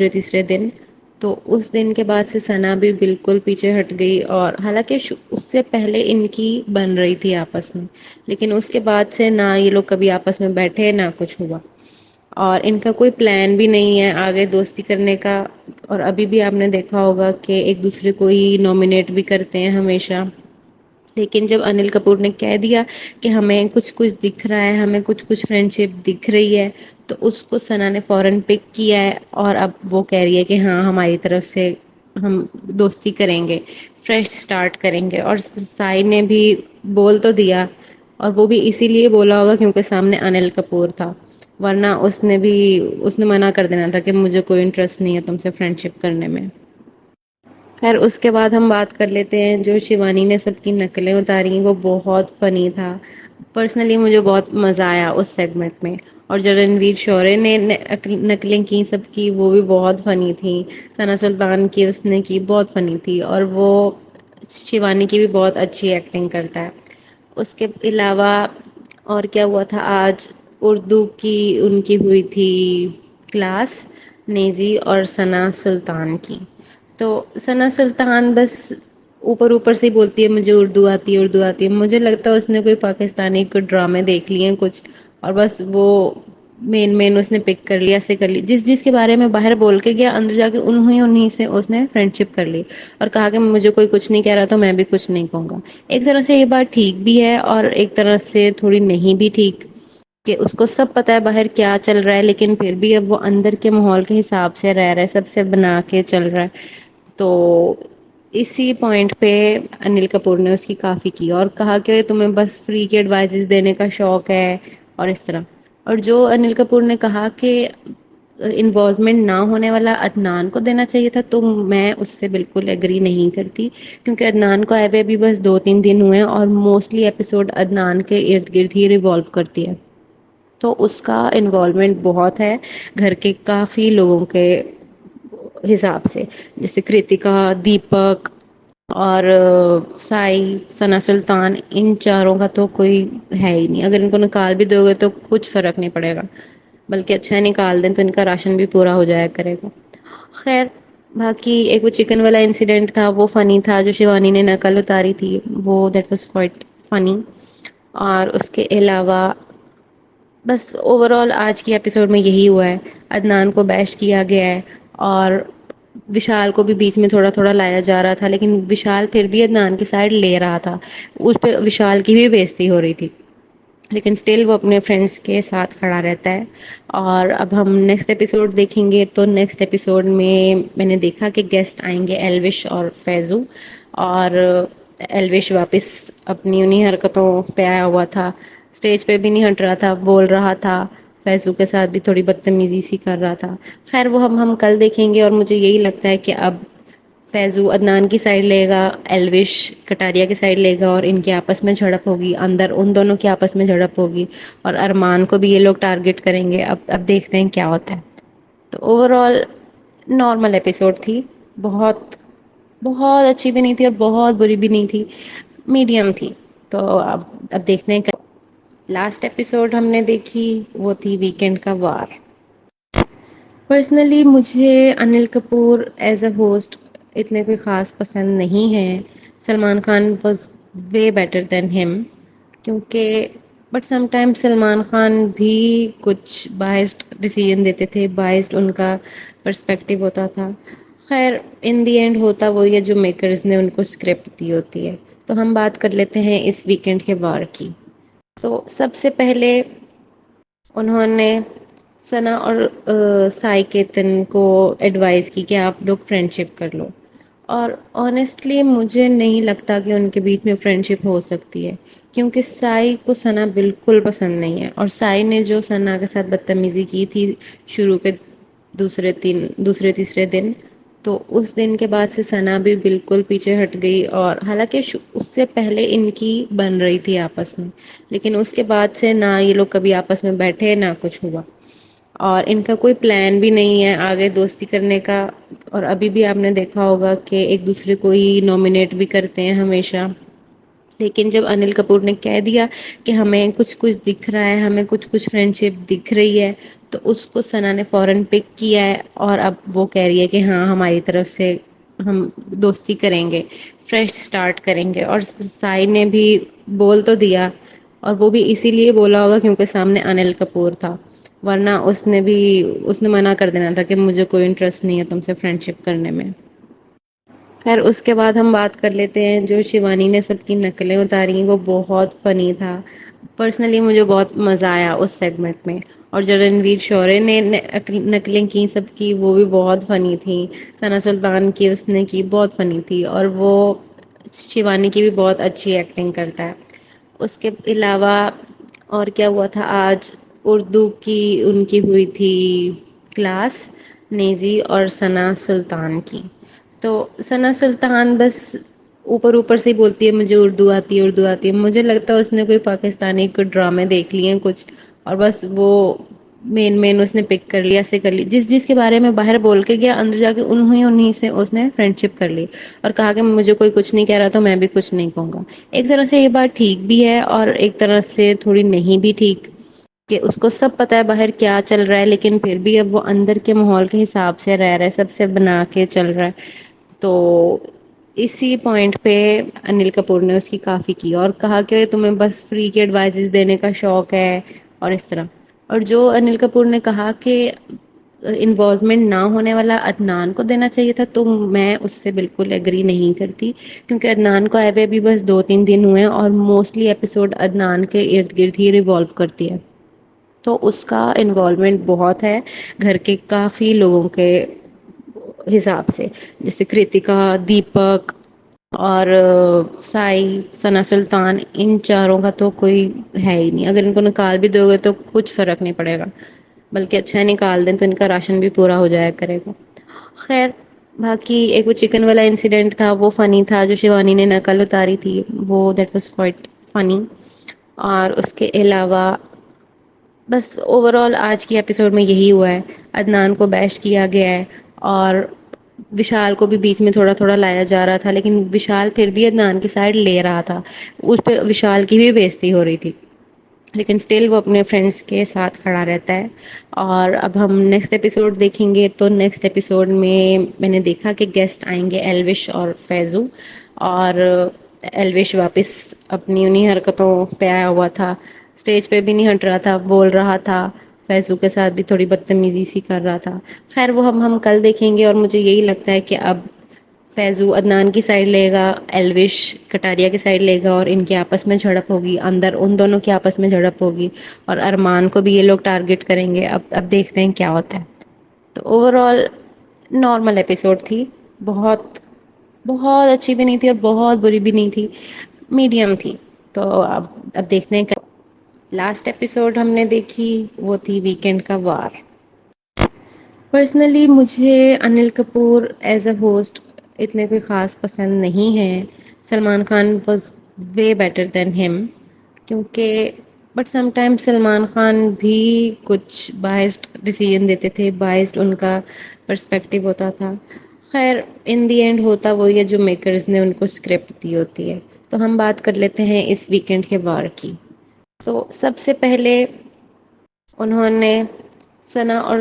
تیسرے دن، تو اس دن کے بعد سے ثنا بھی بالکل پیچھے ہٹ گئی، اور حالانکہ اس سے پہلے ان کی بن رہی تھی آپس میں، لیکن اس کے بعد سے نہ یہ لوگ کبھی آپس میں بیٹھے نہ کچھ ہوا، اور ان کا کوئی پلان بھی نہیں ہے آگے دوستی کرنے کا، اور ابھی بھی آپ نے دیکھا ہوگا کہ ایک دوسرے کو ہی نامینیٹ بھی کرتے ہیں ہمیشہ، لیکن جب انل کپور نے کہہ دیا کہ ہمیں کچھ کچھ دکھ رہا ہے، ہمیں کچھ کچھ فرینڈ شپ دکھ رہی ہے، تو اس کو ثنا نے فوراً پک کیا ہے، اور اب وہ کہہ رہی ہے کہ ہاں ہماری طرف سے ہم دوستی کریں گے، فریش سٹارٹ کریں گے، اور سائی نے بھی بول تو دیا، اور وہ بھی اسی لیے بولا ہوگا کیونکہ سامنے انل کپور تھا، ورنہ اس نے منع کر دینا تھا کہ مجھے کوئی انٹرسٹ نہیں ہے تم سے فرینڈ شپ کرنے میں۔ خیر اس کے بعد ہم بات کر لیتے ہیں جو شیوانی نے سب کی نقلیں اتاری، وہ بہت فنی تھا، پرسنلی مجھے بہت مزہ آیا اس سیگمنٹ میں، اور جو رنویر شورے نے نقلیں کی سب کی وہ بھی بہت فنی تھی، ثنا سلطان کی اس نے کی بہت فنی تھی، اور وہ شیوانی کی بھی بہت اچھی ایکٹنگ کرتا ہے۔ اس کے علاوہ اور کیا ہوا تھا آج، اردو کی ان کی ہوئی تھی کلاس، نیزی اور ثنا سلطان کی، تو ثنا سلطان بس اوپر اوپر سے ہی بولتی ہے مجھے اردو آتی ہے اردو آتی ہے، مجھے لگتا ہے اس نے کوئی پاکستانی کوئی ڈرامے دیکھ لیے ہیں کچھ، اور بس وہ مین اس نے پک کر لیا، ایسے کر لی، جس کے بارے میں باہر بول کے گیا اندر جا کے انہیں سے اس نے فرینڈ شپ کر لی، اور کہا کہ مجھے کوئی کچھ نہیں کہہ رہا تو میں بھی کچھ نہیں کہوں گا۔ ایک طرح سے یہ بات ٹھیک بھی ہے اور ایک طرح سے تھوڑی نہیں بھی ٹھیک، کہ اس کو سب پتا ہے باہر کیا چل رہا ہے، لیکن پھر بھی اب وہ اندر کے ماحول کے حساب سے رہ رہا ہے، سب سے بنا کے چل رہا ہے، تو اسی پوائنٹ پہ انل کپور نے اس کی کافی کی، اور کہا کہ تمہیں بس فری کے ایڈوائزز دینے کا شوق ہے اور اس طرح، اور جو انل کپور نے کہا کہ انوالومنٹ نہ ہونے والا عدنان کو دینا چاہیے تھا، تو میں اس سے بالکل ایگری نہیں کرتی، کیونکہ عدنان کو آئے ہوئے بھی بس 2 3 دن ہوئے ہیں، اور موسٹلی ایپیسوڈ عدنان کے ارد گرد ہی ریوالو کرتی ہے، تو اس کا انوالومنٹ بہت ہے گھر کے کافی لوگوں کے حساب سے، جیسے کرتکا، دیپک اور سائی، ثنا سلطان، ان چاروں کا تو کوئی ہے ہی نہیں، اگر ان کو نکال بھی دو گے تو کچھ فرق نہیں پڑے گا، بلکہ اچھا نکال دیں تو ان کا راشن بھی پورا ہو جایا کرے گا۔ خیر باقی ایک وہ چکن والا انسیڈنٹ تھا وہ فنی تھا، جو شیوانی نے نقل اتاری تھی وہ دیٹ واز کوائٹ فنی، اور اس کے علاوہ بس اوور آل آج کی ایپیسوڈ میں یہی ہوا ہے، عدنان کو بیش کیا گیا ہے، اور وشال کو بھی بیچ میں تھوڑا تھوڑا لایا جا رہا تھا، لیکن وشال پھر بھی عدنان کی سائڈ لے رہا تھا، اس پہ وشال کی بھی بےزتی ہو رہی تھی، لیکن اسٹل وہ اپنے فرینڈس کے ساتھ کھڑا رہتا ہے۔ اور اب ہم نیکسٹ ایپیسوڈ دیکھیں گے، تو نیکسٹ ایپیسوڈ میں نے دیکھا کہ گیسٹ آئیں گے ایلوش اور فیضو، اور ایلوش واپس اپنی انہی حرکتوں پہ آیا ہوا تھا، اسٹیج پہ بھی نہیں ہٹ رہا تھا، بول رہا تھا، فیضو کے ساتھ بھی تھوڑی بدتمیزی سی کر رہا تھا، خیر وہ ہم کل دیکھیں گے، اور مجھے یہی لگتا ہے کہ اب فیضو عدنان کی سائڈ لے گا، ایلوش کٹاریا کی سائڈ لے گا، اور ان کے آپس میں جھڑپ ہوگی، اندر ان دونوں کے آپس میں جھڑپ ہوگی، اور ارمان کو بھی یہ لوگ ٹارگٹ کریں گے، اب دیکھتے ہیں کیا ہوتا ہے۔ تو اوور آل نارمل ایپیسوڈ تھی، بہت بہت اچھی بھی نہیں تھی اور بہت بری بھی نہیں تھی، میڈیم تھی، تو اب دیکھتے ہیں۔ لاسٹ ایپیسوڈ ہم نے دیکھی وہ تھی ویکینڈ کا وار۔ پرسنلی مجھے Anil Kapoor as a host اتنے کوئی خاص پسند نہیں ہیں، Salman Khan was way better than ہم، کیونکہ but some time Salman Khan بھی کچھ بائسڈ ڈیسیژن دیتے تھے، بائسڈ ان کا پرسپیکٹیو ہوتا تھا، خیر ان دی اینڈ ہوتا وہی ہے جو میکرز نے ان کو اسکرپٹ دی ہوتی ہے۔ تو ہم بات کر لیتے ہیں اس ویکینڈ کے وار کی۔ تو سب سے پہلے انہوں نے ثنا اور سائی کیتن کو ایڈوائز کی کہ آپ لوگ فرینڈ شپ کر لو، اور آنےسٹلی مجھے نہیں لگتا کہ ان کے بیچ میں فرینڈ شپ ہو سکتی ہے، کیونکہ سائی کو ثنا بالکل پسند نہیں ہے، اور سائی نے جو ثنا کے ساتھ بدتمیزی کی تھی شروع کے دوسرے تیسرے دن، تو اس دن کے بعد سے ثنا بھی بالکل پیچھے ہٹ گئی، اور حالانکہ اس سے پہلے ان کی بن رہی تھی آپس میں، لیکن اس کے بعد سے نہ یہ لوگ کبھی آپس میں بیٹھے نہ کچھ ہوا، اور ان کا کوئی پلان بھی نہیں ہے آگے دوستی کرنے کا. اور ابھی بھی آپ نے دیکھا ہوگا کہ ایک دوسرے کو ہی نامنیٹ بھی کرتے ہیں ہمیشہ. لیکن جب انل کپور نے کہہ دیا کہ ہمیں کچھ کچھ دکھ رہا ہے, ہمیں کچھ کچھ فرینڈ شپ دکھ رہی ہے, تو اس کو ثنا نے فوراً پک کیا ہے. اور اب وہ کہہ رہی ہے کہ ہاں ہماری طرف سے ہم دوستی کریں گے, فریش اسٹارٹ کریں گے. اور سائی نے بھی بول تو دیا, اور وہ بھی اسی لیے بولا ہوگا کیونکہ سامنے انل کپور تھا, ورنہ اس نے منع کر دینا تھا کہ مجھے کوئی انٹرسٹ نہیں ہے تم سے فرینڈ شپ کرنے میں. خیر اس کے بعد ہم بات کر لیتے ہیں جو شیوانی نے سب کی نقلیں اتاری, وہ بہت فنی تھا. پرسنلی مجھے بہت مزہ آیا اس سیگمنٹ میں. اور جو رنویر شورے نے نقلیں کی سب کی, وہ بھی بہت فنی تھیں. ثنا سلطان کی اس نے کی بہت فنی تھی, اور وہ شیوانی کی بھی بہت اچھی ایکٹنگ کرتا ہے. اس کے علاوہ اور کیا ہوا تھا آج, اردو کی ان کی ہوئی تھی کلاس نیزی اور ثنا سلطان کی. تو ثنا سلطان بس اوپر اوپر سے ہی بولتی ہے مجھے اردو آتی ہے اردو آتی ہے. مجھے لگتا ہے اس نے کوئی پاکستانی کوئی ڈرامے دیکھ لیے ہیں کچھ, اور بس وہ مین اس نے پک کر لیا, ایسے کر لی جس کے بارے میں باہر بول کے گیا, اندر جا کے انہیں سے اس نے فرینڈ شپ کر لی, اور کہا کہ مجھے کوئی کچھ نہیں کہہ رہا تو میں بھی کچھ نہیں کہوں گا. ایک طرح سے یہ بات ٹھیک بھی ہے اور ایک طرح سے تھوڑی نہیں بھی ٹھیک, کہ اس کو سب پتا ہے باہر کیا چل رہا ہے, لیکن پھر بھی اب وہ اندر کے ماحول کے حساب سے رہ رہا ہے, سب سے بنا کے چل رہا ہے. تو اسی پوائنٹ پہ انل کپور نے اس کی کافی کی, اور کہا کہ تمہیں بس فری کی ایڈوائزز دینے کا شوق ہے اور اس طرح. اور جو انل کپور نے کہا کہ انوالومنٹ نہ ہونے والا عدنان کو دینا چاہیے تھا, تو میں اس سے بالکل ایگری نہیں کرتی. کیونکہ عدنان کو آئے ہوئے ابھی بس 2-3 دن ہوئے ہیں, اور موسٹلی ایپیسوڈ عدنان کے ارد گرد ہی ریوالو کرتی ہے. تو اس کا انوالومنٹ بہت ہے گھر کے کافی لوگوں کے حساب سے, جیسے کرتکا, دیپک اور سائی, ثنا سلطان, ان چاروں کا تو کوئی ہے ہی نہیں. اگر ان کو نکال بھی دو گے تو کچھ فرق نہیں پڑے گا, بلکہ اچھا نکال دیں تو ان کا راشن بھی پورا ہو جایا کرے گا. خیر باقی ایک وہ چکن والا انسیڈنٹ تھا, وہ فنی تھا. جو شیوانی نے نقل اتاری تھی وہ دیٹ واز کوائٹ فنی. اور اس کے علاوہ بس اوور آل آج کی ایپیسوڈ میں یہی ہوا ہے, عدنان کو بیش کیا گیا ہے, اور وشال کو بھی بیچ میں تھوڑا تھوڑا لایا جا رہا تھا, لیکن وشال پھر بھی عدنان کی سائڈ لے رہا تھا. اس پہ وشال کی بھی بےزتی ہو رہی تھی, لیکن اسٹل وہ اپنے فرینڈس کے ساتھ کھڑا رہتا ہے. اور اب ہم نیکسٹ ایپیسوڈ دیکھیں گے, تو نیکسٹ ایپیسوڈ میں نے دیکھا کہ گیسٹ آئیں گے ایلوش اور فیضو. اور ایلوش واپس اپنی انہیں حرکتوں پہ آیا ہوا تھا, اسٹیج پہ بھی نہیں ہٹ رہا تھا, بول رہا تھا. فیضو کے ساتھ بھی تھوڑی بدتمیزی سی کر رہا تھا. خیر وہ ہم کل دیکھیں گے, اور مجھے یہی لگتا ہے کہ اب فیضو عدنان کی سائڈ لے گا, ایلوش کٹاریا کی سائڈ لے گا, اور ان کے آپس میں جھڑپ ہوگی, اندر ان دونوں کے آپس میں جھڑپ ہوگی, اور ارمان کو بھی یہ لوگ ٹارگٹ کریں گے. اب دیکھتے ہیں کیا ہوتا ہے. تو اوور آل نارمل ایپیسوڈ تھی, بہت بہت اچھی بھی نہیں تھی اور بہت بری بھی نہیں تھی, میڈیم تھی. تو اب دیکھتے ہیں. لاسٹ ایپیسوڈ ہم نے دیکھی وہ تھی ویکینڈ کا وار. پرسنلی مجھے Anil Kapoor as a host اتنے کوئی خاص پسند نہیں ہے. Salman Khan was way better than ہم, کیونکہ but some time Salman Khan بھی کچھ بائسڈ ڈیسیژن دیتے تھے, بائسڈ ان کا پرسپیکٹیو ہوتا تھا. خیر ان دی اینڈ ہوتا وہی ہے جو میکرز نے ان کو اسکرپٹ دی ہوتی ہے. تو ہم بات کر لیتے ہیں اس ویکینڈ کے وار کی. تو سب سے پہلے انہوں نے ثنا اور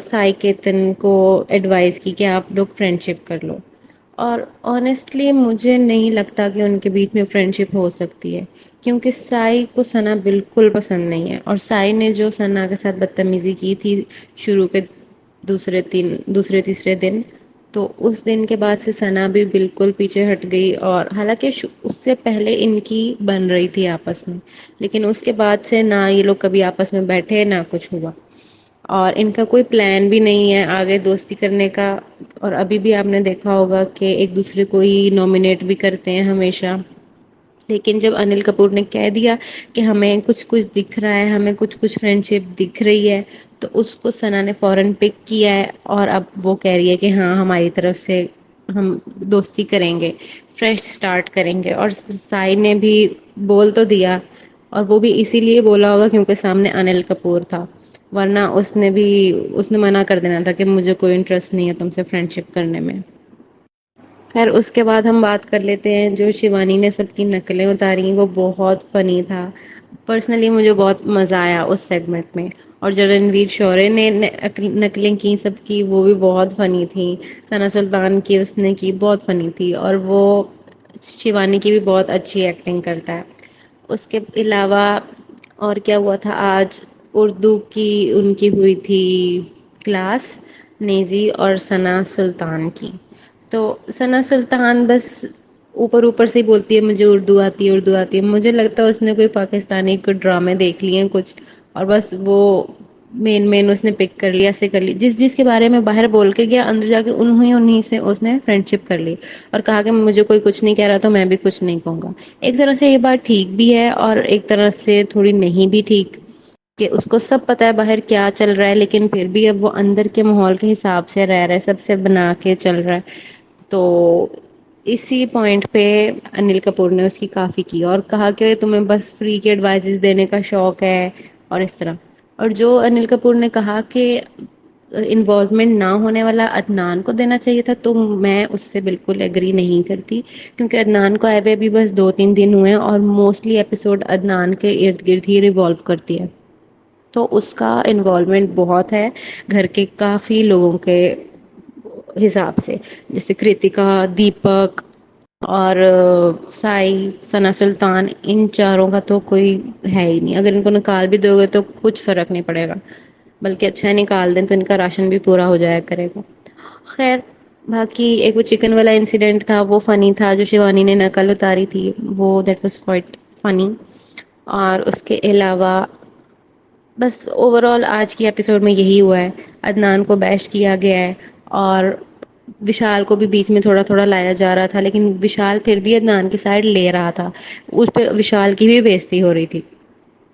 سائی کیتن کو ایڈوائز کی کہ آپ لوگ فرینڈ شپ کر لو. اور آنیسٹلی مجھے نہیں لگتا کہ ان کے بیچ میں فرینڈ شپ ہو سکتی ہے, کیونکہ سائی کو ثنا بالکل پسند نہیں ہے. اور سائی نے جو ثنا کے ساتھ بدتمیزی کی تھی شروع کے دوسرے تیسرے دن, تو اس دن کے بعد سے ثنا بھی بالکل پیچھے ہٹ گئی. اور حالانکہ اس سے پہلے ان کی بن رہی تھی آپس میں, لیکن اس کے بعد سے نہ یہ لوگ کبھی آپس میں بیٹھے نہ کچھ ہوا. اور ان کا کوئی پلان بھی نہیں ہے آگے دوستی کرنے کا. اور ابھی بھی آپ نے دیکھا ہوگا کہ ایک دوسرے کو ہی نامنیٹ بھی کرتے ہیں ہمیشہ. لیکن جب انل کپور نے کہہ دیا کہ ہمیں کچھ کچھ دکھ رہا ہے, ہمیں کچھ کچھ فرینڈ شپ دکھ رہی ہے, تو اس کو ثنا نے فوراً پک کیا ہے. اور اب وہ کہہ رہی ہے کہ ہاں ہماری طرف سے ہم دوستی کریں گے, فریش اسٹارٹ کریں گے. اور سائی نے بھی بول تو دیا, اور وہ بھی اسی لیے بولا ہوگا کیونکہ سامنے انل کپور تھا, ورنہ اس نے منع کر دینا تھا کہ مجھے کوئی انٹرسٹ نہیں ہے تم سے فرینڈ شپ کرنے میں۔ خیر اس کے بعد ہم بات کر لیتے ہیں جو شیوانی نے سب کی نقلیں اتاری، وہ بہت فنی تھا۔ پرسنلی مجھے بہت مزہ آیا اس سیگمنٹ میں۔ اور جو رنویر شورے نے نقلیں کی سب کی، وہ بھی بہت فنی تھیں۔ ثنا سلطان کی اس نے کی بہت فنی تھی، اور وہ شیوانی کی بھی بہت اچھی ایکٹنگ کرتا ہے۔ اس کے علاوہ اور کیا ہوا تھا آج؟ اردو کی ان کی ہوئی تھی کلاس، نیزی اور ثنا سلطان کی۔ تو ثنا سلطان بس اوپر اوپر سے ہی بولتی ہے مجھے اردو آتی ہے، اردو آتی ہے۔ مجھے لگتا ہے اس نے کوئی پاکستانی کوئی ڈرامے دیکھ لیے ہیں کچھ، اور بس وہ مین اس نے پک کر لیا، ایسے کر لی، جس جس کے بارے میں باہر بول کے گیا، اندر جا کے انہیں سے اس نے فرینڈ شپ کر لی، اور کہا کہ مجھے کوئی کچھ نہیں کہہ رہا تو میں بھی کچھ نہیں کہوں گا۔ ایک طرح سے یہ بات ٹھیک بھی ہے، اور ایک طرح سے تھوڑی نہیں بھی ٹھیک، کہ اس کو سب پتا ہے باہر کیا چل رہا ہے، لیکن پھر بھی اب وہ اندر کے ماحول کے حساب سے رہ رہا ہے، سب سے بنا کے چل رہا ہے۔ تو اسی پوائنٹ پہ انل کپور نے اس کی کافی کی، اور کہا کہ تمہیں بس فری کے ایڈوائزز دینے کا شوق ہے اور اس طرح۔ اور جو انل کپور نے کہا کہ انوالومنٹ نہ ہونے والا عدنان کو دینا چاہیے تھا، تو میں اس سے بالکل ایگری نہیں کرتی، کیونکہ عدنان کو آئے ہوئے بھی بس 2-3 دن ہوئے ہیں، اور موسٹلی ایپیسوڈ عدنان کے ارد گرد ہی ریوالو کرتی ہے، تو اس کا انوالومنٹ بہت ہے گھر کے کافی لوگوں کے حساب سے، جیسے کرتکا، دیپک اور سائی، ثنا سلطان، ان چاروں کا تو کوئی ہے ہی نہیں۔ اگر ان کو نکال بھی دو گے تو کچھ فرق نہیں پڑے گا، بلکہ اچھا نکال دیں تو ان کا راشن بھی پورا ہو جایا کرے گا۔ خیر باقی ایک وہ چکن والا انسیڈنٹ تھا، وہ فنی تھا، جو شیوانی نے نقل اتاری تھی، وہ دیٹ واز کوائٹ فنی۔ اور اس کے علاوہ بس اوور آل آج کی ایپیسوڈ میں یہی ہوا ہے، عدنان کو بیش کیا گیا ہے، اور وشال کو بھی بیچ میں تھوڑا تھوڑا لایا جا رہا تھا، لیکن وشال پھر بھی عدنان کی سائڈ لے رہا تھا، اس پہ وشال کی بھی بےزتی ہو رہی تھی،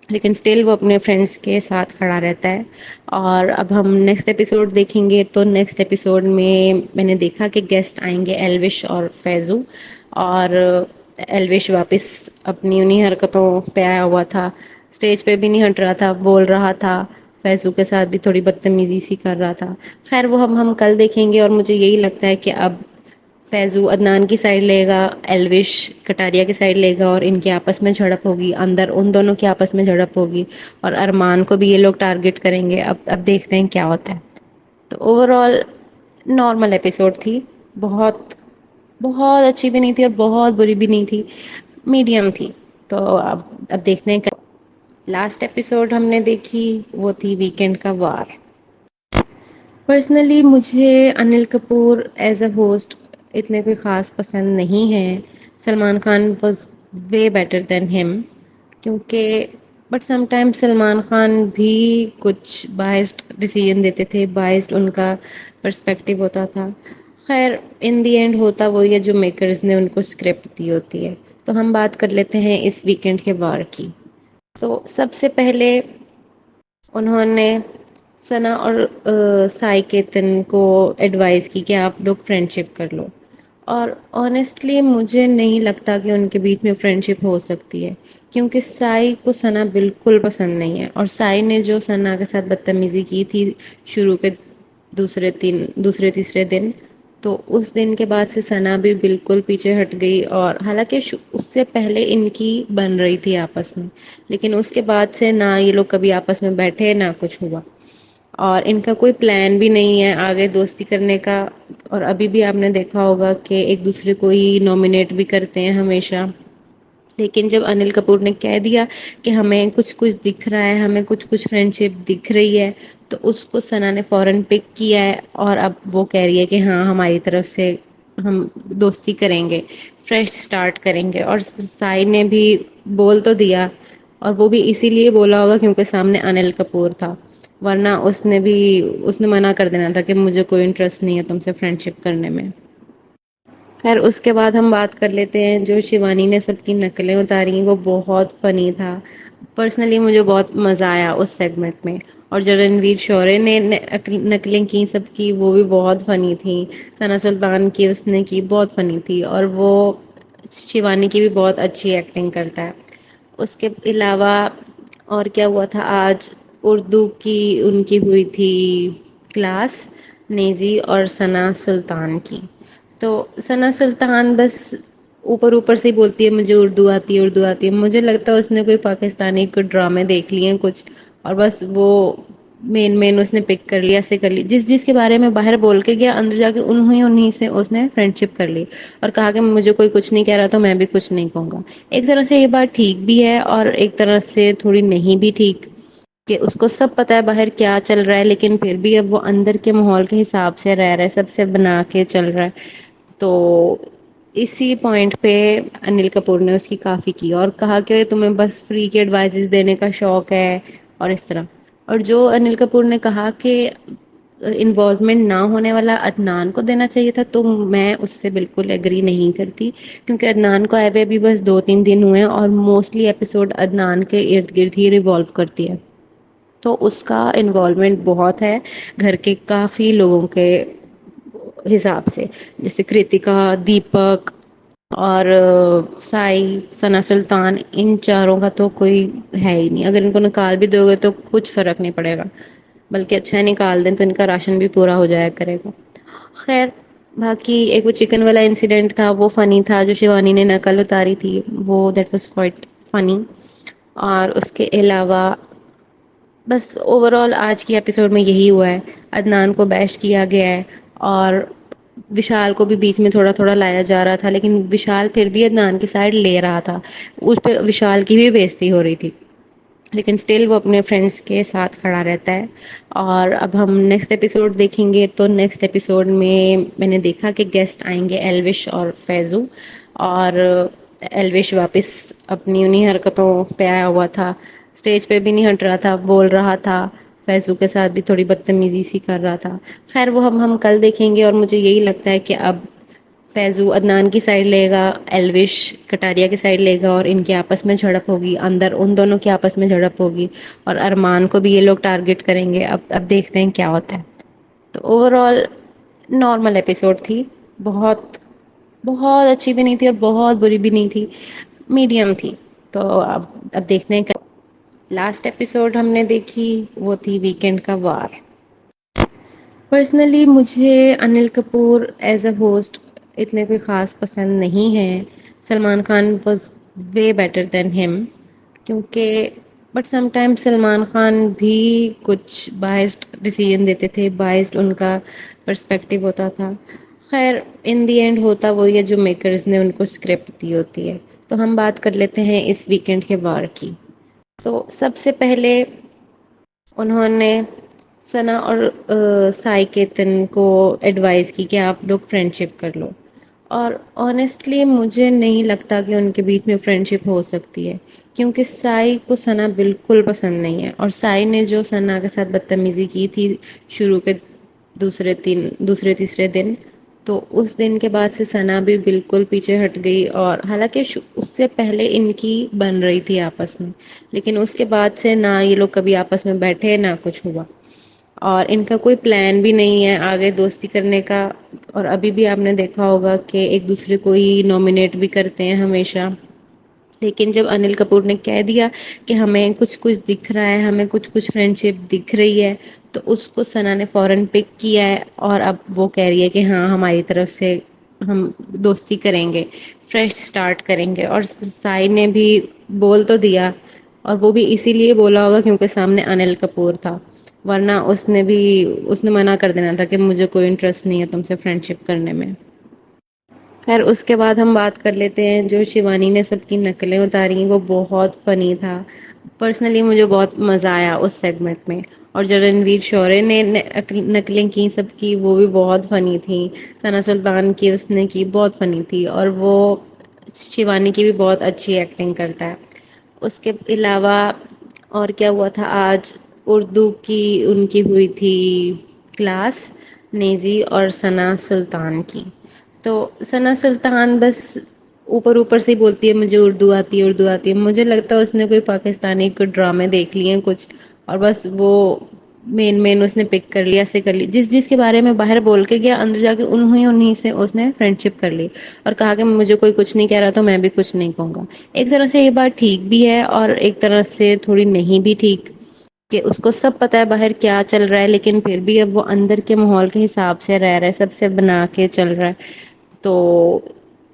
لیکن اسٹل وہ اپنے فرینڈس کے ساتھ کھڑا رہتا ہے۔ اور اب ہم نیکسٹ ایپیسوڈ دیکھیں گے، تو نیکسٹ ایپیسوڈ میں نے دیکھا کہ گیسٹ آئیں گے ایلوش اور فیضو، اور ایلوش واپس اپنی انہی حرکتوں پہ آیا ہوا تھا، اسٹیج پہ بھی نہیں ہٹ رہا تھا، بول رہا تھا، فیضو کے ساتھ بھی تھوڑی بدتمیزی سی کر رہا تھا۔ خیر وہ ہم کل دیکھیں گے، اور مجھے یہی لگتا ہے کہ اب فیضو عدنان کی سائڈ لے گا، ایلوش کٹاریا کی سائڈ لے گا، اور ان کے آپس میں جھڑپ ہوگی، اندر ان دونوں کے آپس میں جھڑپ ہوگی، اور ارمان کو بھی یہ لوگ ٹارگٹ کریں گے۔ اب دیکھتے ہیں کیا ہوتا ہے۔ تو اوور آل نارمل ایپیسوڈ تھی، بہت بہت اچھی بھی نہیں تھی اور بہت بری بھی نہیں تھی، میڈیم تھی۔ تو اب دیکھتے ہیں۔ لاسٹ ایپیسوڈ ہم نے دیکھی وہ تھی ویکینڈ کا وار۔ پرسنلی مجھے Anil Kapoor as a host اتنے کوئی خاص پسند نہیں ہیں۔ Salman Khan was way better than ہم، کیونکہ but some time Salman Khan بھی کچھ بائسڈ ڈیسیژن دیتے تھے، بائسڈ ان کا پرسپیکٹیو ہوتا تھا۔ خیر ان دی اینڈ ہوتا وہی ہے جو میکرز نے ان کو اسکرپٹ دی ہوتی ہے۔ تو ہم بات کر لیتے ہیں اس ویکینڈ کے وار کی۔ تو سب سے پہلے انہوں نے ثنا اور سائی کیتن کو ایڈوائز کی کہ آپ لوگ فرینڈ شپ کر لو، اور آنیسٹلی مجھے نہیں لگتا کہ ان کے بیچ میں فرینڈ شپ ہو سکتی ہے، کیونکہ سائی کو ثنا بالکل پسند نہیں ہے، اور سائی نے جو ثنا کے ساتھ بدتمیزی کی تھی شروع کے دوسرے تیسرے دن، تو اس دن کے بعد سے ثنا بھی بالکل پیچھے ہٹ گئی، اور حالانکہ اس سے پہلے ان کی بن رہی تھی آپس میں، لیکن اس کے بعد سے نہ یہ لوگ کبھی آپس میں بیٹھے نہ کچھ ہوا، اور ان کا کوئی پلان بھی نہیں ہے آگے دوستی کرنے کا۔ اور ابھی بھی آپ نے دیکھا ہوگا کہ ایک دوسرے کو ہی نامینیٹ بھی کرتے ہیں ہمیشہ، لیکن جب انل کپور نے کہہ دیا کہ ہمیں کچھ کچھ دکھ رہا ہے، ہمیں کچھ کچھ فرینڈ شپ دکھ رہی ہے، تو اس کو ثنا نے فوراً پک کیا ہے، اور اب وہ کہہ رہی ہے کہ ہاں ہماری طرف سے ہم دوستی کریں گے، فریش سٹارٹ کریں گے۔ اور سائی نے بھی بول تو دیا، اور وہ بھی اسی لیے بولا ہوگا کیونکہ سامنے انل کپور تھا، ورنہ اس نے منع کر دینا تھا کہ مجھے کوئی انٹرسٹ نہیں ہے تم سے فرینڈ شپ کرنے میں۔ خیر اس کے بعد ہم بات کر لیتے ہیں جو شیوانی نے سب کی نقلیں اتاری، وہ بہت فنی تھا۔ پرسنلی مجھے بہت مزہ آیا اس سیگمنٹ میں، اور جو رنویر شورے نے نقلیں کی سب کی، وہ بھی بہت فنی تھیں۔ ثنا سلطان کی اس نے کی بہت فنی تھی، اور وہ شیوانی کی بھی بہت اچھی ایکٹنگ کرتا ہے۔ اس کے علاوہ اور کیا ہوا تھا آج؟ اردو کی ان کی ہوئی تھی کلاس، نیزی اور ثنا سلطان کی. تو ثنا سلطان بس اوپر اوپر سے ہی بولتی ہے مجھے اردو آتی ہے، اردو آتی ہے. مجھے لگتا ہے اس نے کوئی پاکستانی کوئی ڈرامے دیکھ لیے ہیں کچھ، اور بس وہ مین اس نے پک کر لیا، ایسے کر لی. جس کے بارے میں باہر بول کے گیا، اندر جا کے انہیں سے اس نے فرینڈ شپ کر لی اور کہا کہ مجھے کوئی کچھ نہیں کہہ رہا تو میں بھی کچھ نہیں کہوں گا. ایک طرح سے یہ بات ٹھیک بھی ہے اور ایک طرح سے تھوڑی نہیں بھی ٹھیک، کہ اس کو سب پتا ہے باہر کیا چل رہا ہے، لیکن پھر بھی اب وہ اندر کے ماحول کے حساب سے رہ رہا ہے، سب سے بنا کے چل رہا ہے. تو اسی پوائنٹ پہ انل کپور نے اس کی کافی کی اور کہا کہ تمہیں بس فری کے ایڈوائزز دینے کا شوق ہے اور اس طرح. اور جو انل کپور نے کہا کہ انوالومنٹ نہ ہونے والا عدنان کو دینا چاہیے تھا، تو میں اس سے بالکل ایگری نہیں کرتی، کیونکہ عدنان کو آئے ہوئے بھی بس 2-3 دن ہوئے ہیں اور موسٹلی ایپیسوڈ عدنان کے ارد گرد ہی ریوالو کرتی ہے. تو اس کا انوالومنٹ بہت ہے گھر کے کافی لوگوں کے حساب سے، جیسے کرتکا، دیپک اور سائی، ثنا سلطان. ان چاروں کا تو کوئی ہے ہی نہیں. اگر ان کو نکال بھی دو گے تو کچھ فرق نہیں پڑے گا، بلکہ اچھا نکال دیں تو ان کا راشن بھی پورا ہو جایا کرے گا. خیر، باقی ایک وہ چکن والا انسیڈنٹ تھا وہ فنی تھا، جو شیوانی نے نقل اتاری تھی وہ دیٹ واز کوائٹ فنی. اور اس کے علاوہ بس اوور آل آج کی ایپیسوڈ میں یہی ہوا ہے. عدنان کو بیش کیا گیا ہے اور وشال کو بھی بیچ میں تھوڑا تھوڑا لایا جا رہا تھا، لیکن وشال پھر بھی عدنان کی سائڈ لے رہا تھا. اس پہ وشال کی بھی بےزتی ہو رہی تھی، لیکن اسٹل وہ اپنے فرینڈس کے ساتھ کھڑا رہتا ہے. اور اب ہم نیکسٹ ایپیسوڈ دیکھیں گے تو نیکسٹ ایپیسوڈ میں نے دیکھا کہ گیسٹ آئیں گے ایلوش اور فیضو. اور ایلوش واپس اپنی انہیں حرکتوں پہ آیا ہوا تھا، اسٹیج پہ بھی نہیں ہٹ رہا تھا، بول رہا تھا فیضو کے ساتھ بھی تھوڑی بدتمیزی سی کر رہا تھا. خیر وہ ہم کل دیکھیں گے، اور مجھے یہی لگتا ہے کہ اب فیضو عدنان کی سائڈ لے گا، ایلوش کٹاریا کی سائڈ لے گا، اور ان کے آپس میں جھڑپ ہوگی، اندر ان دونوں کے آپس میں جھڑپ ہوگی، اور ارمان کو بھی یہ لوگ ٹارگٹ کریں گے. اب دیکھتے ہیں کیا ہوتا ہے. تو اوور آل نارمل ایپیسوڈ تھی، بہت بہت اچھی بھی نہیں تھی اور بہت بری بھی نہیں تھی، میڈیم تھی. تو اب دیکھتے ہیں. لاسٹ ایپیسوڈ ہم نے دیکھی وہ تھی ویکینڈ کا وار. پرسنلی مجھے Anil Kapoor as a host اتنے کوئی خاص پسند نہیں ہیں. Salman Khan was way better than ہم، کیونکہ but some time Salman Khan بھی کچھ بائسڈ ڈیسیژن دیتے تھے، بائسڈ ان کا پرسپیکٹیو ہوتا تھا. خیر ان دی اینڈ ہوتا وہی ہے جو میکرز نے ان کو اسکرپٹ دی ہوتی ہے. تو ہم بات کر لیتے ہیں اس ویکینڈ کے وار کی. تو سب سے پہلے انہوں نے ثنا اور سائی کیتن کو ایڈوائز کی کہ آپ لوگ فرینڈ شپ کر لو. اور آنیسٹلی مجھے نہیں لگتا کہ ان کے بیچ میں فرینڈ شپ ہو سکتی ہے، کیونکہ سائی کو ثنا بالکل پسند نہیں ہے. اور سائی نے جو ثنا کے ساتھ بدتمیزی کی تھی شروع کے دوسرے تیسرے دن، تو اس دن کے بعد سے ثنا بھی بالکل پیچھے ہٹ گئی. اور حالانکہ اس سے پہلے ان کی بن رہی تھی آپس میں، لیکن اس کے بعد سے نہ یہ لوگ کبھی آپس میں بیٹھے نہ کچھ ہوا. اور ان کا کوئی پلان بھی نہیں ہے آگے دوستی کرنے کا. اور ابھی بھی آپ نے دیکھا ہوگا کہ ایک دوسرے کو ہی نامنیٹ بھی کرتے ہیں ہمیشہ. لیکن جب انل کپور نے کہہ دیا کہ ہمیں کچھ کچھ دکھ رہا ہے، ہمیں کچھ کچھ فرینڈ شپ دکھ رہی ہے، تو اس کو ثنا نے فوراً پک کیا ہے. اور اب وہ کہہ رہی ہے کہ ہاں ہماری طرف سے ہم دوستی کریں گے، فریش اسٹارٹ کریں گے. اور سائی نے بھی بول تو دیا، اور وہ بھی اسی لیے بولا ہوگا کیونکہ سامنے انل کپور تھا، ورنہ اس نے منع کر دینا تھا کہ مجھے کوئی انٹرسٹ نہیں ہے تم سے فرینڈ شپ کرنے میں. خیر اس کے بعد ہم بات کر لیتے ہیں جو شیوانی نے سب کی نقلیں اتاری، وہ بہت فنی تھا. پرسنلی مجھے بہت مزہ آیا اس سیگمنٹ میں. اور جو رنویر شورے نے نقلیں کی سب کی، وہ بھی بہت فنی تھیں. ثنا سلطان کی اس نے کی بہت فنی تھی، اور وہ شیوانی کی بھی بہت اچھی ایکٹنگ کرتا ہے. اس کے علاوہ اور کیا ہوا تھا آج؟ اردو کی ان کی ہوئی تھی کلاس، نیزی اور ثنا سلطان کی. تو ثنا سلطان بس اوپر اوپر سے ہی بولتی ہے مجھے اردو آتی ہے، اردو آتی ہے. مجھے لگتا ہے اس نے کوئی پاکستانی کوئی ڈرامے دیکھ لیے ہیں کچھ، اور بس وہ مین اس نے پک کر لیا، ایسے کر لی. جس کے بارے میں باہر بول کے گیا، اندر جا کے انہیں سے اس نے فرینڈ شپ کر لی اور کہا کہ مجھے کوئی کچھ نہیں کہہ رہا تو میں بھی کچھ نہیں کہوں گا. ایک طرح سے یہ بات ٹھیک بھی ہے اور ایک طرح سے تھوڑی نہیں بھی ٹھیک، کہ اس کو سب پتا ہے باہر کیا چل رہا ہے، لیکن پھر بھی اب وہ اندر کے ماحول کے حساب سے رہ رہا ہے، سب سے بنا کے چل رہا ہے۔ تو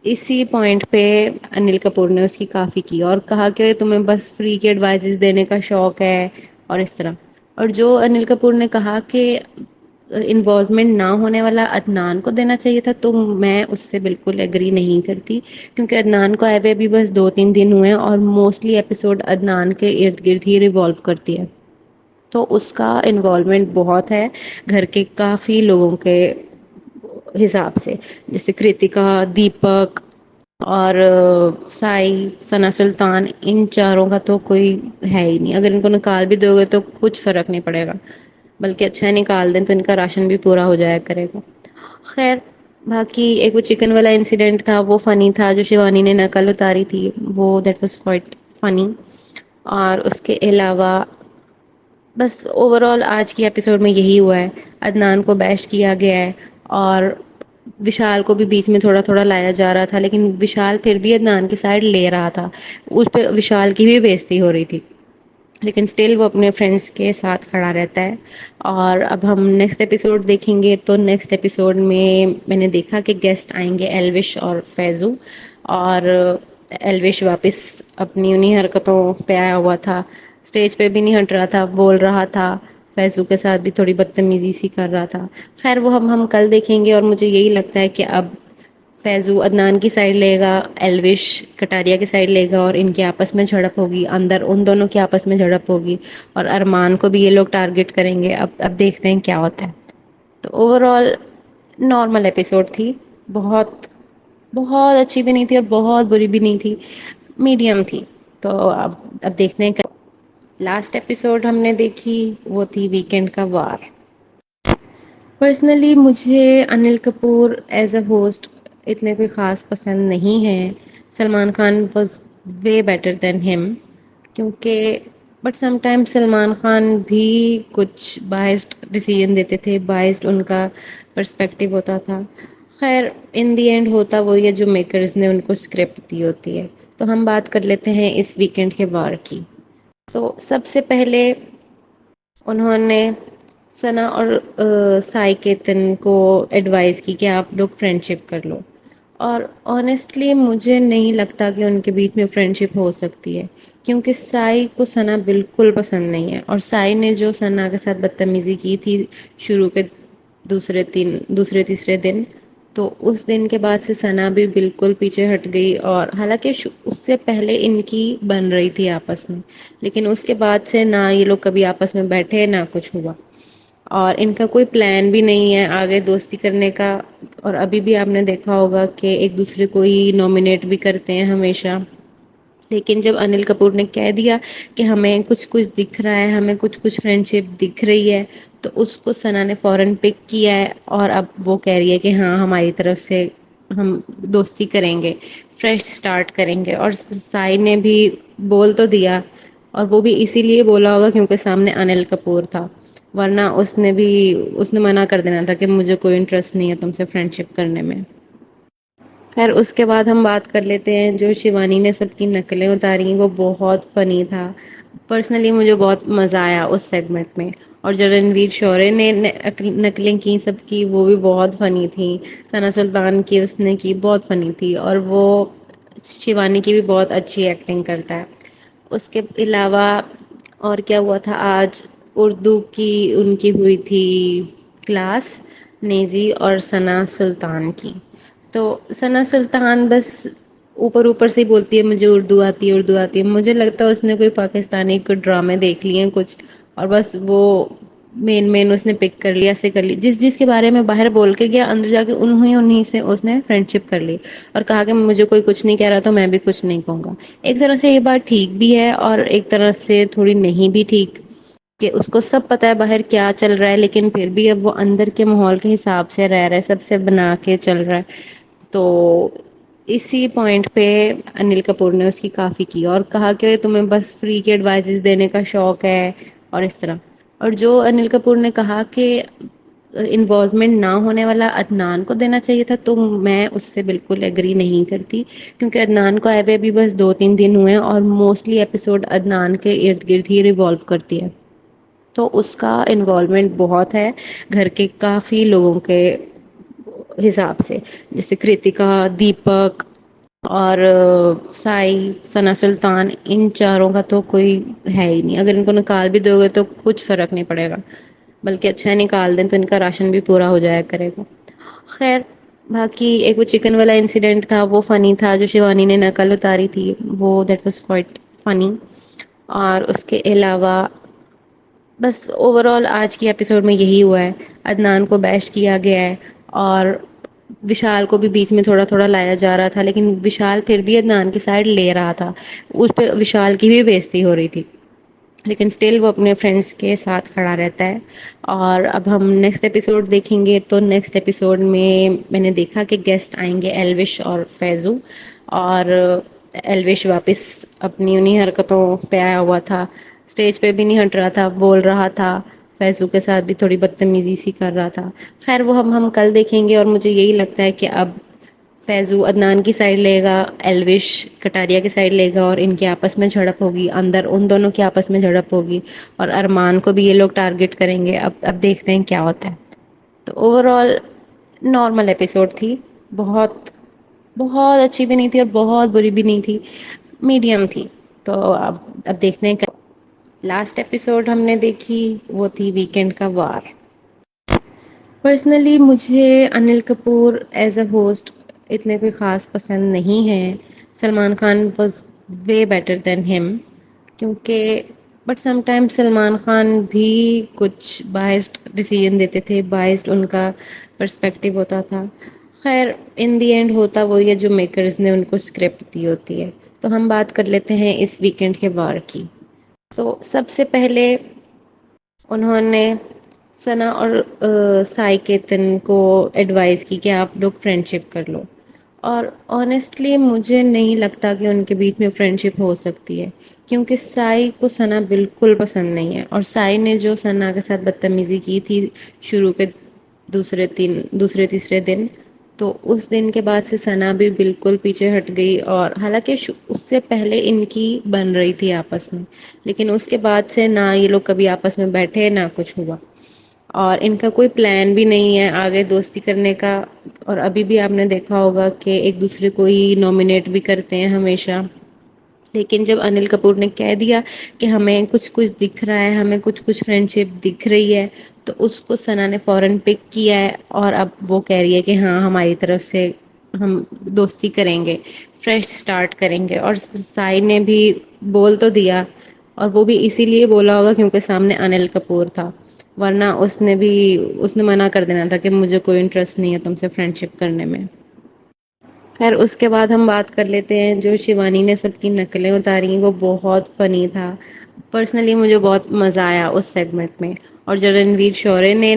اسی پوائنٹ پہ انل کپور نے اس کی کافی کی اور کہا کہ تمہیں بس فری کے ایڈوائزز دینے کا شوق ہے اور اس طرح۔ اور جو انل کپور نے کہا کہ انوالومنٹ نہ ہونے والا عدنان کو دینا چاہیے تھا، تو میں اس سے بالکل ایگری نہیں کرتی، کیونکہ عدنان کو آئے ہوئے ابھی بس 2-3 دن ہوئے ہیں اور موسٹلی ایپیسوڈ عدنان کے ارد گرد ہی ریوالو کرتی ہے، تو اس کا انوالومنٹ بہت ہے گھر کے کافی لوگوں کے حساب سے، جیسے کرتکا، دیپک اور سائی، ثنا سلطان، ان چاروں کا تو کوئی ہے ہی نہیں۔ اگر ان کو نکال بھی دو گے تو کچھ فرق نہیں پڑے گا، بلکہ اچھا نکال دیں تو ان کا راشن بھی پورا ہو جایا کرے گا۔ خیر، باقی ایک وہ چکن والا انسیڈنٹ تھا، وہ فنی تھا، جو شیوانی نے نقل اتاری تھی، وہ دیٹ واز کوائٹ فنی۔ اور اس کے علاوہ بس اوور آل آج کی ایپیسوڈ میں یہی ہوا ہے، عدنان کو بیش کیا گیا ہے اور وشال کو بھی بیچ میں تھوڑا تھوڑا لایا جا رہا تھا، لیکن وشال پھر بھی عدنان کی سائڈ لے رہا تھا، اس پہ وشال کی بھی بےزتی ہو رہی تھی، لیکن اسٹل وہ اپنے فرینڈس کے ساتھ کھڑا رہتا ہے۔ اور اب ہم نیکسٹ ایپیسوڈ دیکھیں گے، تو نیکسٹ ایپیسوڈ میں نے دیکھا کہ گیسٹ آئیں گے ایلوش اور فیضو، اور ایلوش واپس اپنی انہی حرکتوں پہ آیا ہوا تھا، اسٹیج پہ بھی نہیں ہٹ رہا تھا، بول رہا تھا، فیضو کے ساتھ بھی تھوڑی بدتمیزی سی کر رہا تھا۔ خیر وہ ہم کل دیکھیں گے، اور مجھے یہی لگتا ہے کہ اب فیضو عدنان کی سائڈ لے گا، ایلوش کٹاریا کی سائڈ لے گا، اور ان کے آپس میں جھڑپ ہوگی، اندر ان دونوں کے آپس میں جھڑپ ہوگی، اور ارمان کو بھی یہ لوگ ٹارگٹ کریں گے۔ اب دیکھتے ہیں کیا ہوتا ہے۔ تو اوور آل نارمل ایپیسوڈ تھی، بہت بہت اچھی بھی نہیں تھی اور بہت بری بھی نہیں تھی، میڈیم تھی۔ تو اب دیکھتے ہیں۔ لاسٹ ایپیسوڈ ہم نے دیکھی وہ تھی ویکینڈ کا وار۔ پرسنلی مجھے Anil Kapoor as a host اتنے کوئی خاص پسند نہیں ہے۔ Salman Khan was way better than ہم، کیونکہ but some time Salman Khan بھی کچھ بائسڈ ڈیسیژن دیتے تھے، بائسڈ ان کا پرسپیکٹیو ہوتا تھا۔ خیر ان دی اینڈ ہوتا وہی ہے جو میکرز نے ان کو اسکرپٹ دی ہوتی ہے۔ تو ہم بات کر لیتے ہیں اس ویکینڈ کے وار کی۔ تو سب سے پہلے انہوں نے ثنا اور سائی کیتن کو ایڈوائز کی کہ آپ لوگ فرینڈ شپ کر لو، اور آنیسٹلی مجھے نہیں لگتا کہ ان کے بیچ میں فرینڈ شپ ہو سکتی ہے، کیونکہ سائی کو ثنا بالکل پسند نہیں ہے، اور سائی نے جو ثنا کے ساتھ بدتمیزی کی تھی شروع کے دوسرے تیسرے دن، تو اس دن کے بعد سے ثنا بھی بالکل پیچھے ہٹ گئی، اور حالانکہ اس سے پہلے ان کی بن رہی تھی آپس میں، لیکن اس کے بعد سے نہ یہ لوگ کبھی آپس میں بیٹھے نہ کچھ ہوا، اور ان کا کوئی پلان بھی نہیں ہے آگے دوستی کرنے کا۔ اور ابھی بھی آپ نے دیکھا ہوگا کہ ایک دوسرے کو ہی نامنیٹ بھی کرتے ہیں ہمیشہ، لیکن جب انل کپور نے کہہ دیا کہ ہمیں کچھ کچھ دکھ رہا ہے، ہمیں کچھ کچھ فرینڈ شپ دکھ رہی ہے، تو اس کو ثنا نے فوراً پک کیا ہے، اور اب وہ کہہ رہی ہے کہ ہاں ہماری طرف سے ہم دوستی کریں گے، فریش سٹارٹ کریں گے۔ اور سائی نے بھی بول تو دیا، اور وہ بھی اسی لیے بولا ہوگا کیونکہ سامنے انل کپور تھا، ورنہ اس نے منع کر دینا تھا کہ مجھے کوئی انٹرسٹ نہیں ہے تم سے فرینڈ شپ کرنے میں۔ خیر اس کے بعد ہم بات کر لیتے ہیں جو شیوانی نے سب کی نقلیں اتاری، وہ بہت فنی تھا۔ پرسنلی مجھے بہت مزہ آیا اس سیگمنٹ میں، اور جو رنویر شورے نے نقلیں کی سب کی، وہ بھی بہت فنی تھیں۔ ثنا سلطان کی اس نے کی بہت فنی تھی، اور وہ شیوانی کی بھی بہت اچھی ایکٹنگ کرتا ہے۔ اس کے علاوہ اور کیا ہوا تھا آج؟ اردو کی ان کی ہوئی تھی کلاس، نیزی اور ثنا سلطان کی۔ تو ثنا سلطان بس اوپر اوپر سے ہی بولتی ہے مجھے اردو آتی ہے، اردو آتی ہے، مجھے لگتا ہے اس نے کوئی پاکستانی کوئی ڈرامے دیکھ لیے ہیں کچھ، اور بس وہ مین اس نے پک کر لیا، ایسے کر لی، جس کے بارے میں باہر بول کے گیا اندر جا کے انہیں سے اس نے فرینڈ شپ کر لی، اور کہا کہ مجھے کوئی کچھ نہیں کہہ رہا تو میں بھی کچھ نہیں کہوں گا۔ ایک طرح سے یہ بات ٹھیک بھی ہے اور ایک طرح سے تھوڑی نہیں بھی ٹھیک، کہ اس کو سب پتا ہے باہر کیا چل رہا ہے، لیکن پھر بھی اب وہ اندر کے ماحول کے حساب سے رہ رہا ہے، سب سے بنا کے چل رہا ہے۔ تو اسی پوائنٹ پہ انل کپور نے اس کی کافی کی اور کہا کہ تمہیں بس فری کے ایڈوائزز دینے کا شوق ہے اور اس طرح۔ اور جو انل کپور نے کہا کہ انوالومنٹ نہ ہونے والا عدنان کو دینا چاہیے تھا، تو میں اس سے بالکل ایگری نہیں کرتی، کیونکہ عدنان کو آئے ہوئے بھی بس 2-3 دن ہوئے ہیں، اور موسٹلی ایپیسوڈ عدنان کے ارد گرد ہی ریوالو کرتی ہے، تو اس کا انوالومنٹ بہت ہے گھر کے کافی لوگوں کے حساب سے، جیسے کرتکا، دیپک اور سائی، ثنا سلطان، ان چاروں کا تو کوئی ہے ہی نہیں. اگر ان کو نکال بھی دو گے تو کچھ فرق نہیں پڑے گا، بلکہ اچھا نکال دیں تو ان کا راشن بھی پورا ہو جایا کرے گا. خیر، باقی ایک وہ چکن والا انسیڈنٹ تھا وہ فنی تھا، جو شیوانی نے نقل اتاری تھی، وہ دیٹ واز کوائٹ فنی. اور اس کے علاوہ بس اوور آل آج کی ایپیسوڈ میں یہی ہوا ہے. عدنان کو بیش کیا گیا ہے، اور وشال کو بھی بیچ میں تھوڑا تھوڑا لایا جا رہا تھا، لیکن وشال پھر بھی عدنان کی سائڈ لے رہا تھا. اس پہ وشال کی بھی بےزتی ہو رہی تھی، لیکن اسٹل وہ اپنے فرینڈس کے ساتھ کھڑا رہتا ہے. اور اب ہم نیکسٹ ایپیسوڈ دیکھیں گے تو نیکسٹ ایپیسوڈ میں نے دیکھا کہ گیسٹ آئیں گے ایلوش اور فیضو. اور ایلوش واپس اپنی انہیں حرکتوں پہ آیا ہوا تھا، اسٹیج پہ بھی نہیں ہٹ رہا تھا، بول رہا تھا، فیضو کے ساتھ بھی تھوڑی بدتمیزی سی کر رہا تھا. خیر وہ ہم کل دیکھیں گے، اور مجھے یہی لگتا ہے کہ اب فیضو عدنان کی سائڈ لے گا، ایلوش کٹاریا کی سائڈ لے گا، اور ان کے آپس میں جھڑپ ہوگی، اندر ان دونوں کے آپس میں جھڑپ ہوگی، اور ارمان کو بھی یہ لوگ ٹارگٹ کریں گے. اب دیکھتے ہیں کیا ہوتا ہے. تو اوور آل نارمل ایپیسوڈ تھی، بہت بہت اچھی بھی نہیں تھی اور بہت بری بھی نہیں تھی، میڈیم تھی. تو اب دیکھتے ہیں. لاسٹ ایپیسوڈ ہم نے دیکھی وہ تھی ویکینڈ کا وار. پرسنلی مجھے Anil Kapoor as a host اتنے کوئی خاص پسند نہیں ہیں. Salman Khan was way better than ہم، کیونکہ but some time Salman Khan بھی کچھ بائسڈ ڈیسیژن دیتے تھے، بائسڈ ان کا پرسپیکٹو ہوتا تھا. خیر ان دی اینڈ ہوتا وہی ہے جو میکرز نے ان کو اسکرپٹ دی ہوتی ہے. تو ہم بات کر لیتے ہیں اس ویکینڈ کے وار کی. تو سب سے پہلے انہوں نے ثنا اور سائی کیتن کو ایڈوائز کی کہ آپ لوگ فرینڈ شپ کر لو. اور آنیسٹلی مجھے نہیں لگتا کہ ان کے بیچ میں فرینڈ شپ ہو سکتی ہے، کیونکہ سائی کو ثنا بالکل پسند نہیں ہے. اور سائی نے جو ثنا کے ساتھ بدتمیزی کی تھی شروع کے دوسرے تیسرے دن، تو اس دن کے بعد سے ثنا بھی بالکل پیچھے ہٹ گئی. اور حالانکہ اس سے پہلے ان کی بن رہی تھی آپس میں، لیکن اس کے بعد سے نہ یہ لوگ کبھی آپس میں بیٹھے نہ کچھ ہوا. اور ان کا کوئی پلان بھی نہیں ہے آگے دوستی کرنے کا. اور ابھی بھی آپ نے دیکھا ہوگا کہ ایک دوسرے کو ہی نامنیٹ بھی کرتے ہیں ہمیشہ. لیکن جب انل کپور نے کہہ دیا کہ ہمیں کچھ کچھ دکھ رہا ہے، ہمیں کچھ کچھ فرینڈ شپ دکھ رہی ہے، تو اس کو ثنا نے فوراً پک کیا ہے. اور اب وہ کہہ رہی ہے کہ ہاں ہماری طرف سے ہم دوستی کریں گے، فریش اسٹارٹ کریں گے. اور سائی نے بھی بول تو دیا، اور وہ بھی اسی لیے بولا ہوگا کیونکہ سامنے انل کپور تھا، ورنہ اس نے منع کر دینا تھا کہ مجھے کوئی انٹرسٹ نہیں ہے تم سے فرینڈ شپ کرنے میں. خیر اس کے بعد ہم بات کر لیتے ہیں جو شیوانی نے سب کی نقلیں اتاری، وہ بہت فنی تھا. پرسنلی مجھے بہت مزہ آیا اس سیگمنٹ میں. اور جو رنویر شورے نے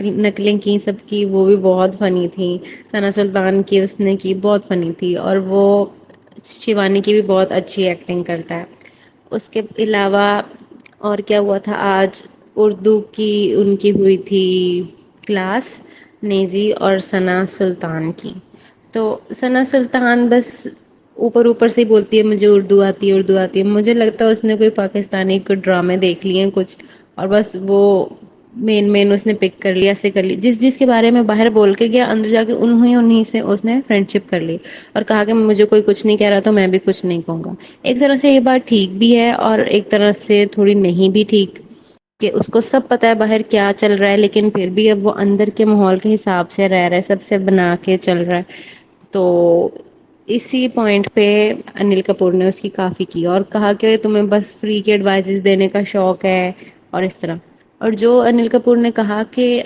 نقلیں کی سب کی، وہ بھی بہت فنی تھیں. ثنا سلطان کی اس نے کی بہت فنی تھی، اور وہ شیوانی کی بھی بہت اچھی ایکٹنگ کرتا ہے. اس کے علاوہ اور کیا ہوا تھا آج؟ اردو کی ان کی ہوئی تھی کلاس، نیزی اور ثنا سلطان کی. تو ثنا سلطان بس اوپر اوپر سے ہی بولتی ہے مجھے اردو آتی ہے، اردو آتی ہے. مجھے لگتا ہے اس نے کوئی پاکستانی کوئی ڈرامے دیکھ لیے ہیں کچھ، اور بس وہ مین اس نے پک کر لیا، ایسے کر لی جس کے بارے میں باہر بول کے گیا، اندر جا کے انہیں سے اس نے فرینڈ شپ کر لی، اور کہا کہ مجھے کوئی کچھ نہیں کہہ رہا تو میں بھی کچھ نہیں کہوں گا. ایک طرح سے یہ بات ٹھیک بھی ہے اور ایک طرح سے تھوڑی نہیں بھی ٹھیک، کہ اس کو سب پتا ہے باہر کیا چل رہا ہے، لیکن پھر بھی اب وہ اندر کے ماحول کے حساب سے رہ رہا ہے، سب سے بنا کے چل رہا ہے. تو اسی پوائنٹ پہ انل کپور نے اس کی کافی کی، اور کہا کہ تمہیں بس فری کے ایڈوائزز دینے کا شوق ہے اور اس طرح. اور جو انل کپور نے کہا کہ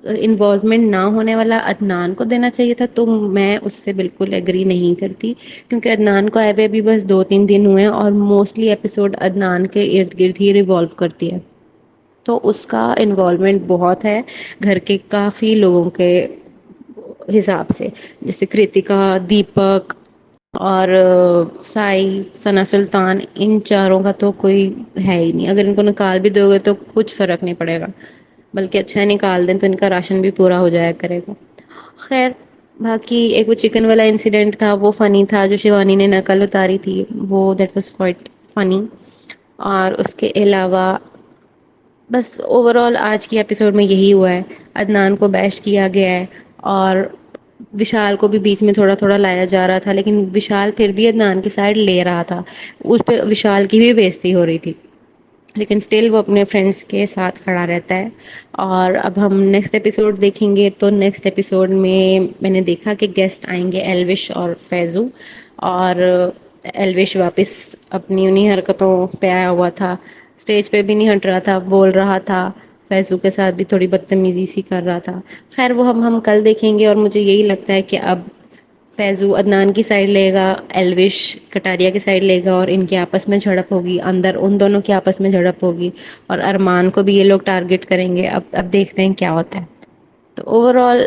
انوالومنٹ نہ ہونے والا عدنان کو دینا چاہیے تھا، تو میں اس سے بالکل ایگری نہیں کرتی، کیونکہ عدنان کو آئے ہوئے ابھی بس 2-3 دن ہوئے ہیں، اور موسٹلی ایپیسوڈ عدنان کے ارد گرد ہی ریوالو کرتی ہے. تو اس کا انوالومنٹ بہت ہے گھر کے کافی لوگوں کے حساب سے، جیسے کرتکا، دیپک اور سائی، ثنا سلطان، ان چاروں کا تو کوئی ہے ہی نہیں. اگر ان کو نکال بھی دو گے تو کچھ فرق نہیں پڑے گا، بلکہ اچھا نکال دیں تو ان کا راشن بھی پورا ہو جایا کرے گا. خیر باقی ایک وہ چکن والا انسیڈنٹ تھا وہ فنی تھا، جو شیوانی نے نقل اتاری تھی، وہ دیٹ واز کوائٹ فنی. اور اس کے علاوہ بس اوور آل آج کی ایپیسوڈ میں یہی ہوا ہے، عدنان کو بیش کیا گیا ہے، اور وشال کو بھی بیچ میں تھوڑا تھوڑا لایا جا رہا تھا، لیکن وشال پھر بھی عدنان کی سائڈ لے رہا تھا، اس پہ وشال کی بھی بےزتی ہو رہی تھی، لیکن اسٹل وہ اپنے فرینڈس کے ساتھ کھڑا رہتا ہے۔ اور اب ہم نیکسٹ ایپیسوڈ دیکھیں گے تو نیکسٹ ایپیسوڈ میں نے دیکھا کہ گیسٹ آئیں گے ایلوش اور فیضو، اور ایلوش واپس اپنی انہی حرکتوں پہ آیا ہوا تھا، اسٹیج پہ بھی نہیں ہٹ رہا تھا، بول رہا تھا، فیضو کے ساتھ بھی تھوڑی بدتمیزی سی کر رہا تھا۔ خیر وہ ہم کل دیکھیں گے، اور مجھے یہی لگتا ہے کہ اب فیضو عدنان کی سائڈ لے گا، ایلوش کٹاریا کی سائڈ لے گا، اور ان کے آپس میں جھڑپ ہوگی، اندر ان دونوں کے آپس میں جھڑپ ہوگی، اور ارمان کو بھی یہ لوگ ٹارگٹ کریں گے۔ اب دیکھتے ہیں کیا ہوتا ہے۔ تو اوور آل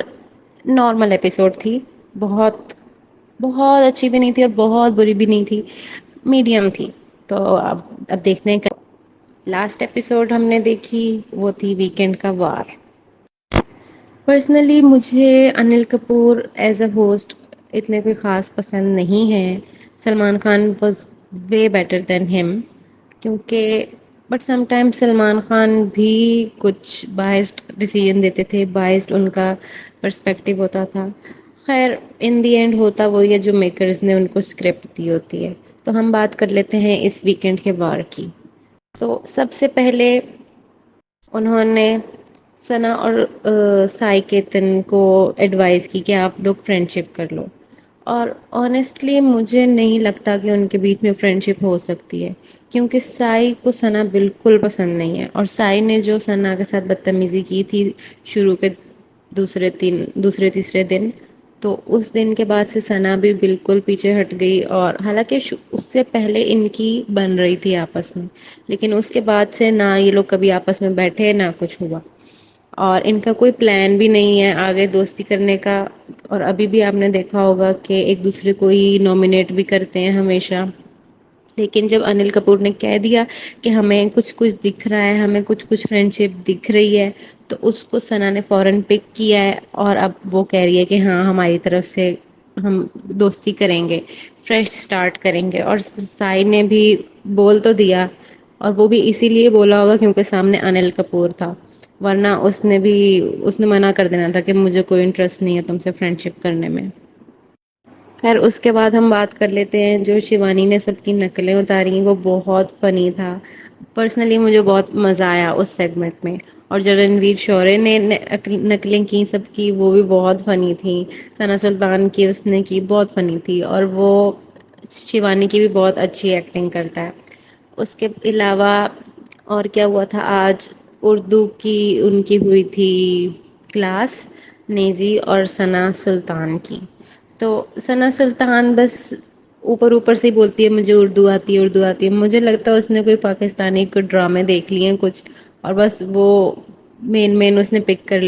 نارمل ایپیسوڈ تھی، بہت بہت اچھی بھی نہیں تھی اور بہت بری بھی نہیں تھی، میڈیم تھی۔ تو اب دیکھتے ہیں۔ لاسٹ ایپیسوڈ ہم نے دیکھی وہ تھی ویکینڈ کا وار۔ پرسنلی مجھے Anil Kapoor as a host اتنے کوئی خاص پسند نہیں ہے۔ Salman Khan was way better than ہم، کیونکہ but some time Salman Khan بھی کچھ بائسڈ ڈیسیژن دیتے تھے، بائسڈ ان کا پرسپیکٹیو ہوتا تھا۔ خیر ان دی اینڈ ہوتا وہی ہے جو میکرز نے ان کو اسکرپٹ دی ہوتی ہے۔ تو ہم بات کر لیتے ہیں اس ویکینڈ کے وار کی۔ تو سب سے پہلے انہوں نے ثنا اور سائی کیتن کو ایڈوائز کی کہ آپ لوگ فرینڈ شپ کر لو، اور آنیسٹلی مجھے نہیں لگتا کہ ان کے بیچ میں فرینڈ شپ ہو سکتی ہے، کیونکہ سائی کو ثنا بالکل پسند نہیں ہے، اور سائی نے جو ثنا کے ساتھ بدتمیزی کی تھی شروع کے دوسرے تیسرے دن، تو اس دن کے بعد سے ثنا بھی بالکل پیچھے ہٹ گئی، اور حالانکہ اس سے پہلے ان کی بن رہی تھی آپس میں، لیکن اس کے بعد سے نہ یہ لوگ کبھی آپس میں بیٹھے نہ کچھ ہوا، اور ان کا کوئی پلان بھی نہیں ہے آگے دوستی کرنے کا۔ اور ابھی بھی آپ نے دیکھا ہوگا کہ ایک دوسرے کو ہی نامینیٹ بھی کرتے ہیں ہمیشہ، لیکن جب انل کپور نے کہہ دیا کہ ہمیں کچھ کچھ دکھ رہا ہے، ہمیں کچھ کچھ فرینڈ شپ دکھ رہی ہے، تو اس کو ثنا نے فوراً پک کیا ہے، اور اب وہ کہہ رہی ہے کہ ہاں ہماری طرف سے ہم دوستی کریں گے، فریش سٹارٹ کریں گے۔ اور سائی نے بھی بول تو دیا، اور وہ بھی اسی لیے بولا ہوگا کیونکہ سامنے انل کپور تھا، ورنہ اس نے منع کر دینا تھا کہ مجھے کوئی انٹرسٹ نہیں ہے تم سے فرینڈ شپ کرنے میں۔ خیر اس کے بعد ہم بات کر لیتے ہیں جو شیوانی نے سب کی نقلیں اتاری، وہ بہت فنی تھا۔ پرسنلی مجھے بہت مزہ آیا اس سیگمنٹ میں، اور جو رنویر شورے نے نقلیں کی سب کی، وہ بھی بہت فنی تھیں۔ ثنا سلطان کی اس نے کی بہت فنی تھی، اور وہ شیوانی کی بھی بہت اچھی ایکٹنگ کرتا ہے۔ اس کے علاوہ اور کیا ہوا تھا آج؟ اردو کی ان کی ہوئی تھی کلاس، نیزی اور ثنا سلطان کی۔ تو ثنا سلطان بس اوپر اوپر سے ہی بولتی ہے مجھے اردو آتی ہے، اردو آتی ہے، مجھے لگتا ہے اس نے کوئی پاکستانی کوئی ڈرامے دیکھ لیے ہیں کچھ، اور بس وہ مین اس نے پک کر